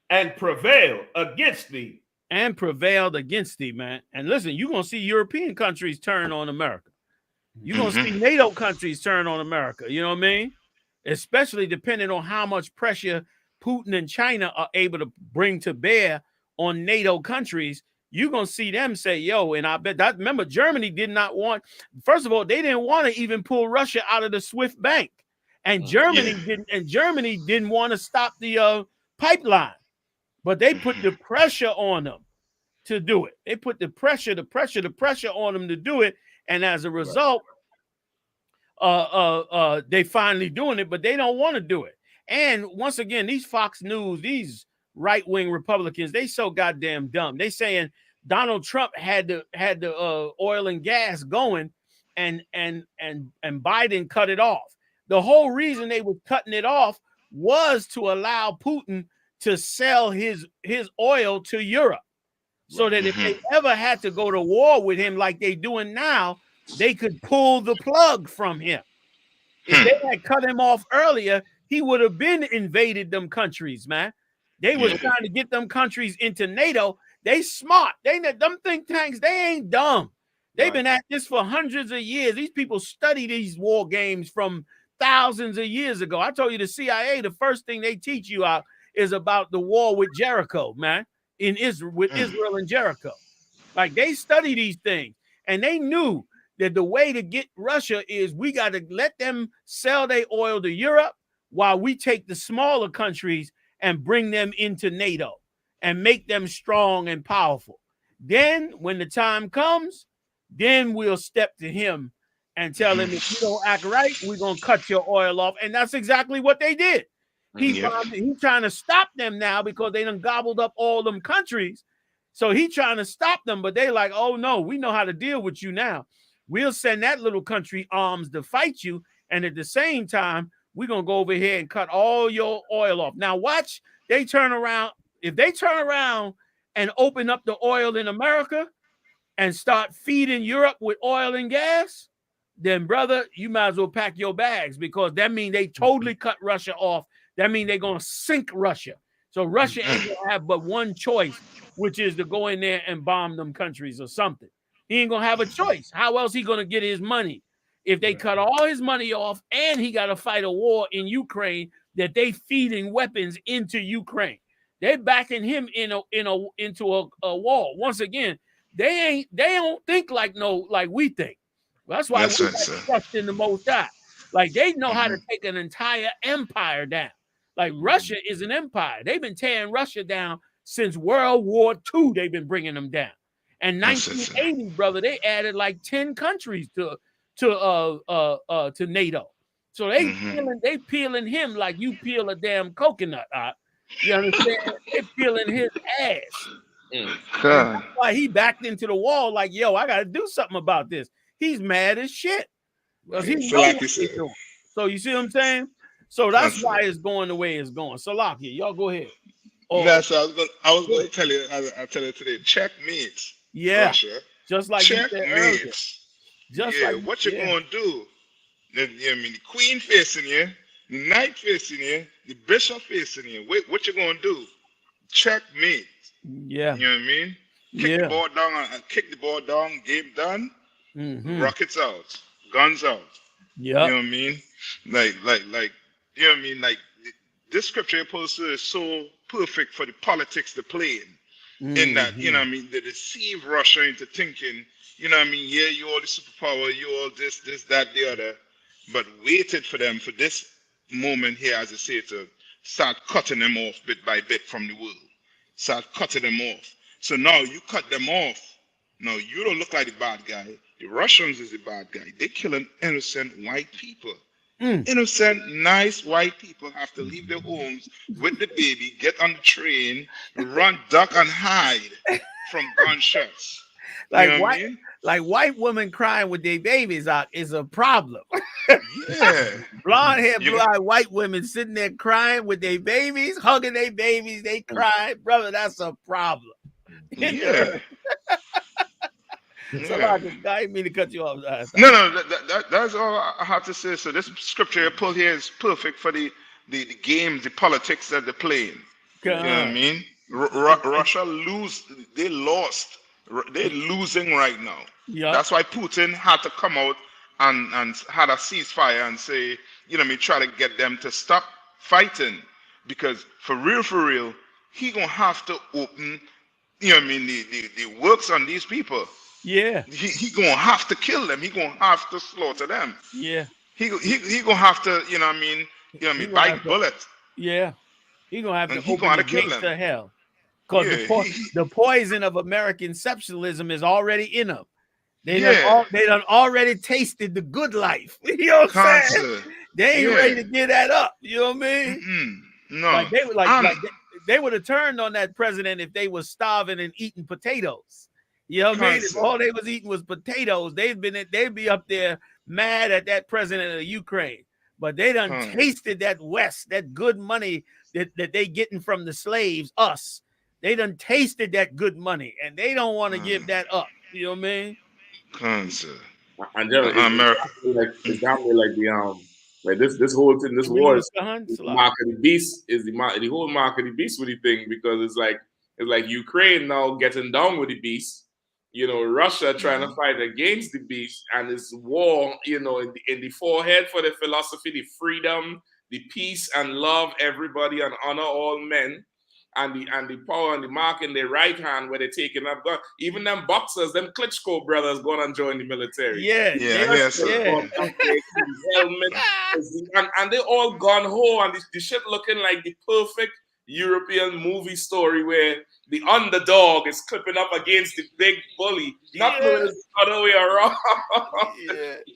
And prevailed against thee. And prevailed against thee, man. And listen, you're going to see European countries turn on America. You're going to see NATO countries turn on America. You know what I mean? Especially depending on how much pressure Putin and China are able to bring to bear on NATO countries. You're going to see them say, yo, and I bet that, remember, Germany did not want, first of all, they didn't want to even pull Russia out of the SWIFT bank. And Germany didn't want to stop the pipeline. But they put the pressure on them to do it. They put the pressure on them to do it. And as a result, they finally doing it, but they don't want to do it. And once again, these Fox News, these right-wing Republicans, they so goddamn dumb. They saying Donald Trump had the oil and gas going, and Biden cut it off. The whole reason they were cutting it off was to allow Putin to sell his oil to Europe, so that if they ever had to go to war with him like they doing now, they could pull the plug from him. If they had cut him off earlier, he would have been invaded them countries, man. They was trying to get them countries into NATO. They smart. Them think tanks, they ain't dumb. They've been at this for hundreds of years. These people study these war games from thousands of years ago. I told you the CIA, the first thing they teach you out is about the war with Jericho, man, in Israel, with Israel and Jericho. Like they study these things, and they knew that the way to get Russia is we got to let them sell their oil to Europe while we take the smaller countries and bring them into NATO and make them strong and powerful. Then when the time comes, then we'll step to him and tell him, if you don't act right, we're going to cut your oil off. And that's exactly what they did. He's trying to stop them now because they done gobbled up all them countries. So he's trying to stop them, but they like, oh, no, we know how to deal with you now. We'll send that little country arms to fight you. And at the same time, we're going to go over here and cut all your oil off. Now, watch, they turn around. If they turn around and open up the oil in America and start feeding Europe with oil and gas, then, brother, you might as well pack your bags, because that means they totally cut Russia off. That means they're going to sink Russia. So Russia ain't going to have but one choice, which is to go in there and bomb them countries or something. He ain't going to have a choice. How else he going to get his money? If they cut all his money off and he got to fight a war in Ukraine that they feeding weapons into Ukraine. They're backing him into a wall. Once again, they don't think like we think. That's why we trust in the Most High. Like, they know how to take an entire empire down. Like, Russia is an empire. They've been tearing Russia down since World War II. They've been bringing them down. And 1980, brother, they added like 10 countries to NATO. So they peeling him like you peel a damn coconut. You understand? They peeling his ass. That's why he backed into the wall like, yo, I got to do something about this. He's mad as shit. So you see what I'm saying? So that's why it's going the way it's going. So Lockie, y'all go ahead. That's what I was going to tell you. I'll tell you today. Checkmate. Yeah. Russia. Just like you said earlier. What you going to do? The queen facing you, the knight facing you, the bishop facing you. What you going to do? Checkmate. Yeah. You know what I mean? Kick the ball down and kick the ball down. Game done. Rockets out. Guns out. Yeah. You know what I mean? Like, you know what I mean? Like, this scripture is so perfect for the politics to play in that, you know what I mean? They deceive Russia into thinking, you know what I mean? Yeah, you all the superpower, you all this, that, the other, but waited for them for this moment here, as I say, to start cutting them off bit by bit from the world. Start cutting them off. So now you cut them off. Now you don't look like the bad guy. The Russians is the bad guy. They're killing innocent white people. Innocent, nice white people have to leave their homes with the baby, get on the train, run, duck, and hide from gunshots. Like, white women crying with their babies out is a problem. Yeah. Blonde hair, blue-eyed white women sitting there crying with their babies, hugging their babies, they cry. Brother, that's a problem. Yeah. So I didn't mean to cut you off. No, that's all I have to say. So this scripture you pull here is perfect for the games, the politics that they're playing. You know what I mean? Russia they lost. They're losing right now. Yeah. That's why Putin had to come out and had a ceasefire and say, you know what I mean, try to get them to stop fighting. Because for real, he gonna have to open, you know what I mean, the works on these people. Yeah. He gonna have to kill them. He gonna have to slaughter them. Yeah. He gonna have to, you know what I mean, bite bullets. Yeah. He gonna have to he open gonna the kill gates them. to hell. Because the poison of American exceptionalism is already in them. They done already tasted the good life. You know what I'm saying? They ain't ready to give that up. You know what I mean? No. Like they would have turned on that president if they was starving and eating potatoes. You know what I mean? If all they was eating was potatoes, they'd be up there mad at that president of Ukraine. But they done tasted that West, that good money that they getting from the slaves, us. They done tasted that good money, and they don't want to give that up. You know what I mean? And America, it's down like this whole thing, this war is the mark of the beast. Is the whole mark of the beast with the thing, because it's like Ukraine now getting down with the beast. You know, Russia trying to fight against the beast, and this war, you know, in the forehead for the philosophy, the freedom, the peace and love everybody and honor all men, and the power and the mark in their right hand where they're taking up guns. Even them boxers, them Klitschko brothers, going and join the military. Helmet, and they all gone home, and the shit looking like the perfect, European movie story where the underdog is clipping up against the big bully. Not knowing it's the other way around.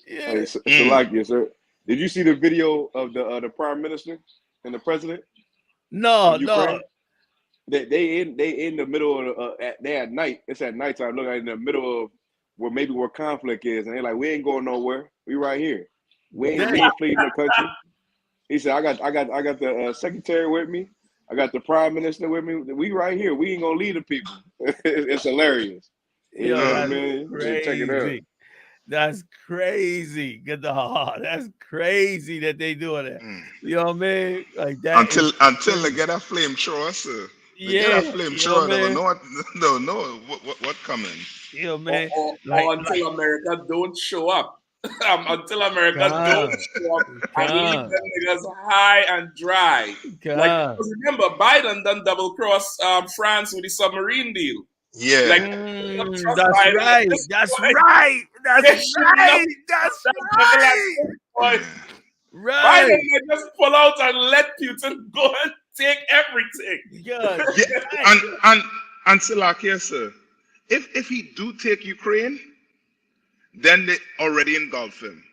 Hey, Salakia, sir. Did you see the video of the prime minister and the president No, of Ukraine? They in the middle of they at night. It's at nighttime. Look, in the middle of where conflict is, and they're like, we ain't going nowhere. We right here. We ain't fleeing the country. He said, I got the secretary with me. I got the prime minister with me. We right here. We ain't gonna leave the people. It's hilarious. Yo, that's man. crazy. Check it out. That's crazy. Good dog. That's crazy that they doing that. You know what I mean? Like that. Until they get a flamethrower, sir. They get a flamethrower. They don't know what coming. You know, man. Or until America don't show up. Until America don't show up and leave them niggas high and dry. Like, remember, Biden done double cross France with the submarine deal. Yeah. Like, that's right. That's right. That's right. That's right. Right. Biden might just pull out and let Putin go and take everything. And Salakia, sir, if he do take Ukraine, then they already engulf him.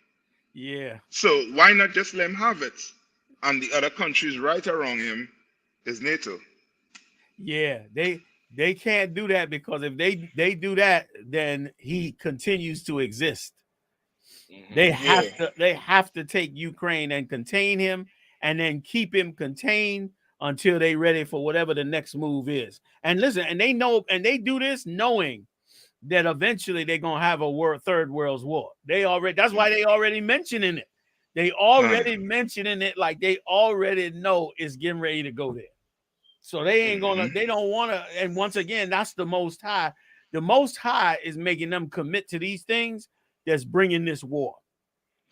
Yeah. So why not just let him have it? And the other countries right around him is NATO. Yeah, they can't do that because if they do that, then he continues to exist. They have to take Ukraine and contain him and then keep him contained until they ready for whatever the next move is. And listen, and they know, and they do this knowing that eventually they're gonna have a third world war. That's why they already mentioning it. They already mentioning it, like they already know it's getting ready to go there. So they ain't gonna, they don't want to. And once again, that's the Most High. The Most High is making them commit to these things that's bringing this war.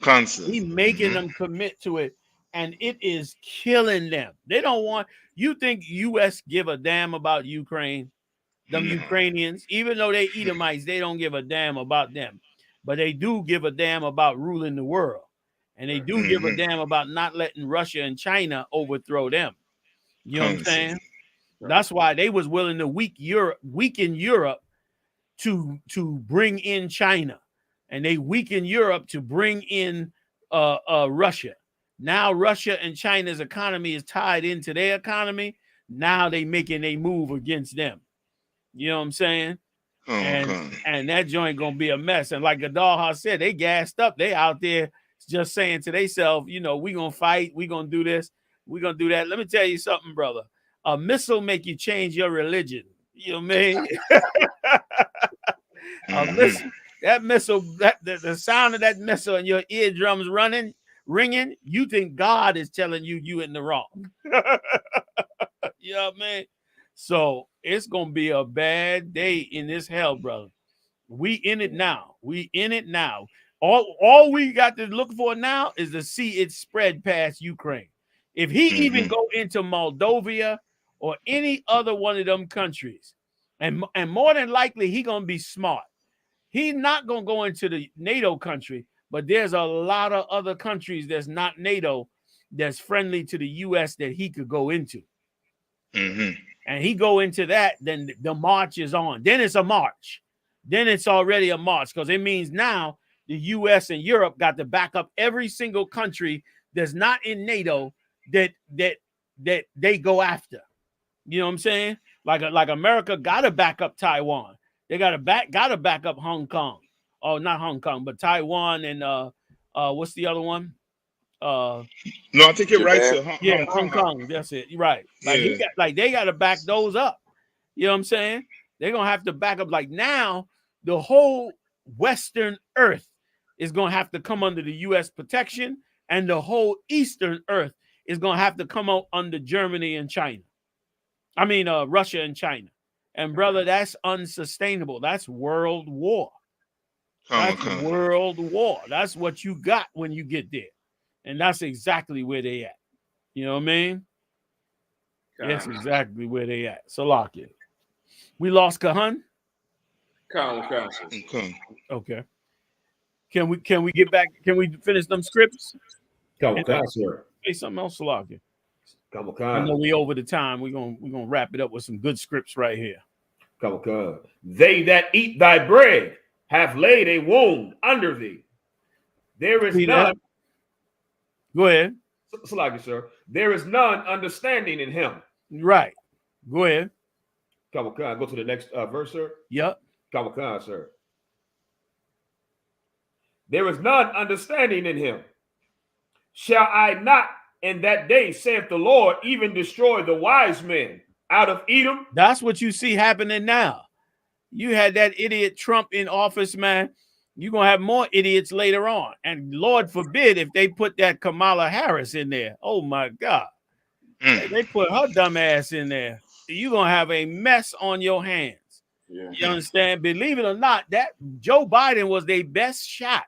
Constant. He's making them commit to it, and it is killing them. They don't want. You think U.S. give a damn about Ukraine? Them Ukrainians, even though they Edomites, they don't give a damn about them. But they do give a damn about ruling the world. And they do give a damn about not letting Russia and China overthrow them. You know what I'm saying? That's why they was willing to weaken Europe to bring in China. And they weaken Europe to bring in Russia. Now Russia and China's economy is tied into their economy. Now they making a move against them. You know what I'm saying? And that joint gonna be a mess. And like Gadalha said, they gassed up. They out there just saying to themselves, you know, we gonna fight, we gonna do this, we gonna do that. Let me tell you something, brother. A missile make you change your religion. You know what I mean? That missile, the sound of that missile and your eardrums ringing, you think God is telling you in the wrong. You know what I mean? So it's gonna be a bad day in this hell, brother. We in it now. We in it now. All we got to look for now is to see it spread past Ukraine. If he even go into Moldova or any other one of them countries, and more than likely he gonna be smart. He's not gonna go into the NATO country, but there's a lot of other countries that's not NATO that's friendly to the U.S. that he could go into. And he go into that, then the march is on. Then it's a march. Then it's already a march because it means now the U.S. and Europe got to back up every single country that's not in NATO that they go after. You know what I'm saying? Like America got to back up Taiwan. They got to back up Hong Kong. Oh, not Hong Kong, but Taiwan and what's the other one? No, I think you're right, sir. Hong Kong. That's it. Right. Like they got to back those up. You know what I'm saying? They're gonna have to back up. Like now, the whole Western Earth is gonna have to come under the U.S. protection, and the whole Eastern Earth is gonna have to come out under Germany and China. I mean, Russia and China. And brother, that's unsustainable. That's world war. That's world war. That's what you got when you get there. And that's exactly where they at. You know what I mean? That's exactly where they at. So lock it. We lost Kahan? Okay. Can we get back? Can we finish them scripts? Say something else, Salaki. I know we over the time. We're gonna wrap it up with some good scripts right here. They that eat thy bread have laid a wound under thee. There is none. Go ahead. Salaki, sir. There is none understanding in him. Right. Go ahead. Go to the next verse, sir. Yep. Sir. There is none understanding in him. Shall I not in that day, saith the Lord, even destroy the wise men out of Edom? That's what you see happening now. You had that idiot Trump in office, man. You're going to have more idiots later on. And Lord forbid if they put that Kamala Harris in there. Oh, my God. They put her dumb ass in there. You're going to have a mess on your hands. Yeah. You understand? Believe it or not, that Joe Biden was their best shot.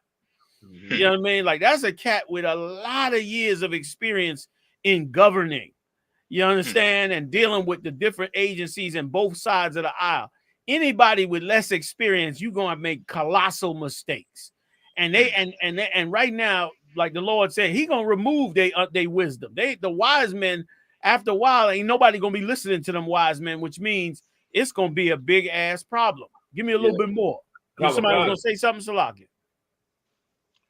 You know what I mean? Like, that's a cat with a lot of years of experience in governing. You understand? And dealing with the different agencies in both sides of the aisle. Anybody with less experience, you're going to make colossal mistakes. And and right now, like the Lord said, he going to remove their wisdom. The wise men, after a while, ain't nobody going to be listening to them wise men, which means it's going to be a big ass problem. Give me a little bit more. Somebody was going to say something, Salaki.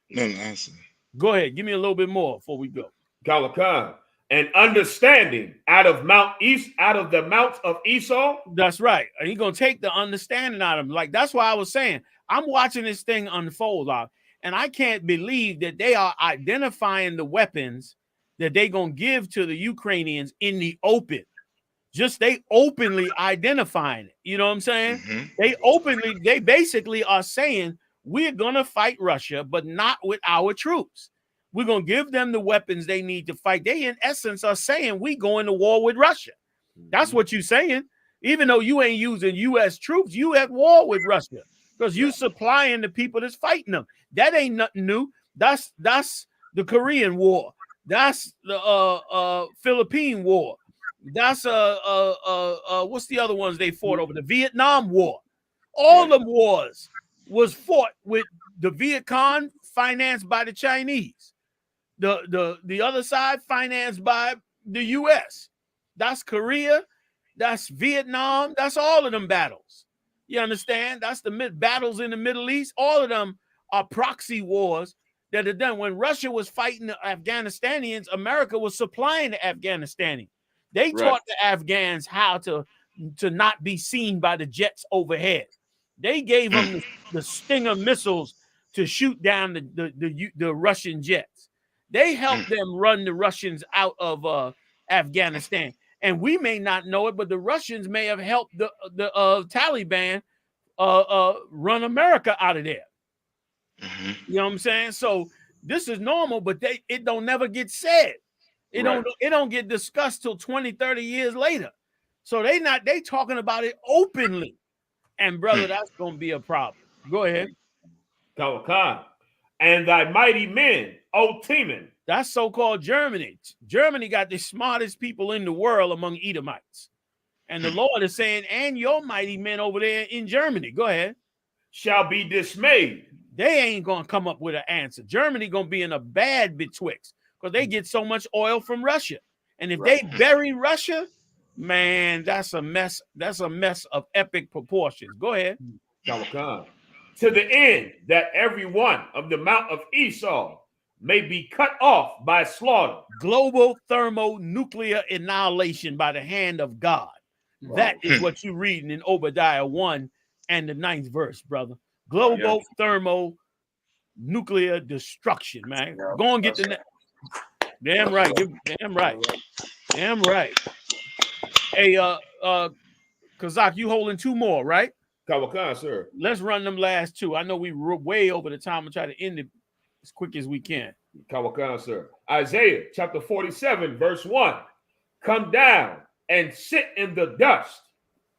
No answer. Go ahead. Give me a little bit more before we go. Galakan. And understanding out of the mount of Esau. That's right. He's gonna take the understanding out of him. Like, that's why I was saying, I'm watching this thing unfold out, and I can't believe that they are identifying the weapons that they're gonna give to the Ukrainians in the open. Just they openly identifying it. You know what I'm saying? They basically are saying we're gonna fight Russia, but not with our troops. We're going to give them the weapons they need to fight. They, in essence, are saying we going to war with Russia. That's what you're saying. Even though you ain't using U.S. troops, you at war with Russia because you supplying the people that's fighting them. That ain't nothing new. That's the Korean War. That's the Philippine War. That's what's the other ones they fought over? The Vietnam War. All the wars was fought with the Viet Cong financed by the Chinese. The other side financed by the U.S. That's Korea. That's Vietnam. That's all of them battles. You understand? That's the battles in the Middle East. All of them are proxy wars that are done. When Russia was fighting the Afghanistanians, America was supplying the Afghanistanians. They taught the Afghans how to not be seen by the jets overhead. They gave them the Stinger missiles to shoot down the Russian jets. They helped them run the Russians out of Afghanistan. And we may not know it, but the Russians may have helped the Taliban run America out of there. You know what I'm saying? So this is normal, but it don't never get said. It don't get discussed till 20, 30 years later. So they talking about it openly. And brother, that's gonna be a problem. Go ahead. Kawakan. And thy mighty men, O Teman. That's so-called Germany. Germany got the smartest people in the world among Edomites. And the Lord is saying, and your mighty men over there in Germany, go ahead, shall be dismayed. They ain't going to come up with an answer. Germany going to be in a bad betwixt because they get so much oil from Russia. And if they bury Russia, man, that's a mess. That's a mess of epic proportions. Go ahead. To the end that every one of the mount of Esau may be cut off by slaughter. Global thermonuclear annihilation by the hand of God. That is what you're reading in Obadiah 1 and the 9th verse, brother. Global thermonuclear destruction, man. Go and get the damn right. Damn right. Damn right. Hey, Kazak, you holding 2 more, right? Kawakan, sir. Let's run them last 2. I know we were way over the time and try to end it as quick as we can. Kawakan, sir. Isaiah chapter 47, verse 1. Come down and sit in the dust,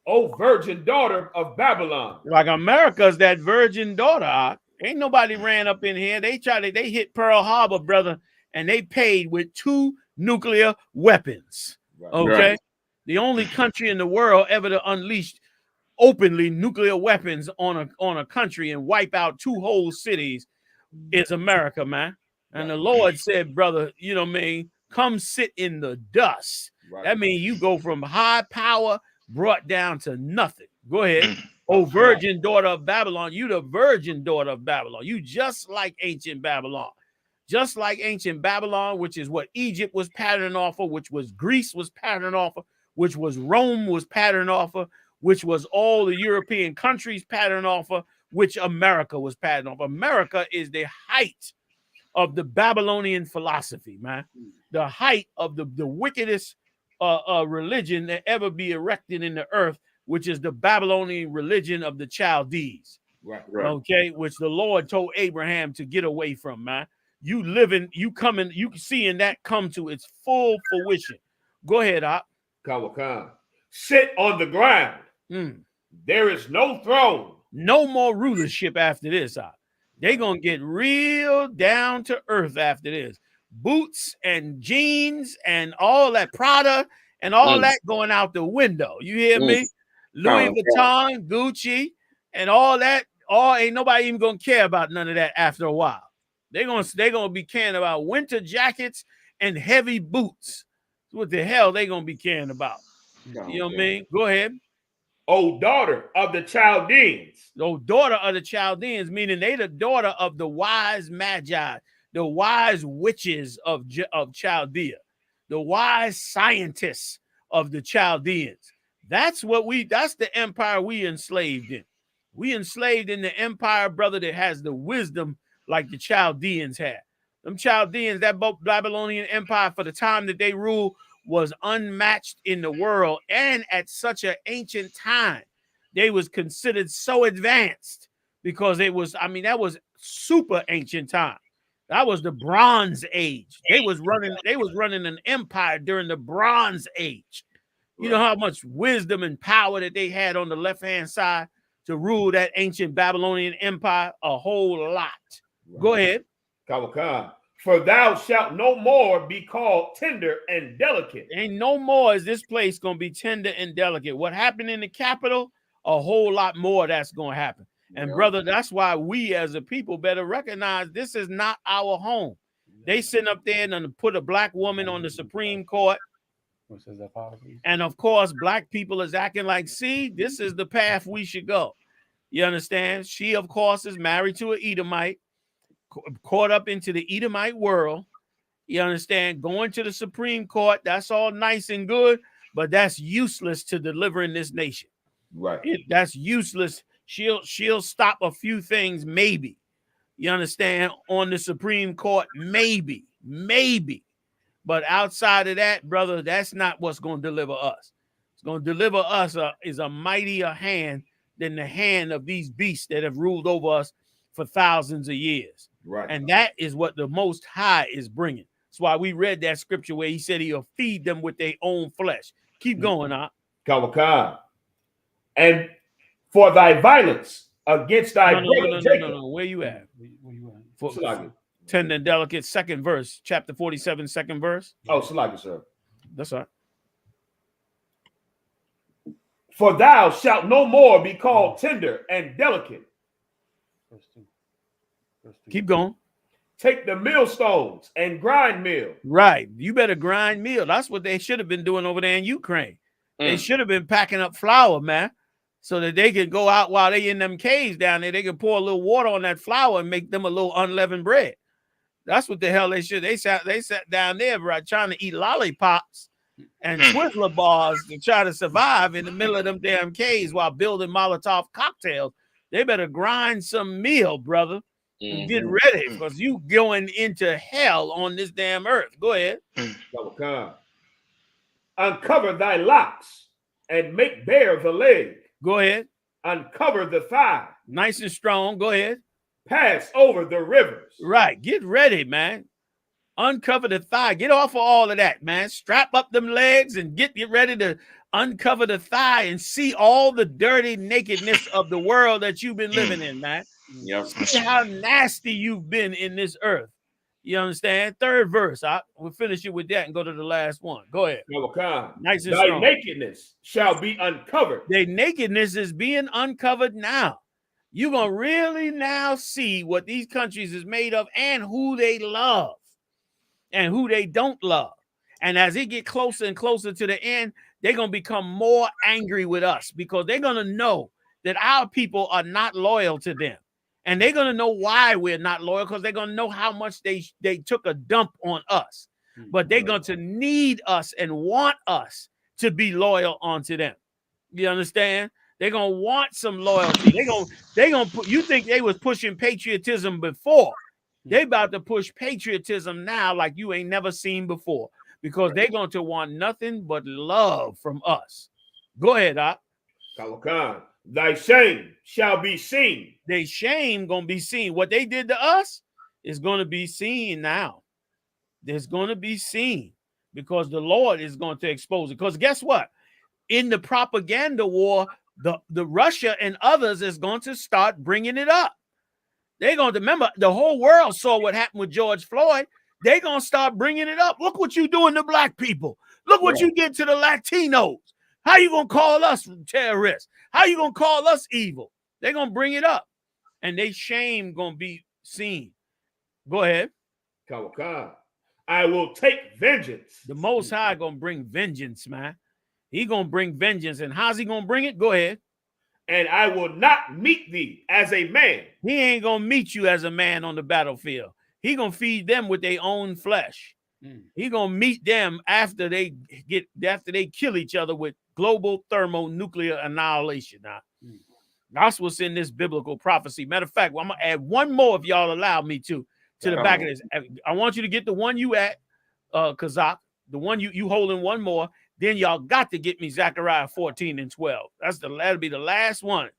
O virgin daughter of Babylon. Like America's that virgin daughter. Ain't nobody ran up in here. They hit Pearl Harbor, brother, and they paid with 2 nuclear weapons. Okay? The only country in the world ever to unleash openly nuclear weapons on a country and wipe out 2 whole cities is America, man. And the Lord said, brother, you know what I mean? come sit in the dust. Right. That means you go from high power brought down to nothing. Go ahead. Oh, virgin daughter of Babylon, you the virgin daughter of Babylon. You just like ancient Babylon. Just like ancient Babylon, which is what Egypt was patterned off of, which was Greece was patterned off of, which was Rome was patterned off of, which was all the European countries patterned off of, which America was patterned off. America is the height of the Babylonian philosophy, man. The height of the wickedest religion that ever be erected in the earth, which is the Babylonian religion of the Chaldees. Right. Okay, which the Lord told Abraham to get away from, man. You living, you coming, you seeing that come to its full fruition. Go ahead, Op. Kawakan. Sit on the ground. There is no throne. No more rulership after this, Op. They're going to get real down to earth after this. Boots and jeans and all that Prada and all that going out the window. You hear me? Louis Vuitton, Gucci, and all that. Ain't nobody even going to care about none of that after a while. They're gonna be caring about winter jackets and heavy boots. What the hell they gonna be caring about? You know what I mean? Go ahead. Oh, daughter of the Chaldeans. Oh, daughter of the Chaldeans, meaning they the daughter of the wise magi, the wise witches of Chaldea, the wise scientists of the Chaldeans. That's the empire we enslaved in. We enslaved in the empire, brother, that has the wisdom like the Chaldeans had. Them Chaldeans, that Babylonian empire for the time that they ruled was unmatched in the world, and at such an ancient time, they was considered so advanced because it was, I mean, that was super ancient time. That was the Bronze Age. They was running an empire during the Bronze Age. You know how much wisdom and power that they had on the left-hand side to rule that ancient Babylonian empire? A whole lot. Go ahead. Kawakan. For thou shalt no more be called tender and delicate. Ain't no more is this place going to be tender and delicate. What happened in the capital, a whole lot more that's going to happen. And brother, that's why we as a people better recognize this is not our home. They sitting up there and put a black woman on the Supreme Court. And of course, black people is acting like, see, this is the path we should go. You understand? She, of course, is married to an Edomite. Caught up into the Edomite world, you understand, going to the Supreme Court, that's all nice and good, but that's useless to delivering this nation. Right. That's useless. She'll stop a few things, maybe. You understand, on the Supreme Court, maybe. But outside of that, brother, that's not what's going to deliver us. It's going to deliver us is a mightier hand than the hand of these beasts that have ruled over us for thousands of years. Right. And that is what the Most High is bringing. That's why we read that scripture where he said he'll feed them with their own flesh. Keep going, Kawakan. And for thy violence against thy brother Jacob. No. Where you at? For tender and delicate, second verse, chapter 47, second verse. Oh, Salaki, sir. That's all right. For thou shalt no more be called tender and delicate. Keep going. Take the millstones and grind meal. Right. You better grind meal. That's what they should have been doing over there in Ukraine. They should have been packing up flour, man, so that they could go out while they in them caves down there. They can pour a little water on that flour and make them a little unleavened bread. That's what the hell they should. They sat down there, right, trying to eat lollipops and Twizzler bars to try to survive in the middle of them damn caves while building Molotov cocktails. They better grind some meal, brother. And get ready, because you going into hell on this damn earth. Go ahead. Uncover thy locks and make bare the leg. Go ahead. Uncover the thigh. Nice and strong. Go ahead. Pass over the rivers. Right. Get ready, man. Uncover the thigh. Get off of all of that, man. Strap up them legs and get ready to uncover the thigh and see all the dirty nakedness of the world that you've been living in, man. Yep. See how nasty you've been in this earth. You understand? Third verse. We'll finish it with that and go to the last one. Go ahead. Nice and thy strong. nakedness shall be uncovered. Their nakedness is being uncovered now. You're going to really now see what these countries is made of and who they love and who they don't love. And as it get closer and closer to the end, they're going to become more angry with us because they're going to know that our people are not loyal to them. And they're going to know why we're not loyal, because they're going to know how much they took a dump on us. But they're going to need us and want us to be loyal onto them. You understand? They're going to want some loyalty. They're going to put, you think they was pushing patriotism before. They about to push patriotism now like you ain't never seen before, because they're going to want nothing but love from us. Go ahead, Doc. Kalakan, thy shame shall be seen. They shame going to be seen. What they did to us is going to be seen now. There's going to be seen because the Lord is going to expose it. Because guess what? In the propaganda war, the Russia and others is going to start bringing it up. They're going to remember the whole world saw what happened with George Floyd. They're going to start bringing it up. Look what you doing to black people. Look what you did to the Latinos. How you going to call us terrorists? How you going to call us evil? They're going to bring it up. And they shame going to be seen. Go ahead. Kalakan, I will take vengeance. The Most High going to bring vengeance, man. He going to bring vengeance. And how's he going to bring it? Go ahead. And I will not meet thee as a man. He ain't going to meet you as a man on the battlefield. He going to feed them with their own flesh. He going to meet them after they kill each other with global thermonuclear annihilation. Now, that's what's in this biblical prophecy. Matter of fact, I'm going to add one more if y'all allow me to the back of this. I want you to get the one you at, Kazak, the one you holding one more. Then y'all got to get me Zechariah 14 and 12. That'll be the last one.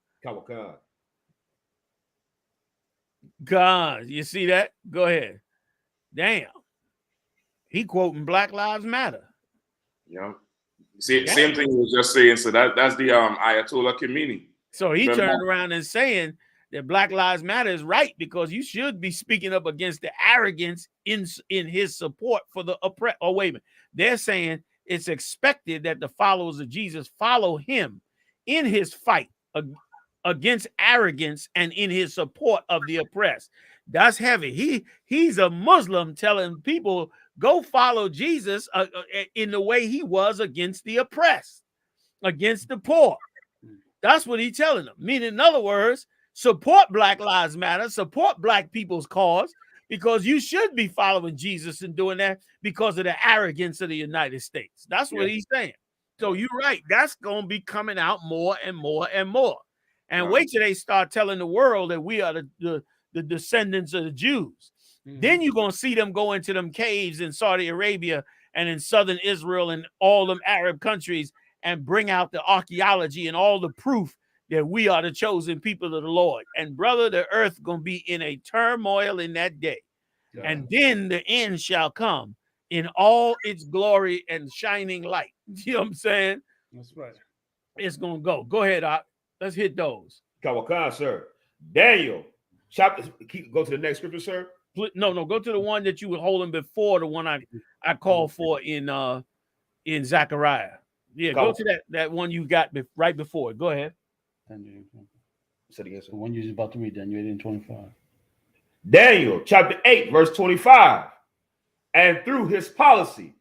God, you see that? Go ahead. Damn. He quoting Black Lives Matter. Yeah. See, same thing he was just saying. So that's the Ayatollah Khomeini. So he turned around and saying that Black Lives Matter is right because you should be speaking up against the arrogance in his support for the oppressed. Oh, wait a minute. They're saying it's expected that the followers of Jesus follow him in his fight against arrogance and in his support of the oppressed. That's heavy. He's a Muslim telling people, go follow Jesus in the way he was against the oppressed, against the poor. That's what he's telling them. Meaning, in other words, support Black Lives Matter, support black people's cause, because you should be following Jesus and doing that because of the arrogance of the United States. That's what he's saying. So you're right. That's going to be coming out more and more and more. And wait till they start telling the world that we are the descendants of the Jews. Then you're going to see them go into them caves in Saudi Arabia and in southern Israel and all them Arab countries and bring out the archaeology and all the proof that we are the chosen people of the Lord. And brother, the earth going to be in a turmoil in that day. Yeah. And then the end shall come in all its glory and shining light. You know what I'm saying? That's right. It's going to go. Go ahead, Doc. Let's hit those. Kawakan, sir. Daniel. Go to the next scripture, sir. No, go to the one that you were holding before the one I called for in Zechariah. Yeah, go to that one you got right before it. Go ahead. The one you're about to read, Daniel 8:25. Daniel chapter 8, verse 25. And through his policy,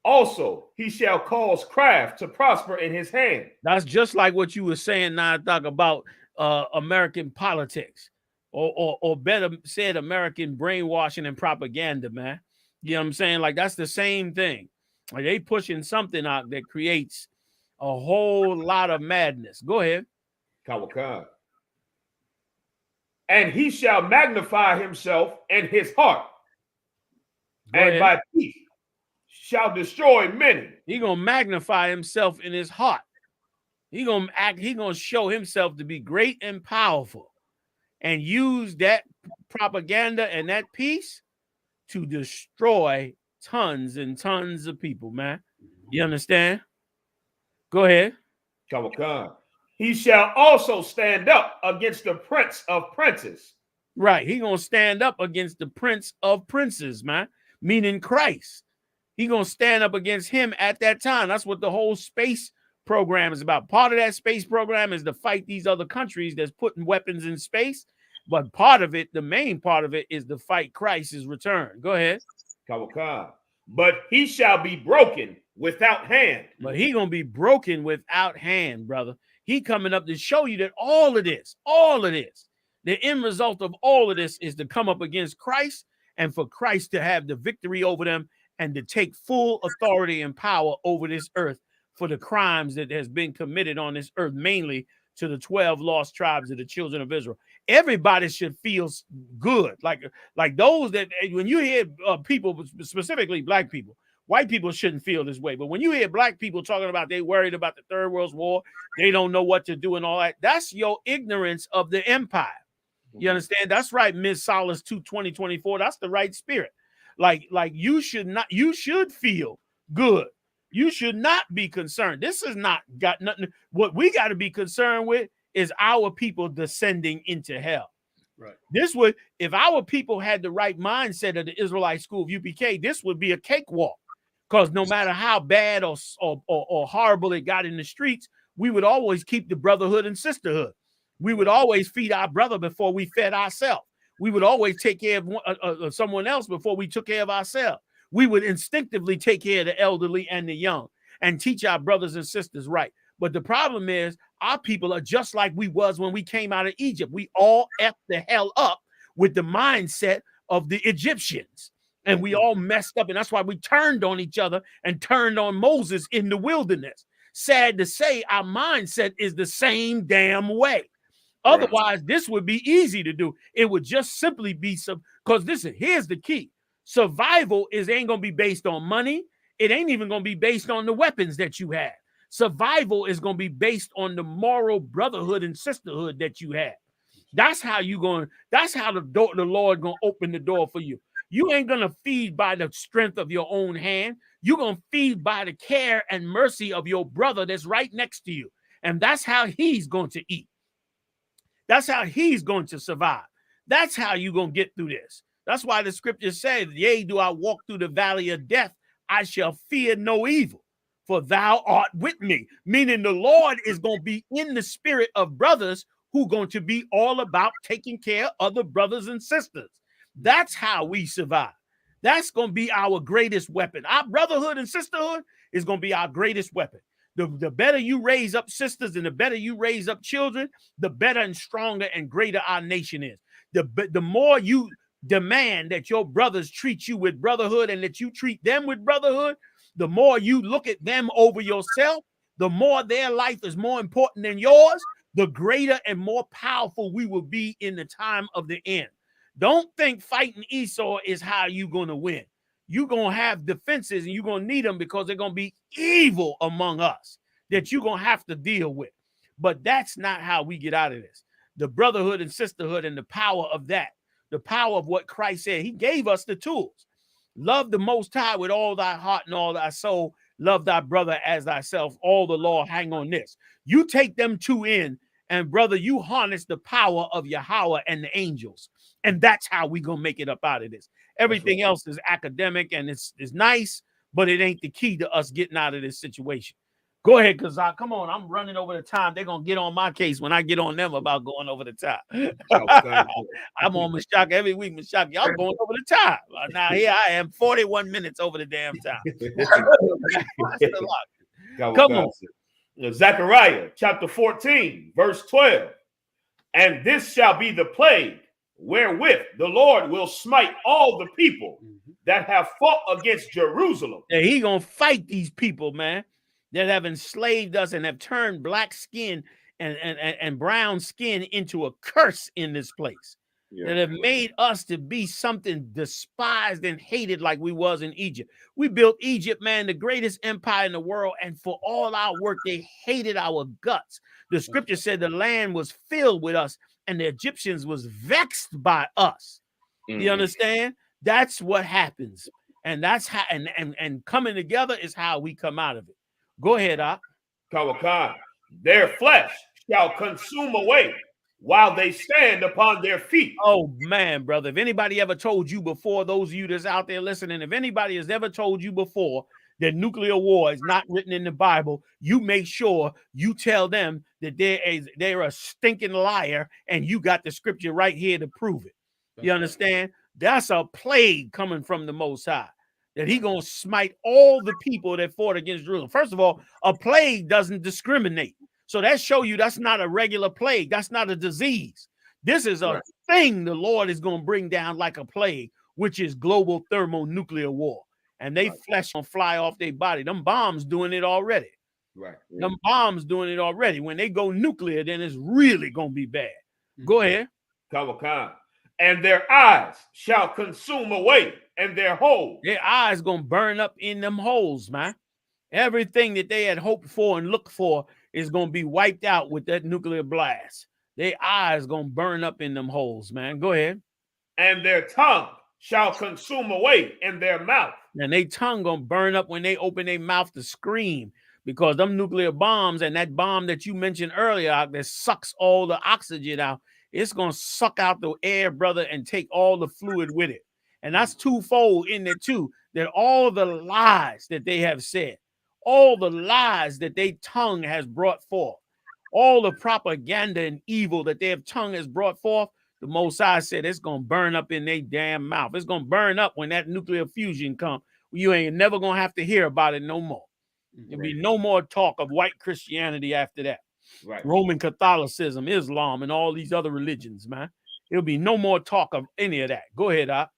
also he shall cause craft to prosper in his hand. That's just like what you were saying now, Doc, about American politics. Or better said, American brainwashing and propaganda, man. You know what I'm saying? Like, that's the same thing. Like, they pushing something out that creates a whole lot of madness. Go ahead. Kawakan. And he shall magnify himself in his heart. And by peace shall destroy many. He gonna magnify himself in his heart. He gonna show himself to be great and powerful. And use that propaganda and that peace to destroy tons and tons of people, man. You understand? Go ahead. Kawakan. He shall also stand up against the prince of princes. Right. He gonna stand up against the prince of princes, man. Meaning Christ. He gonna stand up against him at that time. That's what the whole space program is about. Part of that space program is to fight these other countries that's putting weapons in space. But part of it, the main part of it, is to fight Christ's return. Go ahead. Kawakan. but he shall be broken without hand. But he gonna be broken without hand, brother. He coming up to show you that all of this, the end result of all of this is to come up against Christ and for Christ to have the victory over them and to take full authority and power over this earth for the crimes that has been committed on this earth, mainly to the 12 lost tribes of the children of Israel. Everybody should feel good. Like those that, when you hear people, specifically black people, white people shouldn't feel this way. But when you hear black people talking about they worried about the Third World War, they don't know what to do and all that, that's your ignorance of the empire. You understand? That's right, Ms. Solace 2024. That's the right spirit. Like you should feel good. You should not be concerned. This has not got nothing. What we got to be concerned with is our people descending into hell. Right. This would, if our people had the right mindset of the Israelite school of UPK, this would be a cakewalk. Because no matter how bad or horrible it got in the streets, we would always keep the brotherhood and sisterhood. We would always feed our brother before we fed ourselves. We would always take care of someone else before we took care of ourselves. We would instinctively take care of the elderly and the young and teach our brothers and sisters right. But the problem is our people are just like we was when we came out of Egypt. We all effed the hell up with the mindset of the Egyptians. And we all messed up. And that's why we turned on each other and turned on Moses in the wilderness. Sad to say, our mindset is the same damn way. Otherwise, this would be easy to do. It would just simply be some, because listen, here's the key. Survival ain't going to be based on money. It ain't even going to be based on the weapons that you have. Survival is going to be based on the moral brotherhood and sisterhood that you have. That's how the Lord going to open the door for you. You ain't going to feed by the strength of your own hand. You're going to feed by the care and mercy of your brother that's right next to you. And that's how he's going to eat. That's how he's going to survive. That's how you're going to get through this. That's why the scripture says, yea, do I walk through the valley of death, I shall fear no evil, for thou art with me. Meaning the Lord is going to be in the spirit of brothers who are going to be all about taking care of other brothers and sisters. That's how we survive. That's going to be our greatest weapon. Our brotherhood and sisterhood is going to be our greatest weapon. The better you raise up sisters and the better you raise up children, the better and stronger and greater our nation is. The more you demand that your brothers treat you with brotherhood and that you treat them with brotherhood, the more you look at them over yourself, the more their life is more important than yours, the greater and more powerful we will be in the time of the end. Don't think fighting Esau is how you're going to win. You're going to have defenses and you're going to need them because they're going to be evil among us that you're going to have to deal with. But that's not how we get out of this. The brotherhood and sisterhood and the power of that, the power of what Christ said, he gave us the tools. Love the Most High with all thy heart and all thy soul. Love thy brother as thyself. All the law hang on this. You take them two in, and brother, you harness the power of Yahweh and the angels. And that's how we going to make it up out of this. Everything else is academic and it's nice, but it ain't the key to us getting out of this situation. Go ahead, Kazak. Come on, I'm running over the time. They're going to get on my case when I get on them about going over the time. I'm on Mashaka every week. Mashaka, y'all going over the time. Now here I am, 41 minutes over the damn time. Come on. Zechariah chapter 14, verse 12. And this shall be the plague wherewith the Lord will smite all the people that have fought against Jerusalem. Yeah, he gonna fight these people, man, that have enslaved us and have turned black skin and brown skin into a curse in this place. That have made us to be something despised and hated like we was in Egypt. We built Egypt, man, the greatest empire in the world, and for all our work, they hated our guts. The scripture said the land was filled with us, and the Egyptians was vexed by us. You understand? That's what happens. And that's how, and coming together is how we come out of it. Go ahead, Ak. Kawakan. Their flesh shall consume away while they stand upon their feet. Oh, man, brother. If anybody ever told you before, those of you that's out there listening, if anybody has ever told you before that nuclear war is not written in the Bible, you make sure you tell them that they're a stinking liar and you got the scripture right here to prove it. You understand? That's a plague coming from the Most High. that he gonna smite all the people that fought against Jerusalem. First of all, a plague doesn't discriminate. So that show you that's not a regular plague. That's not a disease. This is a thing the Lord is going to bring down like a plague, which is global thermonuclear war. And they flesh gonna fly off their body. Them bombs doing it already. Right. Them bombs doing it already. When they go nuclear, then it's really going to be bad. Go ahead. Kawakan. And their eyes shall consume away, and their holes. Their eyes going to burn up in them holes, man. Everything that they had hoped for and looked for is going to be wiped out with that nuclear blast. Their eyes going to burn up in them holes, man. Go ahead. And their tongue shall consume away in their mouth. And their tongue going to burn up when they open their mouth to scream, because them nuclear bombs and that bomb that you mentioned earlier that sucks all the oxygen out, it's going to suck out the air, brother, and take all the fluid with it. And that's twofold in there too, that all the lies that they have said, all the lies that their tongue has brought forth, all the propaganda and evil that their tongue has brought forth, the Most High said it's going to burn up in their damn mouth. It's going to burn up when that nuclear fusion comes. You ain't never going to have to hear about it no more. There'll be no more talk of white Christianity after that. Right. Roman Catholicism, Islam, and all these other religions, man. There'll be no more talk of any of that. Go ahead, Op.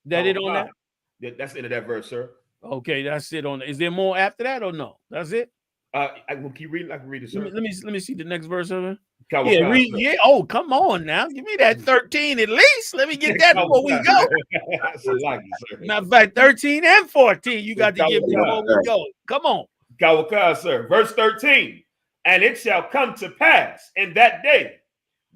That it on that? That's the end of that verse, sir. Okay, that's it on. Is there more after that or no? That's it. I will keep reading. I can read it, sir. Let me see the next verse of it. Yeah, read. Yeah. Oh, come on now. Give me that 13 at least. Let me get that before we go. Matter of fact, 13 and 14. You got to give me before we go. Come on. Kawaka, sir. Verse 13. And it shall come to pass in that day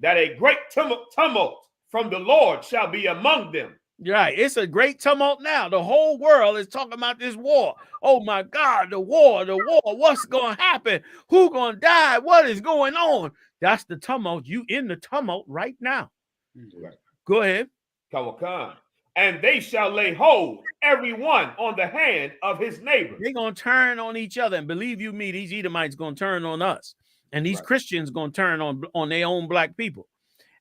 that a great tumult from the Lord shall be among them. Right. It's a great tumult now. The whole world is talking about this war. Oh my God, the war. What's going to happen? Who going to die? What is going on? That's the tumult. You in the tumult right now. Right. Go ahead. Kawakan. And they shall lay hold, every one on the hand of his neighbor. They're going to turn on each other. And believe you me, these Edomites going to turn on us. And these Christians going to turn on their own black people.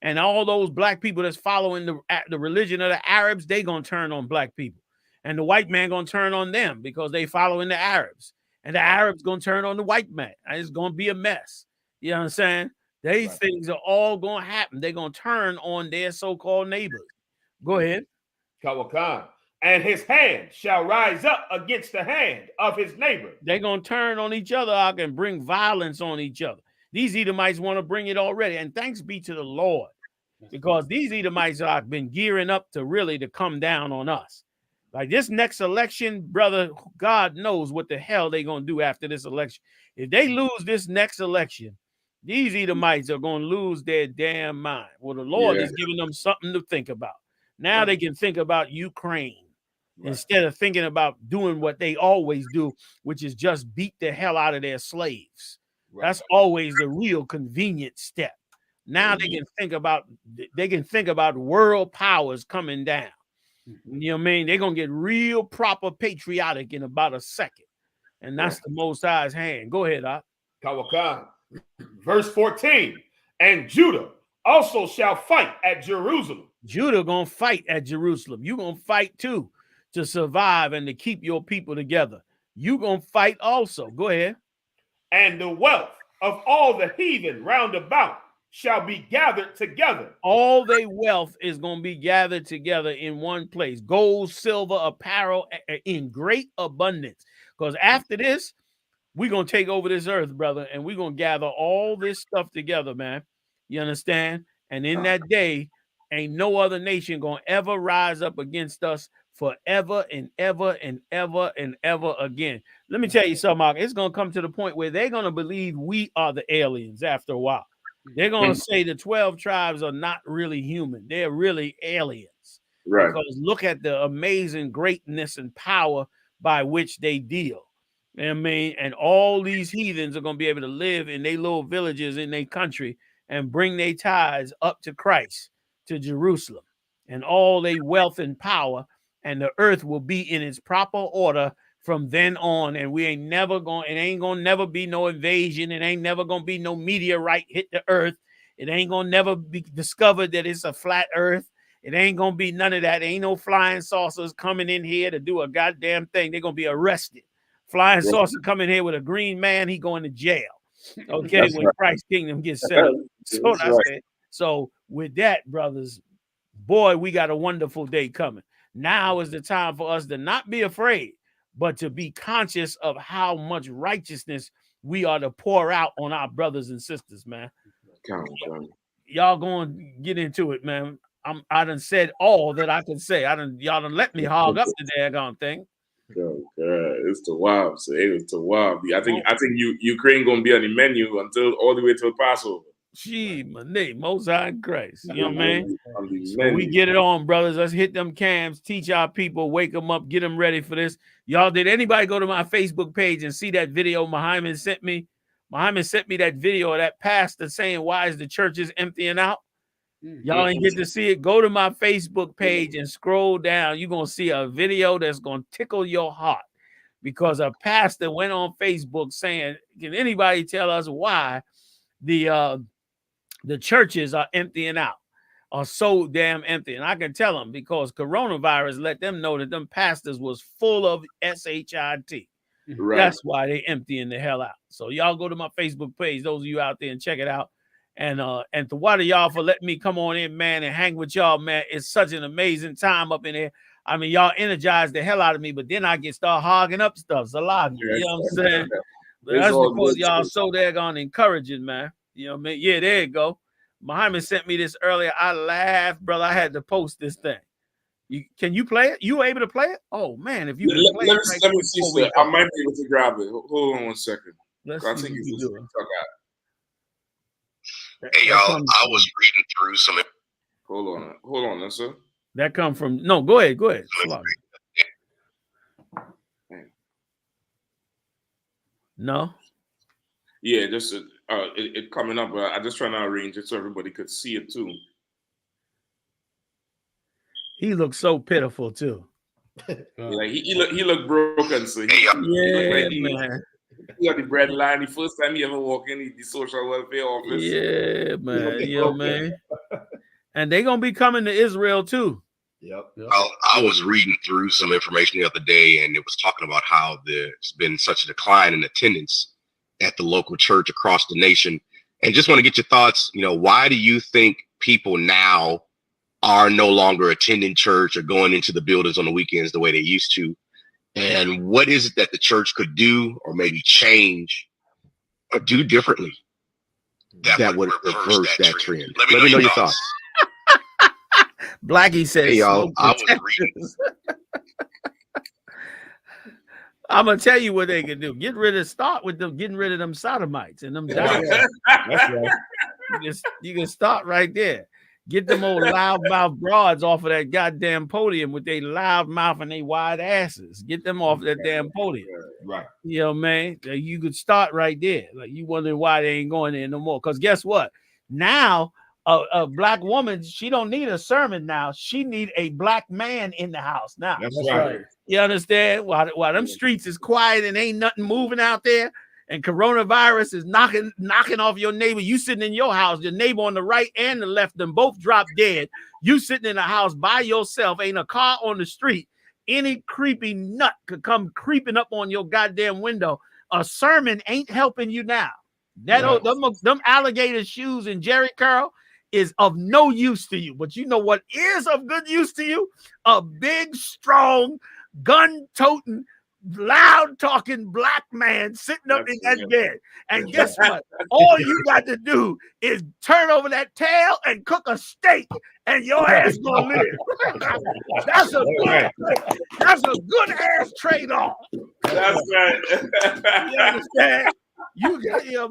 And all those black people that's following the religion of the Arabs, they going to turn on black people. And the white man going to turn on them because they following the Arabs. And the Arabs going to turn on the white man. And it's going to be a mess. You know what I'm saying? These things are all going to happen. They're going to turn on their so-called neighbors. Go ahead. Kawakan. And his hand shall rise up against the hand of his neighbor. They're going to turn on each other and bring violence on each other. These Edomites want to bring it already. And thanks be to the Lord, because these Edomites have been gearing up to come down on us. Like this next election, brother, God knows what the hell they're going to do after this election. If they lose this next election, these Edomites are going to lose their damn mind. Well, the Lord is giving them something to think about. Now they can think about Ukraine instead of thinking about doing what they always do, which is just beat the hell out of their slaves. That's always the real convenient step. Now they can think about world powers coming down. You know what I mean? They're gonna get real proper patriotic in about a second. And that's the Most High's hand. Go ahead, Op. Kawakan. Verse 14. And Judah also shall fight at Jerusalem. Judah gonna fight at Jerusalem. You gonna fight too to survive and to keep your people together. You gonna fight also. Go ahead. And the wealth of all the heathen round about shall be gathered together. All their wealth is going to be gathered together in one place. Gold, silver, apparel in great abundance. Because after this, we're going to take over this earth, brother, and we're going to gather all this stuff together, man. You understand? And in that day, ain't no other nation going to ever rise up against us forever and ever and ever and ever again. Let me tell you something, Mark. It's going to come to the point where they're going to believe we are the aliens after a while. They're going to say the 12 tribes are not really human. They're really aliens. Right. Because look at the amazing greatness and power by which they deal. You know what I mean? And all these heathens are going to be able to live in their little villages in their country and bring their tithes up to Christ, to Jerusalem, and all their wealth and power. And the earth will be in its proper order from then on. And we ain't never going, it ain't going to never be no invasion. It ain't never going to be no meteorite hit the earth. It ain't going to never be discovered that it's a flat earth. It ain't gonna be none of that. Ain't no flying saucers coming in here to do a goddamn thing. They're gonna be arrested. Flying saucer coming here with a green man, he going to jail. Okay, That's when right. Christ's kingdom gets set up. So That's that's right. it. So with that, brothers, boy, we got a wonderful day coming. Now is the time for us to not be afraid, but to be conscious of how much righteousness we are to pour out on our brothers and sisters, man. Y'all going to get into it, man. I done said all that I can say. Y'all done let me hog up the daggone thing. Oh God, it's the wild. So it's the wild. I think Ukraine gonna be on the menu until all the way till Passover. Gee, my name, Most High in Christ. You know what I mean? On the So menu. we get it on, brothers. Let's hit them cams, teach our people, wake them up, get them ready for this. Y'all, did anybody go to my Facebook page and see that video Muhammad sent me? Muhammad sent me that video of that pastor saying, why is the churches emptying out? Y'all ain't get to see it. Go to my Facebook page and scroll down. You're going to see a video that's going to tickle your heart because a pastor went on Facebook saying, can anybody tell us why the churches are emptying out, are so damn empty? And I can tell them because coronavirus let them know that them pastors was full of SHIT. Right. That's why they emptying the hell out. So y'all go to my Facebook page, those of you out there, and check it out. And to water y'all for letting me come on in, man, and hang with y'all, man. It's such an amazing time up in here. I mean, y'all energized the hell out of me, but then I get start hogging up stuff. Salagi, you know what I'm saying? But that's because y'all so daggone encouraging, man. You know what I mean? Yeah, there you go. Muhammad sent me this earlier. I laughed, brother. I had to post this thing. Can you play it? You able to play it? Oh man, if you can play it, let me see, sir. I might be able to grab it. Hold on one second. Let's I see think what it's you this doing. TikTok app. Hey y'all, I was reading through some. Hold on, sir. That come from go ahead. No. Yeah, just it coming up. But I just trying to arrange it so everybody could see it too. He looks so pitiful too. Like he looked broken. So yeah, he looked like man. He got the bread line. The first time he ever walked in the social welfare office. Yeah, man. Yeah, man. And they gonna be coming to Israel too. Yep. Well, I was reading through some information the other day, and it was talking about how there's been such a decline in attendance at the local church across the nation. And just want to get your thoughts. You know, why do you think people now are no longer attending church or going into the buildings on the weekends the way they used to? And what is it that the church could do or maybe change or do differently that would reverse that trend? Let me know your thoughts. Blackie says, hey, y'all, I was reading. I'm gonna tell you what they can do. Getting rid of them sodomites and them. That's right. You can start right there. Get them old loudmouth broads off of that goddamn podium with their loud mouth and they wide asses. Get them off that damn podium. Right. You know, man. You could start right there. Like you wondering why they ain't going there no more. Because guess what? Now a black woman, she don't need a sermon now. She need a black man in the house now. That's right. You understand? While them streets is quiet and ain't nothing moving out there, and coronavirus is knocking off your neighbor. You sitting in your house, your neighbor on the right and the left, them both drop dead. You sitting in a house by yourself, ain't a car on the street. Any creepy nut could come creeping up on your goddamn window. A sermon ain't helping you now. Them alligator shoes and Jerry curl is of no use to you. But you know what is of good use to you? A big, strong, gun-toting, loud-talking black man sitting up in that bed. And guess what? All you got to do is turn over that tail and cook a steak, and your ass gonna live. That's a good ass trade-off. That's right. You understand?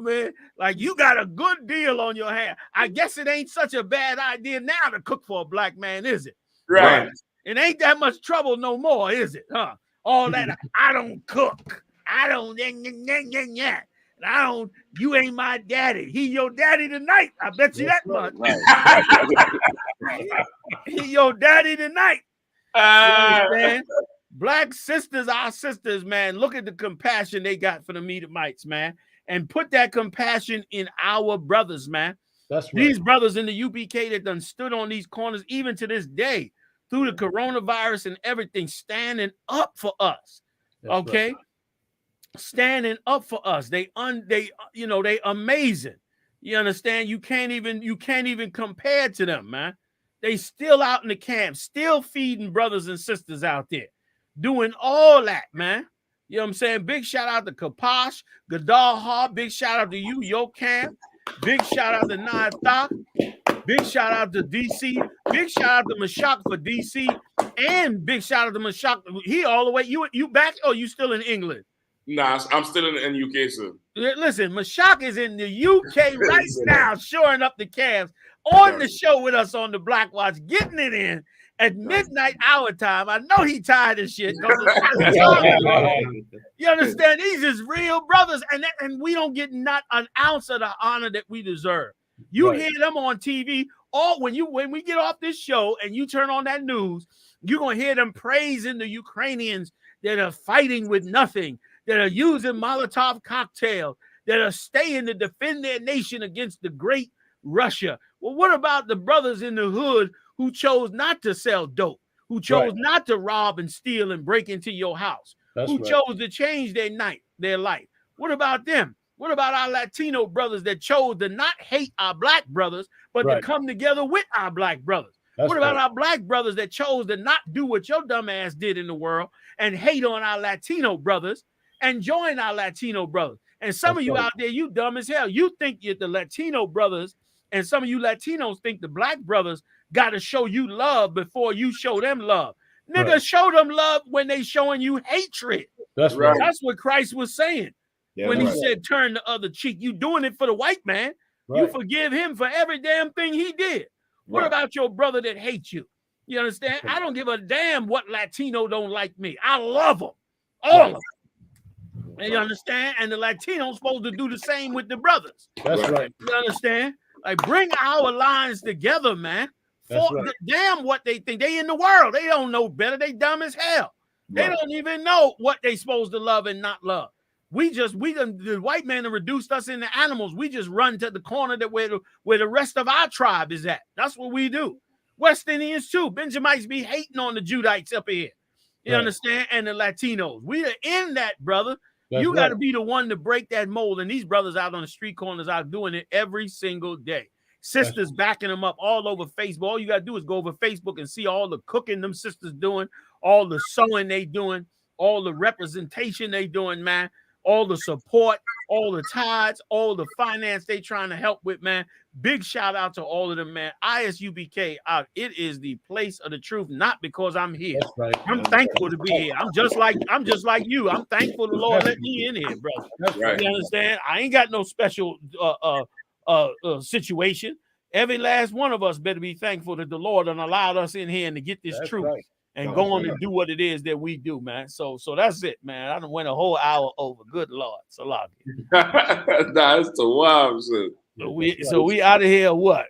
Man, like you got a good deal on your hand. I guess it ain't such a bad idea now to cook for a black man, is it? Right. It ain't that much trouble no more, is it? Huh? All that I don't cook. I don't. You ain't my daddy. He your daddy tonight. I bet you that much. He your daddy tonight. You understand? Black sisters, our sisters, man. Look at the compassion they got for the Edomites, man. And put that compassion in our brothers, man. That's right. These brothers in the UPK that done stood on these corners, even to this day, through the coronavirus and everything, standing up for us. That's okay. right. Standing up for us. They amazing. You understand? You can't even compare to them, man. They still out in the camp, still feeding brothers and sisters out there, doing all that, man. You know what I'm saying? Big shout out to Kapash, Gadal Ha. Big shout out to you, your camp. Big shout out to nato. Big shout out to DC. Big shout out to Mashak for DC. And big shout out to Mashak. He all the way. You back or you still in England? Nah, I'm still in UK, sir. Listen, Mashak is in the UK right now, shoring up the calves on the show with us on the Black Watch, getting it in at midnight our time. I know he tired of shit. You understand? These is real brothers, and we don't get not an ounce of the honor that we deserve. You hear them on TV, or when we get off this show and you turn on that news, you're gonna hear them praising the Ukrainians that are fighting with nothing, that are using Molotov cocktails, that are staying to defend their nation against the great Russia. Well, what about the brothers in the hood who chose not to sell dope, who chose not to rob and steal and break into your house, who chose to change their life? What about them? What about our Latino brothers that chose to not hate our black brothers, but to come together with our black brothers? What about our black brothers that chose to not do what your dumb ass did in the world and hate on our Latino brothers and join our Latino brothers? And some of you out there, you dumb as hell. You think you're the Latino brothers, and some of you Latinos think the black brothers got to show you love before you show them love. Nigga, show them love when they showing you hatred. That's right. That's what Christ was saying when he said, turn the other cheek. You doing it for the white man. You forgive him for every damn thing he did. What about your brother that hates you? You understand? I don't give a damn what Latino don't like me. I love them. All of them. And you understand? And the Latinos supposed to do the same with the brothers. That's right. You understand? Like, bring our lines together, man. Damn what they think. They in the world. They don't know better. They dumb as hell. They don't even know what they supposed to love and not love. The white man reduced us into animals. We just run to the corner where the rest of our tribe is at. That's what we do. West Indians too. Benjamites be hating on the Judites up here. You understand? And the Latinos. We are in that, brother. You got to be the one to break that mold. And these brothers out on the street corners are doing it every single day. Sisters backing them up all over Facebook. All you got to do is go over Facebook and see all the cooking them sisters doing, all the sewing they doing, all the representation they doing, man. All the support, all the tithes, all the finance they trying to help with, man. Big shout out to all of them, man. ISUPK out. It is the place of the truth, not because I'm here. I'm thankful to be here. I'm just like you. I'm thankful the Lord let me in here, brother. You understand? I ain't got no special situation. Every last one of us better be thankful that the Lord done allowed us in here and to get this truth. And go on and do what it is that we do, man. So that's it, man. I done went a whole hour over. Good Lord. Salam. That's the wild shit. So we out of here. What?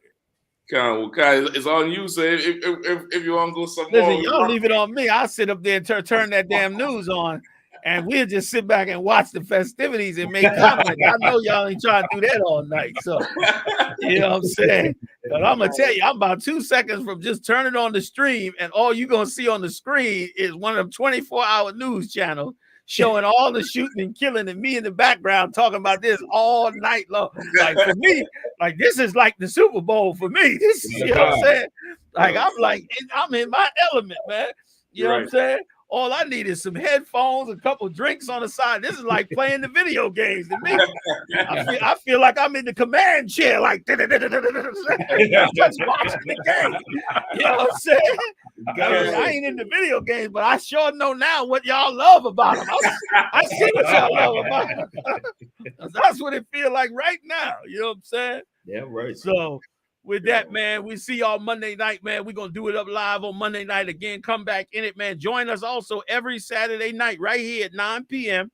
Kai, it's on you. So if you want to go some Listen, more, y'all leave it on me. I'll sit up there and turn that damn news on, and we'll just sit back and watch the festivities and make comments. I know y'all ain't trying to do that all night. So you know what I'm saying? But I'm gonna tell you, I'm about 2 seconds from just turning on the stream, and all you're gonna see on the screen is one of them 24-hour news channels showing all the shooting and killing, and me in the background talking about this all night long. Like, for me, like, this is like the Super Bowl for me. This, you know what I'm saying? Like, I'm in my element, man. You know what I'm saying? All I need is some headphones, a couple drinks on the side. This is like playing the video games to me. I feel like I'm in the command chair, like just watching the game. You know what I'm saying? I ain't in the video games, but I sure know now what y'all love about them. I see what y'all love about them. That's what it feel like right now. You know what I'm saying? Yeah, right. So with that, man, we see y'all Monday night, man. We're going to do it up live on Monday night again. Come back in it, man. Join us also every Saturday night right here at 9 p.m.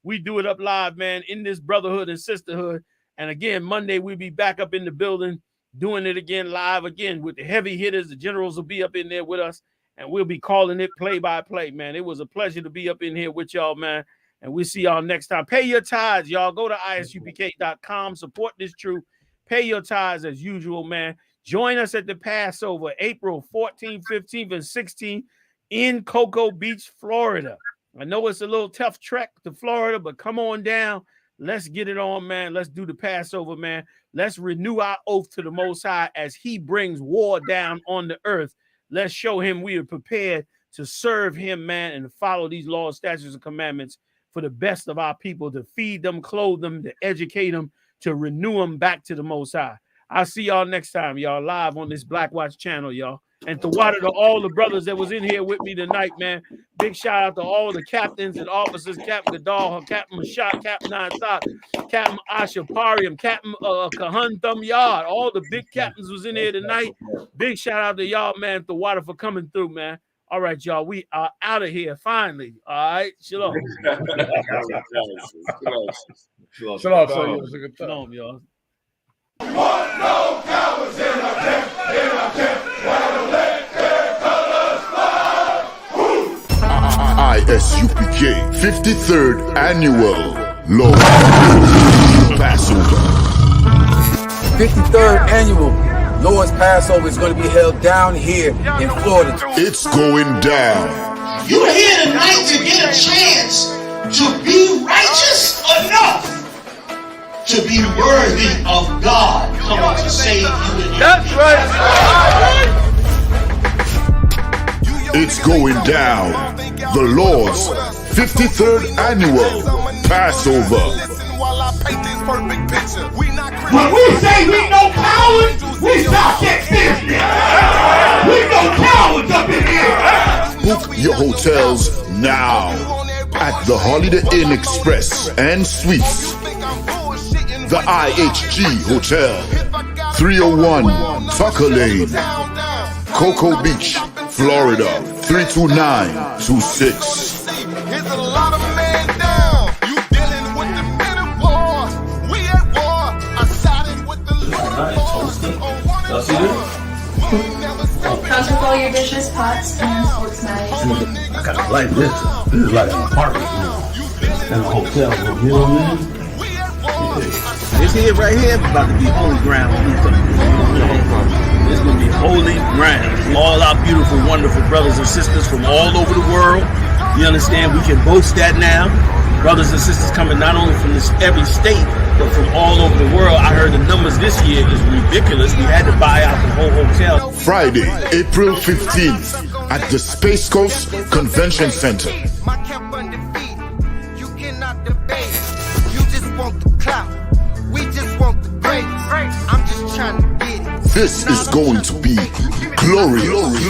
We do it up live, man, in this brotherhood and sisterhood. And again, Monday, we'll be back up in the building doing it again live again with the heavy hitters. The generals will be up in there with us, and we'll be calling it play-by-play, man. It was a pleasure to be up in here with y'all, man. And we'll see y'all next time. Pay your tithes, y'all. Go to ISUPK.com. Support this truth. Pay your tithes as usual, man. Join us at the Passover, April 14th, 15th, and 16th in Cocoa Beach, Florida. I know it's a little tough trek to Florida, but come on down. Let's get it on, man. Let's do the Passover, man. Let's renew our oath to the Most High as he brings war down on the earth. Let's show him we are prepared to serve him, man, and follow these laws, statutes, and commandments for the best of our people, to feed them, clothe them, to educate them, to renew them back to the Most High. I'll see y'all next time, y'all, live on this Blackwatch channel, y'all. And to all the brothers that was in here with me tonight, man. Big shout out to all the captains and officers, Captain Gadal, Captain Mashak, Captain Nato, Captain I.S.U.P.K, Captain Kahan Thumb Yard. All the big captains was in here tonight. Big shout out to y'all, man, the water for coming through, man. All right, y'all, we are out of here finally. All right, shalom. Shalom, y'all. Want no cowards in our camp, while the let their colors fly. I.S.U.P.K 53rd Annual Lord Passover. 53rd Annual Lord's Passover is going to be held down here in Florida. It's going down. You're here tonight to get a chance to be righteous enough to be worthy of God coming to save you. That's right. It's going down. The Lord's 53rd Annual Passover. When we say we no cowards, we stop that business. We no cowards up in here. Book your hotels now at the Holiday Inn Express and Suites, the IHG Hotel, 301 Tucker Lane, Cocoa Beach, Florida, 32926. Here's a lot of men down. You dealing with the men of war. We at war. I sided with the Counter all your dishes, pots, and forks, knives. I kind of like this. This is like an apartment, you know, and a hotel room. You know what I mean? This here right here is about to be holy ground. It's going to be holy ground. All our beautiful, wonderful brothers and sisters from all over the world. You understand? We can boast that now. Brothers and sisters coming not only from every state, but from all over the world. I heard the numbers this year is ridiculous. We had to buy out the whole hotel. Friday, April 15th at the Space Coast Convention Center. My camp undefeated. You cannot debate. You just want the clout. We just want the grace. I'm just trying to get it. This is going to be glorious.